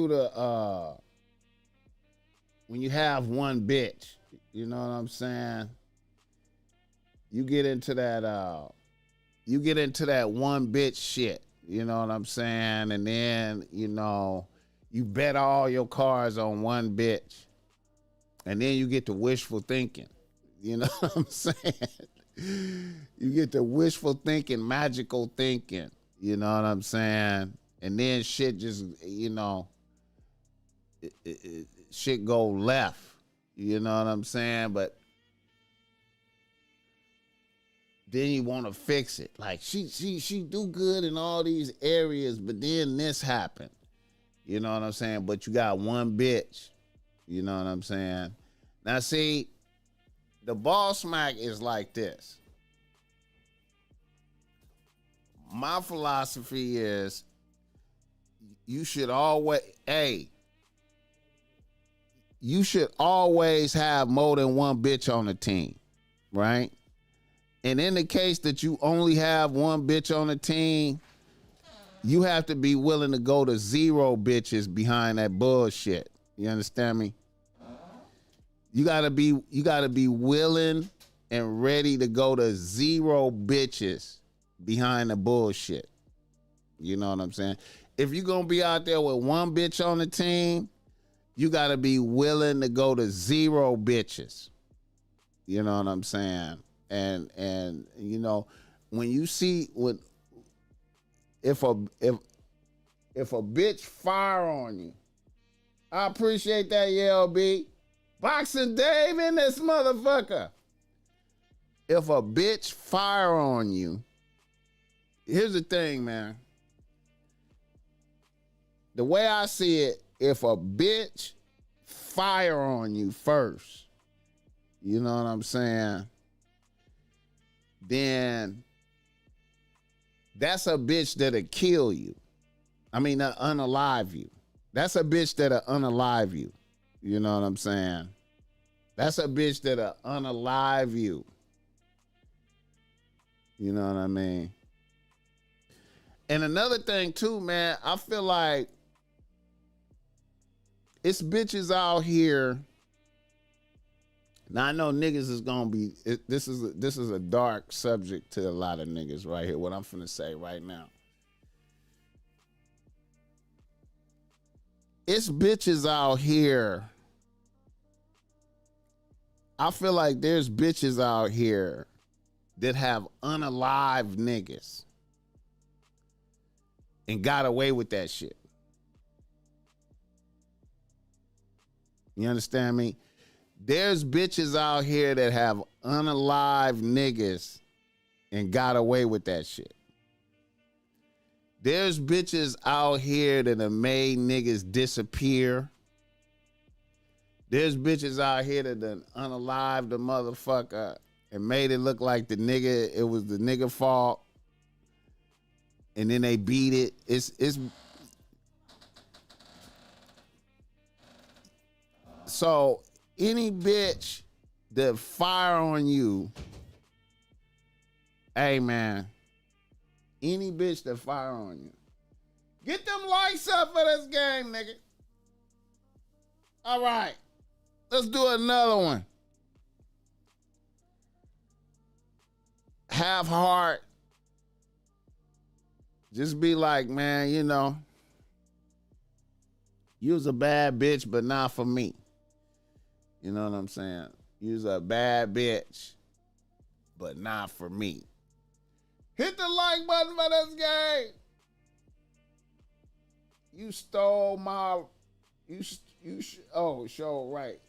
the when you have one bitch, you know what I'm saying? You get into that one bitch shit, you know what I'm saying? And then, you know, you bet all your cards on one bitch. And then you get to wishful thinking. You know what I'm saying? You get to wishful thinking, magical thinking. You know what I'm saying? And then shit just, you know, shit go left. You know what I'm saying? But then you want to fix it. Like she do good in all these areas, but then this happened. You know what I'm saying? But you got one bitch. You know what I'm saying? Now see, the BossMack is like this. My philosophy is you should always have more than one bitch on the team, right? And in the case that you only have one bitch on the team, you have to be willing to go to 0 bitches behind that bullshit. You understand me? You gotta be willing and ready to go to 0 bitches behind the bullshit. You know what I'm saying? If you're gonna be out there with one bitch on the team, you gotta be willing to go to 0 bitches. You know what I'm saying? And you know, when you see if a bitch fire on you, I appreciate that, YLB. Boxing Dave in this motherfucker. If a bitch fire on you, here's the thing, man. The way I see it, if a bitch fire on you first, you know what I'm saying, then that's a bitch that'll kill you. I mean, unalive you. That's a bitch that'll unalive you. You know what I'm saying? That's a bitch that'll unalive you. You know what I mean? And another thing too, man, I feel like it's bitches out here. Now I know niggas is gonna be. This is a dark subject to a lot of niggas right here. What I'm finna say right now. It's bitches out here. I feel like there's bitches out here that have unalive niggas and got away with that shit. You understand me? There's bitches out here that have unalive niggas and got away with that shit. There's bitches out here that have made niggas disappear There's bitches out here that done unalived the motherfucker and made it look like it was the nigga fault. And then they beat it. It's so any bitch that fire on you, hey man, any bitch that fire on you, get them likes up for this game, nigga. All right, let's do another one. Have heart. Just be like, man, you know, you was a bad bitch, but not for me. You know what I'm saying? You was a bad bitch, but not for me. Hit the like button for this game. You stole my, show right.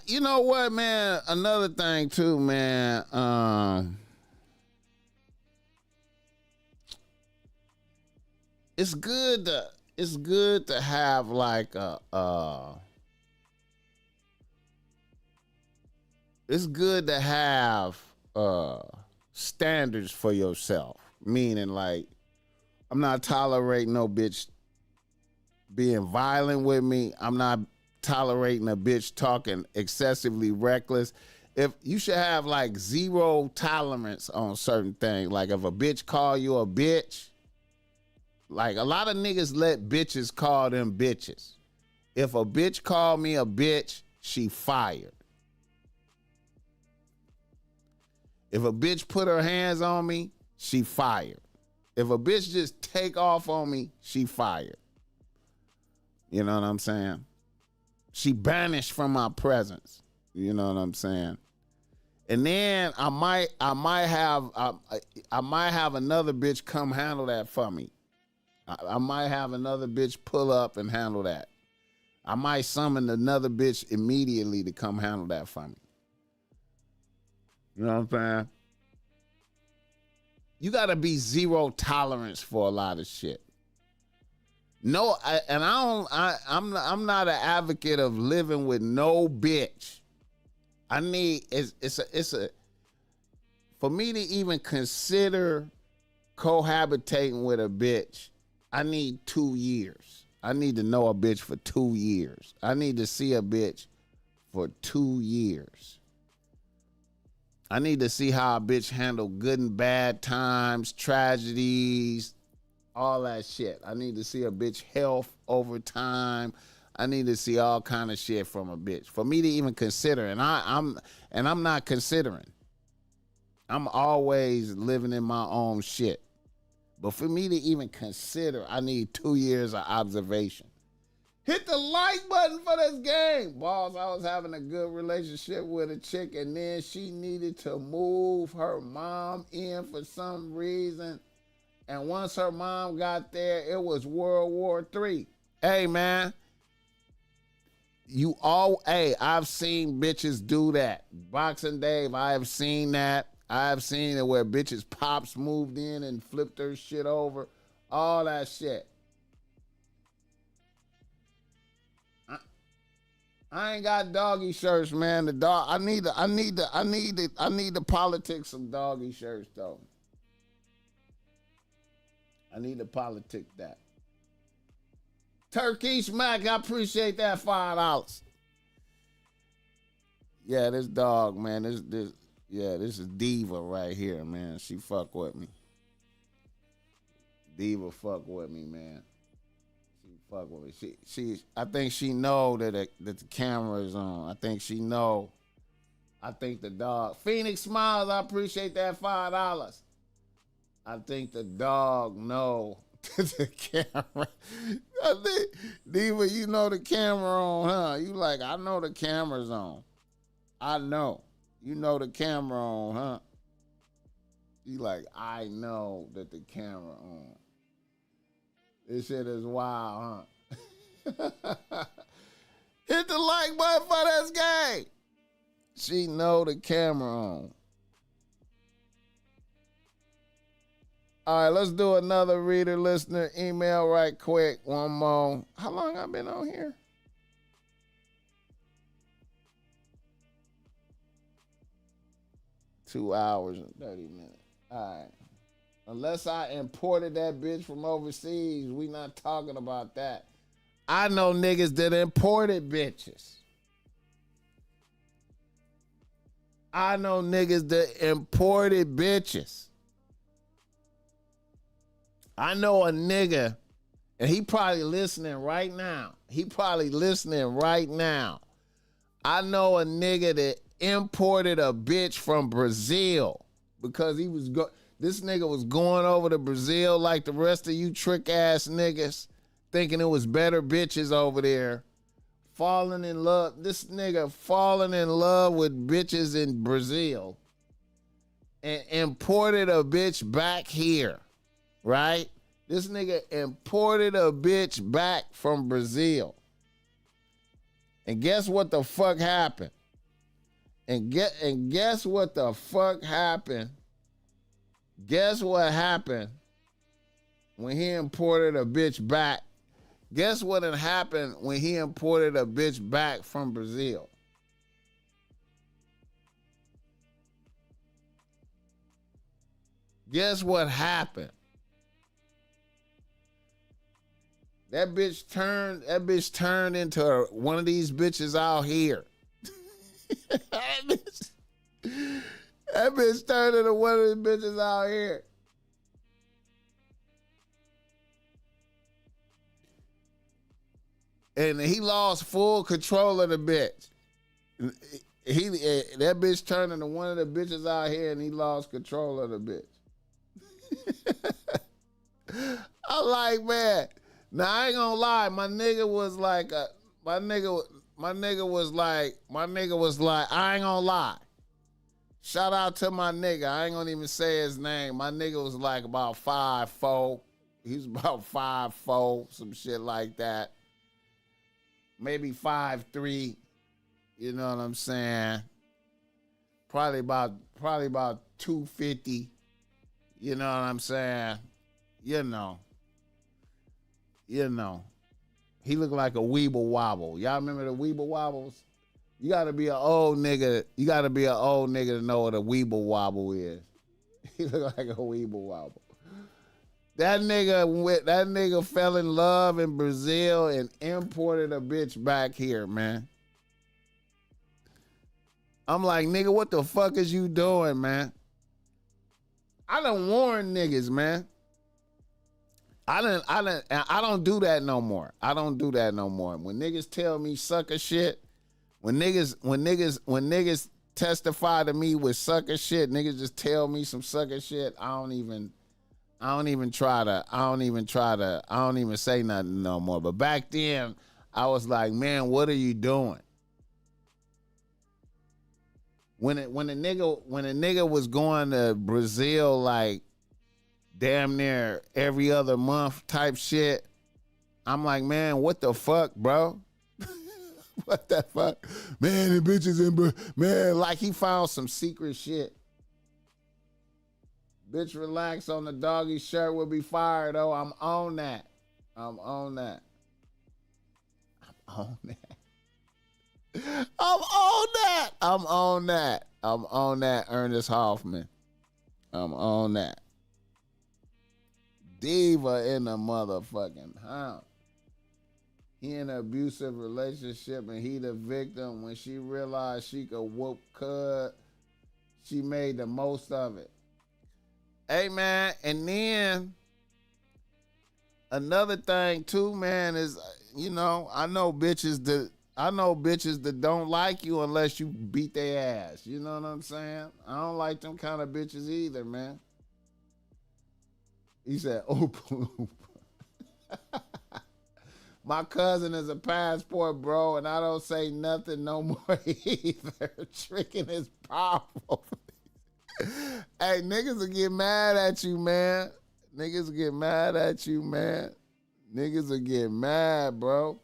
You know what, man? Another thing too, man. It's good to have like it's good to have standards for yourself. Meaning like, I'm not tolerating no bitch being violent with me. I'm not tolerating a bitch talking excessively reckless. If you should have like zero tolerance on certain things. Like if a bitch call you a bitch, like a lot of niggas let bitches call them bitches. If a bitch call me a bitch, she fired. If a bitch put her hands on me, she fired. If a bitch just take off on me, she fired. You know what I'm saying? She banished from my presence. You know what I'm saying? And then I might have another bitch come handle that for me. I might have another bitch pull up and handle that. I might summon another bitch immediately to come handle that for me. You know what I'm saying? You got to be zero tolerance for a lot of shit. No, I'm not an advocate of living with no bitch. For me to even consider cohabitating with a bitch, I need 2 years. I need to know a bitch for 2 years. I need to see a bitch for 2 years. I need to see how a bitch handle good and bad times, tragedies, all that shit. I need to see a bitch health over time. I need to see all kind of shit from a bitch for me to even consider. And I'm not considering. I'm always living in my own shit. But for me to even consider, I need 2 years of observation. Hit the like button for this game. Boss, I was having a good relationship with a chick and then she needed to move her mom in for some reason. And once her mom got there, it was World War III. Hey, man. I've seen bitches do that. Boxing Dave, I have seen that. I have seen it where bitches' pops moved in and flipped her shit over. All that shit. I ain't got doggy shirts, man. I need the politics of doggy shirts, though. I need to politic that. Turkish Mac, I appreciate that $5. Yeah, this dog, man. This is Diva right here, man. She fuck with me. Diva fuck with me, man. She fuck with me. I think she know that the camera is on. I think she know. I think the dog. Phoenix Smiles, I appreciate that $5. I think the dog know the camera. I think, Diva, you know the camera on, huh? You like, I know the camera's on. I know. You know the camera on, huh? You like, I know that the camera on. This shit is wild, huh? Hit the like button for this game. She know the camera on. All right, let's do another reader listener email right quick. One more. How long I been on here? Two hours and 30 minutes. All right. Unless I imported that bitch from overseas, we not talking about that. I know niggas that imported bitches. I know niggas that imported bitches. I know a nigga, and he probably listening right now. I know a nigga that imported a bitch from Brazil because this nigga was going over to Brazil like the rest of you trick ass niggas, thinking it was better bitches over there. Falling in love. This nigga falling in love with bitches in Brazil and imported a bitch back here, right? This nigga imported a bitch back from Brazil. And guess what the fuck happened? And guess what the fuck happened? Guess what happened when he imported a bitch back? Guess what had happened when he imported a bitch back from Brazil? Guess what happened? That bitch turned into one of these bitches out here. That bitch turned into one of these bitches out here. And he lost full control of the bitch. That bitch turned into one of the bitches out here, and he lost control of the bitch. I'm like, man. Now I ain't gonna lie, my nigga was like, I ain't gonna lie. Shout out to my nigga. I ain't gonna even say his name. My nigga was like about 5'4". He was about 5'4", some shit like that. Maybe 5'3". You know what I'm saying? Probably about 250. You know what I'm saying? You know. He looked like a Weeble Wobble. Y'all remember the Weeble Wobbles? You gotta be an old nigga. You gotta be an old nigga to know what a Weeble Wobble is. He looked like a Weeble Wobble. That nigga fell in love in Brazil and imported a bitch back here, man. I'm like, nigga, what the fuck is you doing, man? I done warned niggas, man. I don't do that no more. I don't do that no more. When niggas tell me sucker shit, when niggas testify to me with sucker shit, niggas just tell me some sucker shit, I don't even say nothing no more. But back then, I was like, man, what are you doing? When a nigga was going to Brazil like damn near every other month type shit, I'm like, man, what the fuck, bro? What the fuck? Man, the bitches in Brazil. Man, like he found some secret shit. Bitch, relax on the doggy shirt will be fired, though. I'm on that. I'm on that. I'm on that, Ernest Hoffman. I'm on that. Diva in the motherfucking house. He in an abusive relationship and he the victim. When she realized she could whoop Cud, she made the most of it. Hey, man, and then another thing too, man, is, I know bitches that don't like you unless you beat their ass. You know what I'm saying? I don't like them kind of bitches either, man. He said, Oompa Loompa. My cousin is a passport, bro, and I don't say nothing no more either. Tricking is powerful. Hey, niggas will get mad at you, man. Niggas will get mad at you, man. Niggas will get mad, bro.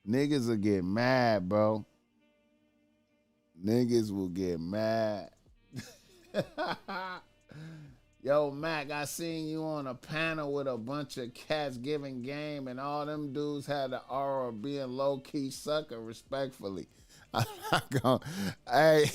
Niggas will get mad, bro. Niggas will get mad. Yo, Mac, I seen you on a panel with a bunch of cats giving game, and all them dudes had the aura of being low-key sucker, respectfully. I'm not going, hey.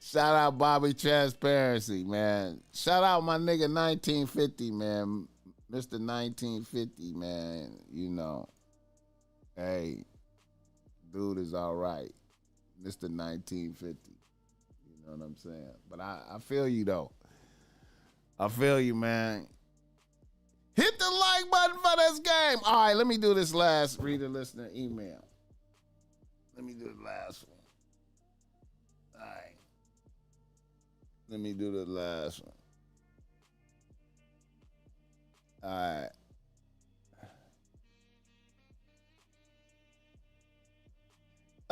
Shout out Bobby Transparency, man. Shout out my nigga 1950, man. Mr. 1950, man. You know. Hey, dude is all right. Mr. 1950. You know what I'm saying? But I feel you, though. I feel you, man. Hit the like button for this game. All right, let me do this last reader listener email. Let me do the last one. All right. Let me do the last one. All right.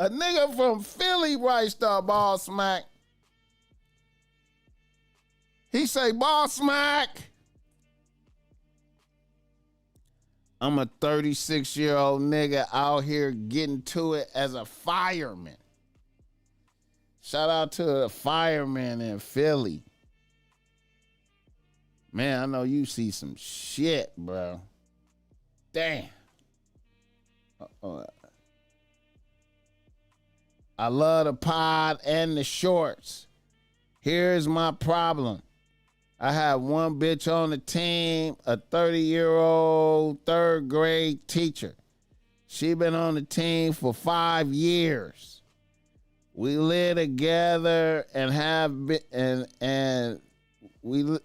A nigga from Philly writes to BossMack. He say, BossMack, I'm a 36-year-old nigga out here getting to it as a fireman. Shout out to the firemen in Philly. Man, I know you see some shit, bro. Damn. I love the pod and the shorts. Here's my problem. I have one bitch on the team, a 30-year-old third grade teacher. She been on the team for 5 years. We live together and have been, and we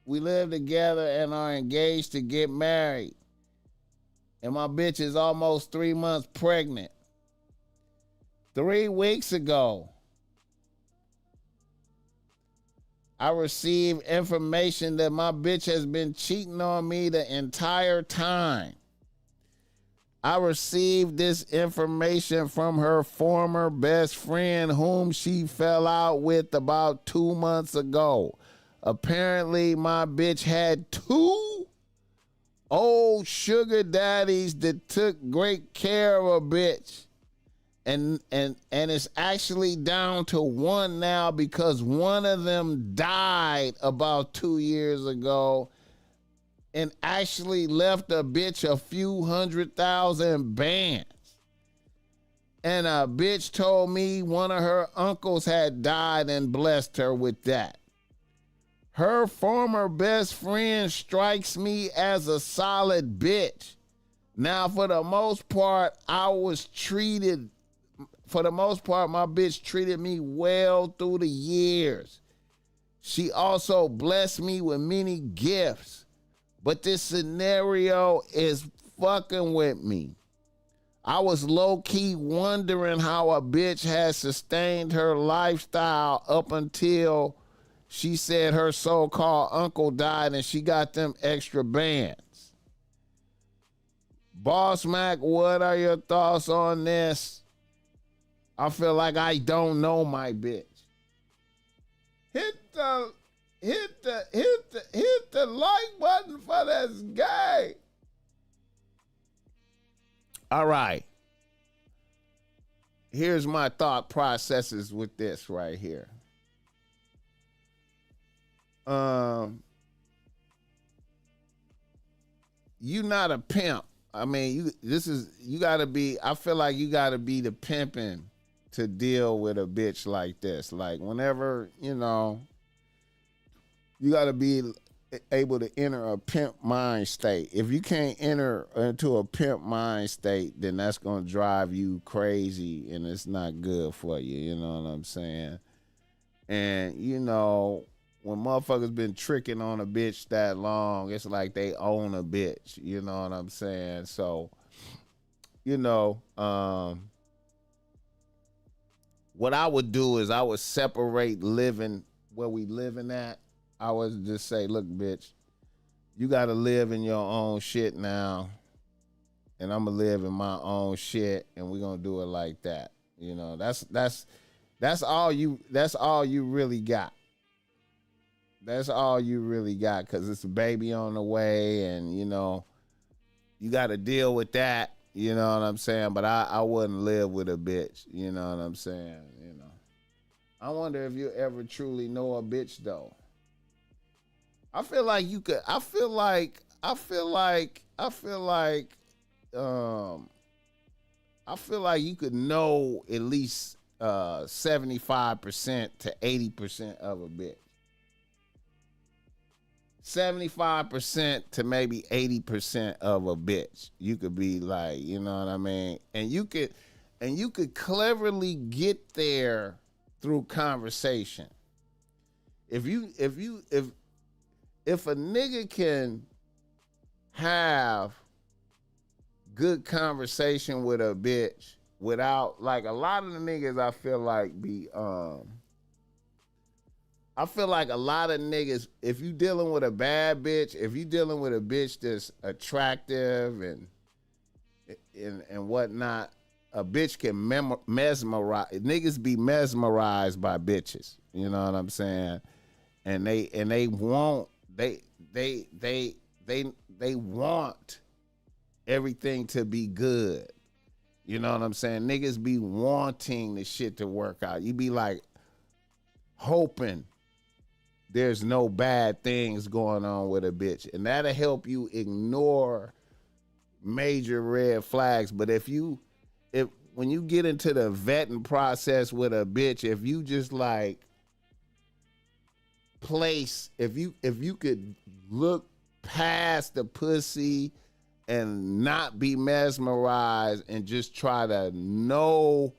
live together and are engaged to get married. And my bitch is almost 3 months pregnant. 3 weeks ago, I received information that my bitch has been cheating on me the entire time. I received this information from her former best friend whom she fell out with about 2 months ago. Apparently, my bitch had 2 old sugar daddies that took great care of a bitch. And it's actually down to 1 now because one of them died about 2 years ago and actually left a bitch a few $100,000 bands. And a bitch told me one of her uncles had died and blessed her with that. Her former best friend strikes me as a solid bitch. Now, for the most part, my bitch treated me well through the years. She also blessed me with many gifts. But this scenario is fucking with me. I was low-key wondering how a bitch has sustained her lifestyle up until she said her so-called uncle died and she got them extra bands. BossMack, what are your thoughts on this? I feel like I don't know my bitch. Hit the like button for this game. All right. Here's my thought processes with this right here. You not a pimp. I mean, you gotta be, I feel like you gotta be the pimping to deal with a bitch like this. Like whenever, you know, you got to be able to enter a pimp mind state. If you can't enter into a pimp mind state, then that's going to drive you crazy and it's not good for you. You know what I'm saying? And, you know, when motherfuckers been tricking on a bitch that long, it's like they own a bitch. You know what I'm saying? So, you know, what I would do is I would separate living where we living at. I would just say, look, bitch, you got to live in your own shit now, and I'm going to live in my own shit, and we're going to do it like that. You know, that's all you really got. That's all you really got, because it's a baby on the way, and, you know, you got to deal with that. You know what I'm saying? But I wouldn't live with a bitch. You know what I'm saying? You know. I wonder if you ever truly know a bitch though. I feel like you could. I feel like you could know at least 75% to 80% of a bitch. 75% to maybe 80% of a bitch. You could be like, you know what I mean? And you could cleverly get there through conversation. If a nigga can have good conversation with a bitch without, like, a lot of the niggas I feel like a lot of niggas, if you dealing with a bad bitch, if you dealing with a bitch that's attractive and whatnot, a bitch can mesmerize. Niggas be mesmerized by bitches. You know what I'm saying? And they want everything to be good. You know what I'm saying? Niggas be wanting the shit to work out. You be like hoping there's no bad things going on with a bitch. And that'll help you ignore major red flags. But when you get into the vetting process with a bitch, if you just like if you could look past the pussy and not be mesmerized and just try to know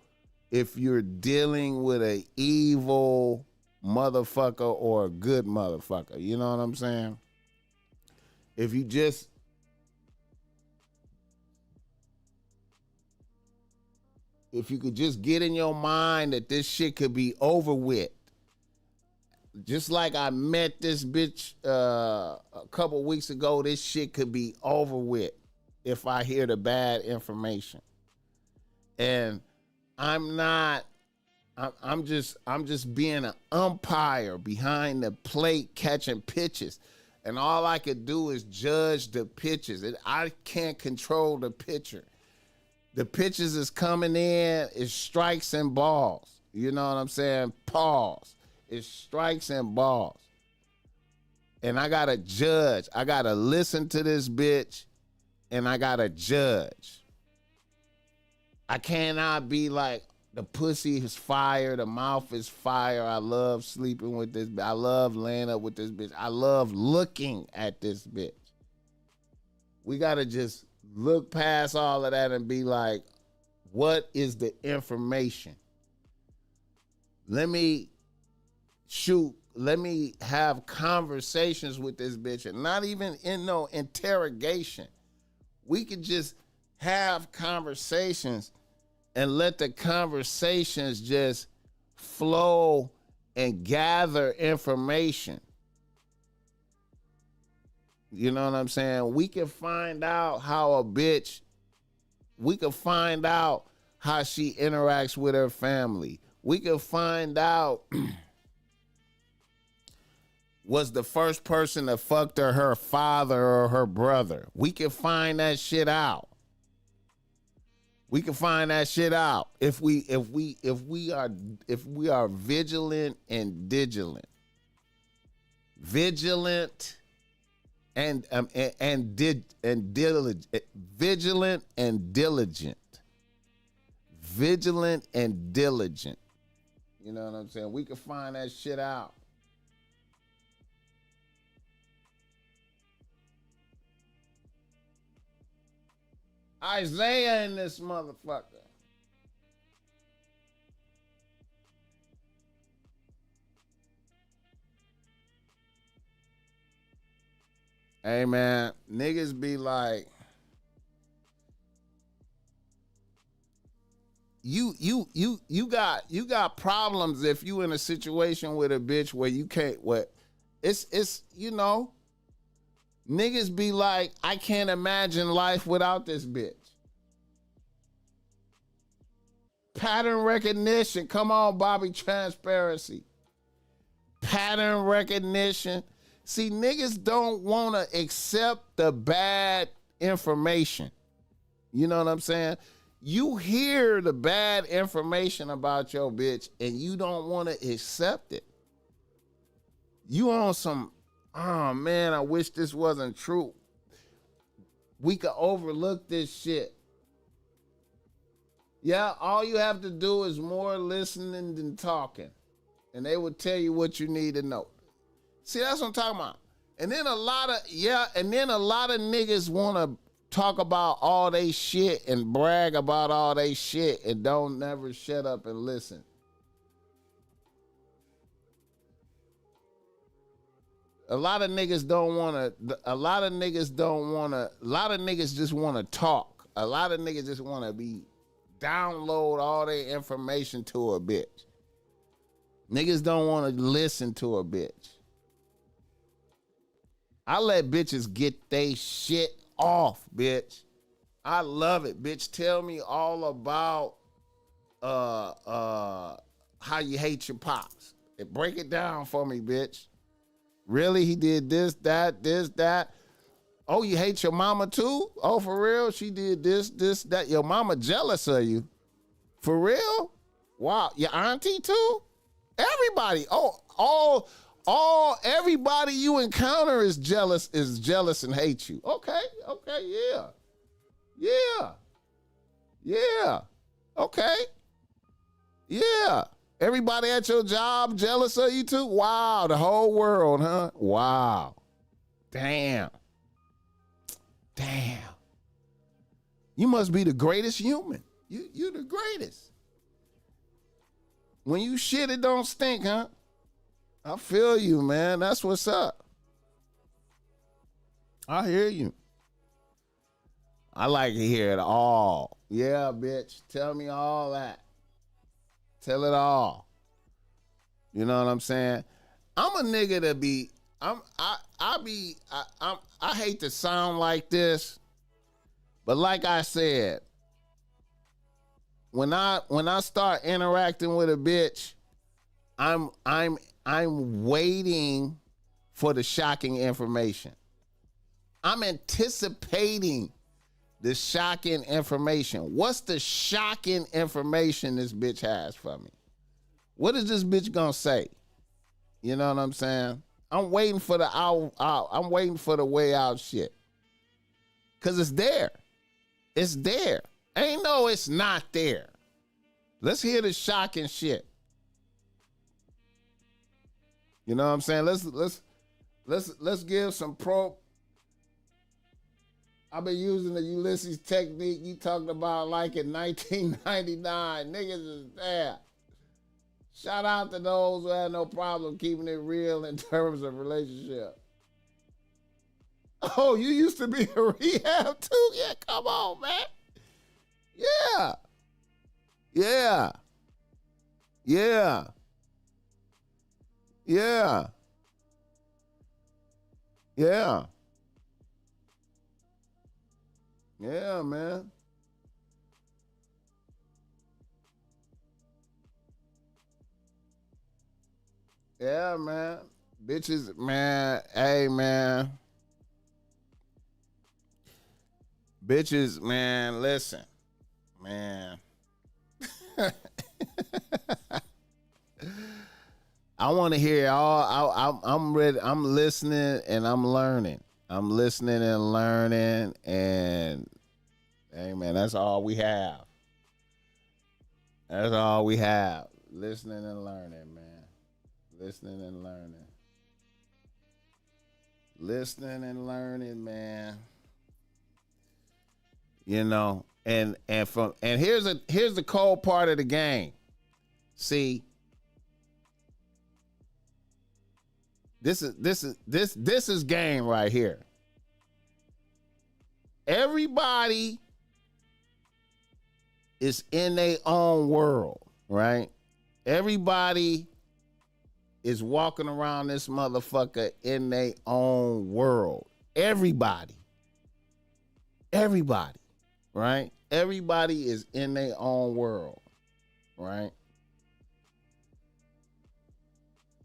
if you're dealing with an evil motherfucker or a good motherfucker. You know what I'm saying? If you could just get in your mind that this shit could be over with. Just like I met this bitch a couple weeks ago, this shit could be over with if I hear the bad information. And I'm just being an umpire behind the plate catching pitches. And all I could do is judge the pitches. I can't control the pitcher. The pitches is coming in, it's strikes and balls. You know what I'm saying? Pause. It's strikes and balls. And I got to judge. I got to listen to this bitch and I got to judge. I cannot be like, the pussy is fire, the mouth is fire. I love sleeping with this bitch. I love laying up with this bitch. I love looking at this bitch. We got to just look past all of that and be like, what is the information? Let me have conversations with this bitch, and not even in no interrogation. We could just have conversations and let the conversations just flow and gather information. You know what I'm saying? We can find out how we can find out how she interacts with her family. We can find out was the first person that fucked her father or her brother. We can find that shit out. We can find that shit out if we are vigilant and diligent. Vigilant and diligent. Vigilant and diligent. Vigilant and diligent. You know what I'm saying? We can find that shit out. Isaiah in this motherfucker. Hey man, niggas be like, you got problems if you in a situation with a bitch where you can't it's you know. Niggas be like, I can't imagine life without this bitch. Pattern recognition. Come on, Bobby Transparency. Pattern recognition. See, niggas don't want to accept the bad information. You know what I'm saying? You hear the bad information about your bitch and you don't want to accept it. You on some, oh man, I wish this wasn't true. We could overlook this shit. Yeah, all you have to do is more listening than talking. And they will tell you what you need to know. See, that's what I'm talking about. And then a lot of niggas want to talk about all they shit and brag about all they shit and don't never shut up and listen. A lot of niggas just want to talk. A lot of niggas just want to download all their information to a bitch. Niggas don't want to listen to a bitch. I let bitches get they shit off, bitch. I love it, bitch. Tell me all about how you hate your pops. Break it down for me, bitch. Really? He did this, that. Oh, you hate your mama too? Oh, for real? She did this, that. Your mama jealous of you? For real? Wow. Your auntie too? Everybody. Oh, everybody you encounter is jealous and hates you. Okay, yeah. Okay. Yeah. Everybody at your job jealous of you too? Wow, the whole world, huh? Wow. Damn. You must be the greatest human. You the greatest. When you shit, it don't stink, huh? I feel you, man. That's what's up. I hear you. I like to hear it all. Yeah, bitch. Tell me all that. Tell it all. You know what I'm saying? I'm a nigga to be. I hate to sound like this, but like I said, when I start interacting with a bitch, I'm waiting for the shocking information. I'm anticipating the shocking information. What's the shocking information this bitch has for me? What is this bitch gonna say? You know what I'm saying? I'm waiting for the I'm waiting for the way out shit. Cause it's there. It's there. Ain't no it's not there. Let's hear the shocking shit. You know what I'm saying? Let's give some pro. I've been using the Ulysses technique you talked about like in 1999. Niggas is there. Shout out to those who had no problem keeping it real in terms of relationship. Oh, you used to be a rehab too? Yeah, come on, man. Yeah. Yeah. Yeah. Yeah. Yeah. Yeah, man. Yeah, man. Bitches, man. Hey, man. Bitches, man, listen. Man. I want to hear all. I'm ready. I'm listening and I'm learning. I'm listening and learning, and hey, man, that's all we have. That's all we have. Listening and learning, man. Listening and learning. Listening and learning, man. You know, and here's the cold part of the game. See, this is game right here. Everybody is in their own world, right? Everybody is walking around this motherfucker in their own world. Everybody, right? Everybody is in their own world, right?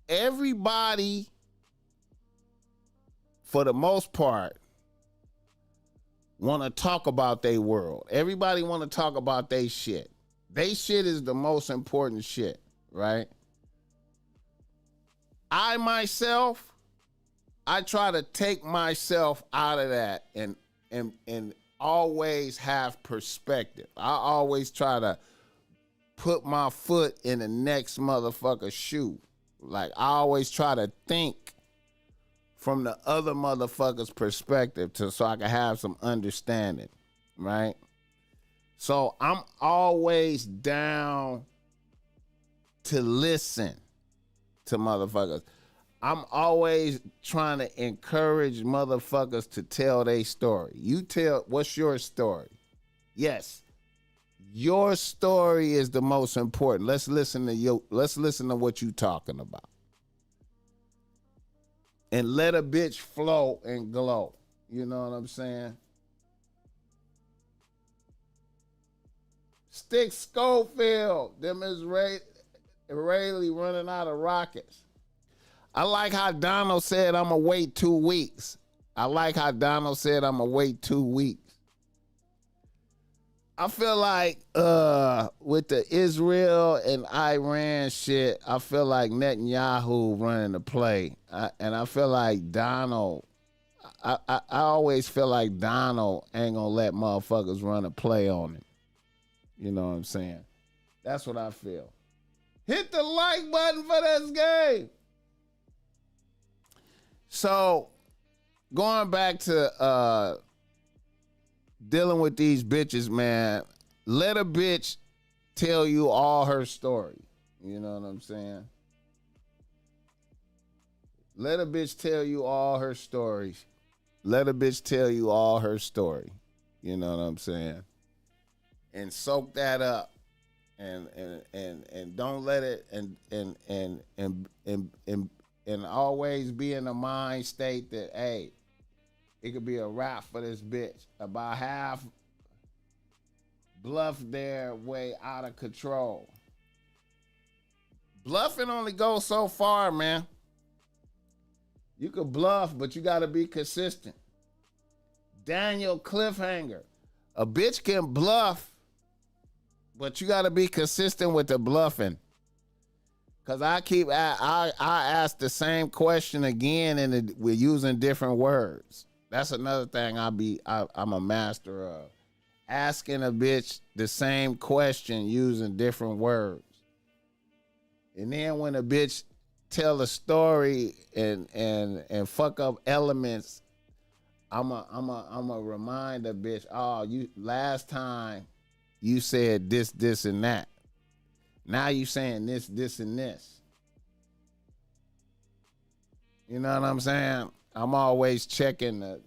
Everybody, for the most part, want to talk about their world. Everybody want to talk about their shit. They shit is the most important shit, right? I myself, I try to take myself out of that and always have perspective. I always try to put my foot in the next motherfucker's shoe. Like, I always try to think from the other motherfucker's perspective so I can have some understanding, right? So I'm always down to listen to motherfuckers. I'm always trying to encourage motherfuckers to tell their story. You tell, what's your story? Yes, your story is the most important. Let's listen to what you talking about. And let a bitch flow and glow. You know what I'm saying? Stick Schofield, them Israeli running out of rockets. I like how Donald said, I'm going to wait 2 weeks. I like how Donald said, I'm going to wait 2 weeks. I feel like with the Israel and Iran shit, I feel like Netanyahu running the play. And I feel like Donald, I always feel like Donald ain't going to let motherfuckers run a play on him. You know what I'm saying? That's what I feel. Hit the like button for this game. So, going back to dealing with these bitches, man, let a bitch tell you all her story. You know what I'm saying? Let a bitch tell you all her stories. Let a bitch tell you all her story. You know what I'm saying? And soak that up. And don't let it and always be in the mind state that, hey, it could be a rap for this bitch. About half bluff their way out of control. Bluffing only goes so far, man. You could bluff, but you got to be consistent. Daniel Cliffhanger. A bitch can bluff, but you got to be consistent with the bluffing. Because I ask the same question again, and we're using different words. That's another thing I'm a master of. Asking a bitch the same question using different words. And then when a bitch tell a story and fuck up elements, I'm a remind a bitch, oh, you last time you said this, and that. Now you saying this, and this. You know what I'm saying? I'm always checking the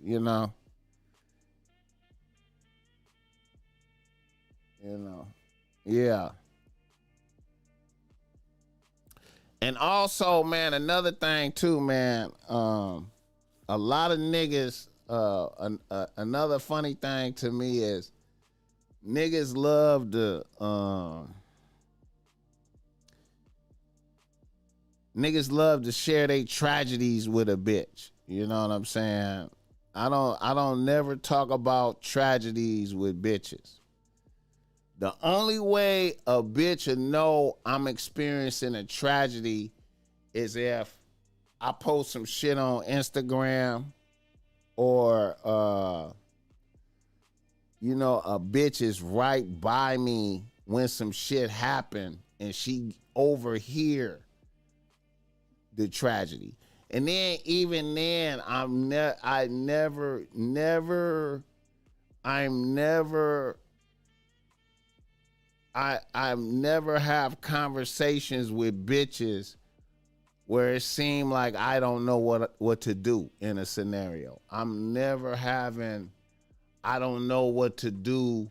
you know. Yeah. And also, man, another thing too, man, a lot of niggas, another funny thing to me is niggas love to share their tragedies with a bitch. You know what I'm saying? I don't never talk about tragedies with bitches. The only way a bitch will know I'm experiencing a tragedy is if I post some shit on Instagram or a bitch is right by me when some shit happened and she overhear the tragedy. And then even then I'm never have conversations with bitches where it seemed like I don't know what to do in a scenario. I'm never having I don't know what to do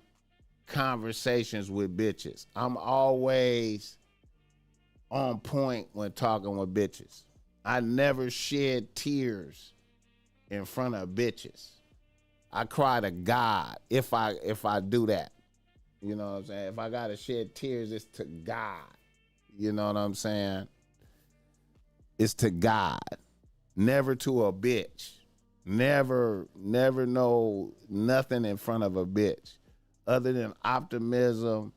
conversations with bitches. I'm always on point when talking with bitches. I never shed tears in front of bitches. I cry to God if I do that. You know what I'm saying? If I gotta shed tears, it's to God. You know what I'm saying? It's to God. Never to a bitch. Never know nothing in front of a bitch other than optimism,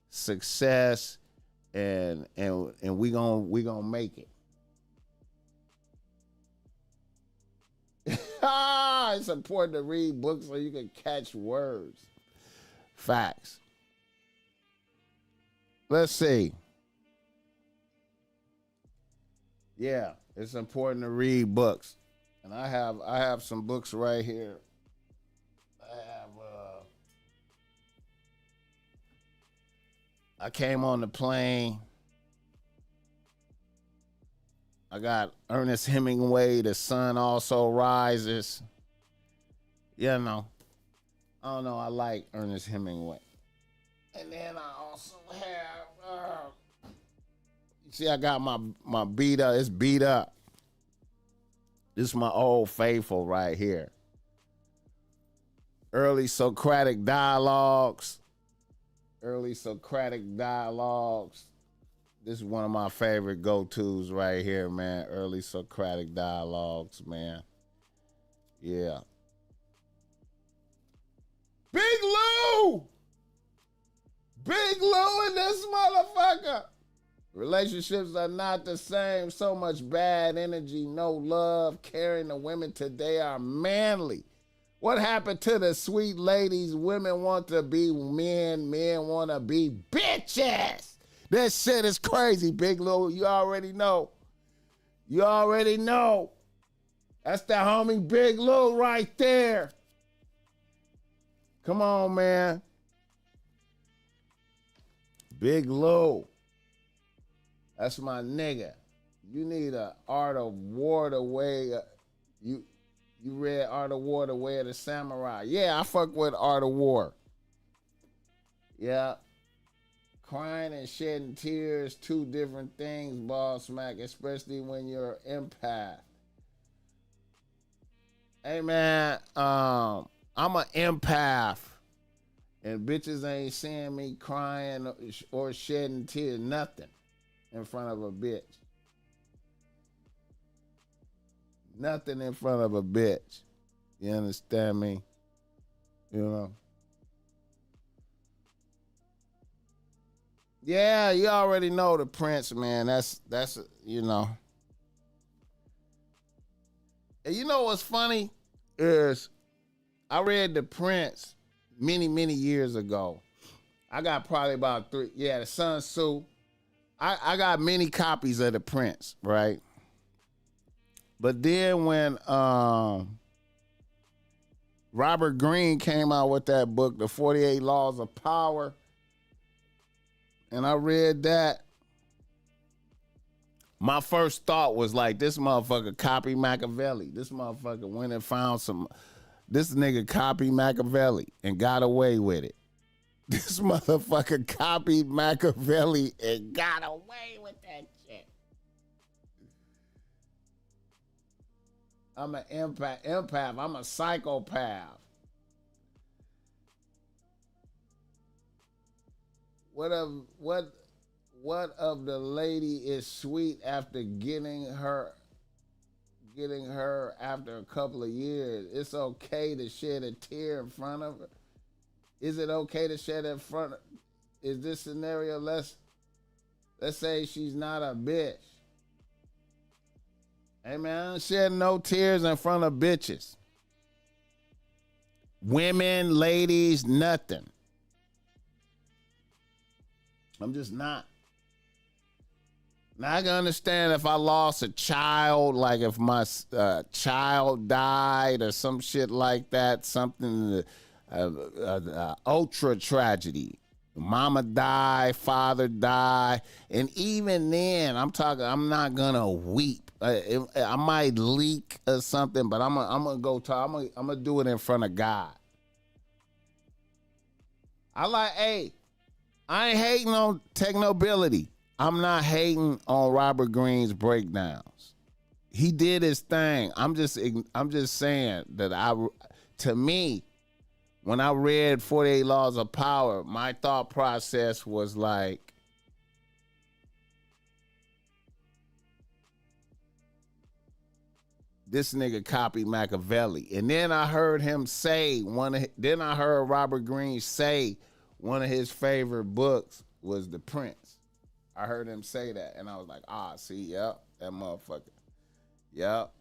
success, and we gonna make it. It's important to read books so you can catch words. Facts. Let's see. Yeah, it's important to read books. And I have some books right here. I came on the plane. I got Ernest Hemingway, The Sun Also Rises. You know, I don't know, I like Ernest Hemingway. And then I also have, you see, I got my beat up, it's beat up. This is my old faithful right here. Early Socratic Dialogues. This is one of my favorite go-tos right here, man. Early Socratic Dialogues, man. Yeah. Big Lou! Big Lou in this motherfucker! Relationships are not the same. So much bad energy, no love. Caring the women today are manly. What happened to the sweet ladies? Women want to be men. Men want to be bitches. This shit is crazy, Big Lou. You already know. That's the homie Big Lou right there. Come on, man. Big Lou. That's my nigga. You need a Art of War the way you read Art of War the Way of the Samurai. Yeah, I fuck with Art of War. Yeah. Crying and shedding tears, two different things, BossMack, especially when you're an empath. Hey man, I'm an empath. And bitches ain't seeing me crying or shedding tears, nothing in front of a bitch. Nothing in front of a bitch. You understand me? You know? Yeah, you already know the Prince, man. That's you know. And you know what's funny is I read the Prince many years ago. I got probably about 3. Yeah, the Sun Tzu. I got many copies of the Prince, right? But then when Robert Greene came out with that book, The 48 Laws of Power, and I read that, my first thought was like, this motherfucker copy Machiavelli. This motherfucker went and found this nigga copied Machiavelli and got away with it. This motherfucker copied Machiavelli and got away with that shit. I'm an empath. I'm a psychopath. What of the lady is sweet after getting her after a couple of years? It's okay to shed a tear in front of her. Is it okay to shed in front of? Is this scenario let's say she's not a bitch? Hey man, I don't shed no tears in front of bitches. Women, ladies, nothing. I'm just not. Now I can understand if I lost a child, like if my child died or some shit like that, something ultra tragedy. Mama died, father died, and even then, I'm not gonna weep. I might leak or something, but I'm gonna go talk. I'm gonna do it in front of God. I ain't hating on Technobility. I'm not hating on Robert Greene's breakdowns. He did his thing. I'm just saying that to me, when I read 48 Laws of Power, my thought process was like, this nigga copied Machiavelli. And then I heard him say then I heard Robert Greene say one of his favorite books was The Prince. I heard him say that, and I was like, see, yep, that motherfucker. Yep.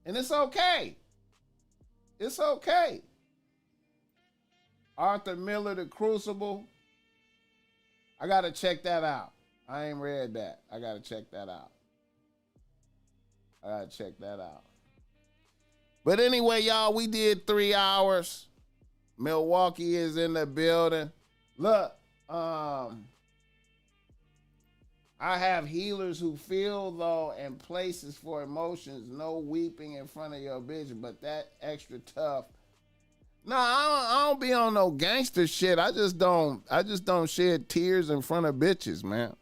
And it's okay. It's okay. Arthur Miller, The Crucible. I got to check that out. I ain't read that. I got to check that out. But anyway, y'all, we did 3 hours. Milwaukee is in the building. Look, I have healers who feel, though, and places for emotions. No weeping in front of your bitch, but that extra tough. No, I don't be on no gangster shit. I just don't shed tears in front of bitches, man.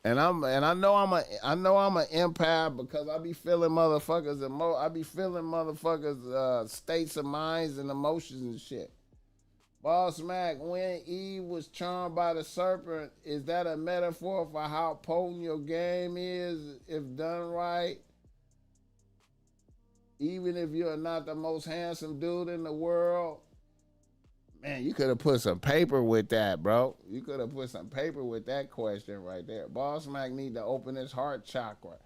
And I know I'm an empath because I be feeling motherfuckers states of minds and emotions and shit. BossMack, when Eve was charmed by the serpent, is that a metaphor for how potent your game is if done right? Even if you're not the most handsome dude in the world? Man, you could have put some paper with that, bro. You could have put some paper with that question right there. BossMack need to open his heart chakra.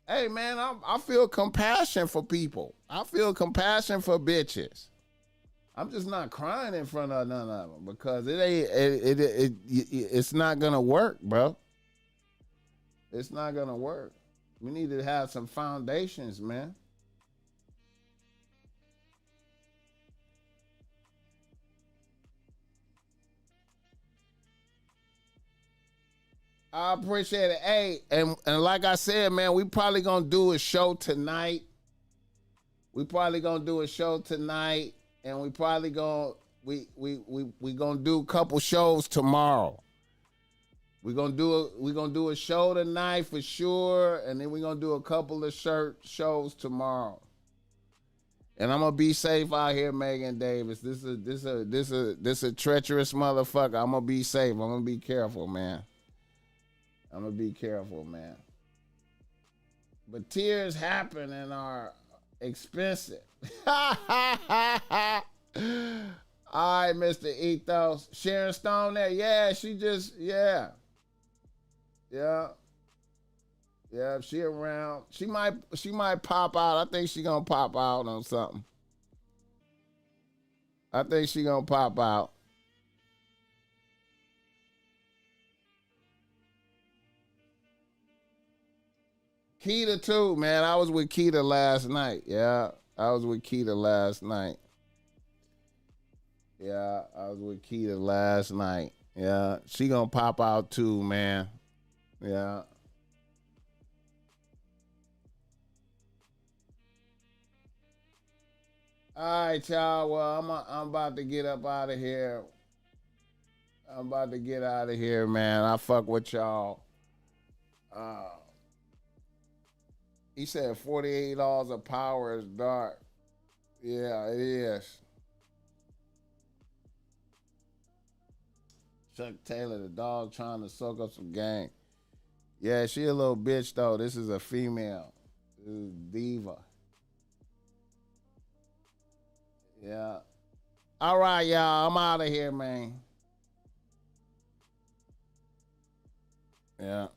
Hey, man, I feel compassion for people. I feel compassion for bitches. I'm just not crying in front of none of them because it's not gonna work, bro. It's not gonna work. We need to have some foundations, man. I appreciate it. Hey, and like I said, man, we probably gonna do a show tonight. And we probably gonna do a couple shows tomorrow. We're gonna do a show tonight for sure, and then we're gonna do a couple of shows tomorrow. And I'm gonna be safe out here, Megan Davis. This is a treacherous motherfucker. I'm gonna be safe. I'm gonna be careful, man. But tears happen and are expensive. All right, Mr. Ethos. Sharon Stone there. Yeah, she just, yeah, she around. She might pop out. I think she gonna pop out on something. Keita too, man. I was with Keita last night. Yeah, Yeah, she gonna pop out too, man. Yeah. All right, y'all. Well, I'm about to get up out of here. Man. I fuck with y'all. He said 48 laws of power is dark. Yeah, it is. Chuck Taylor, the dog trying to soak up some gang. Yeah, she a little bitch, though. This is a female. This is diva. Yeah. All right, y'all. I'm out of here, man. Yeah.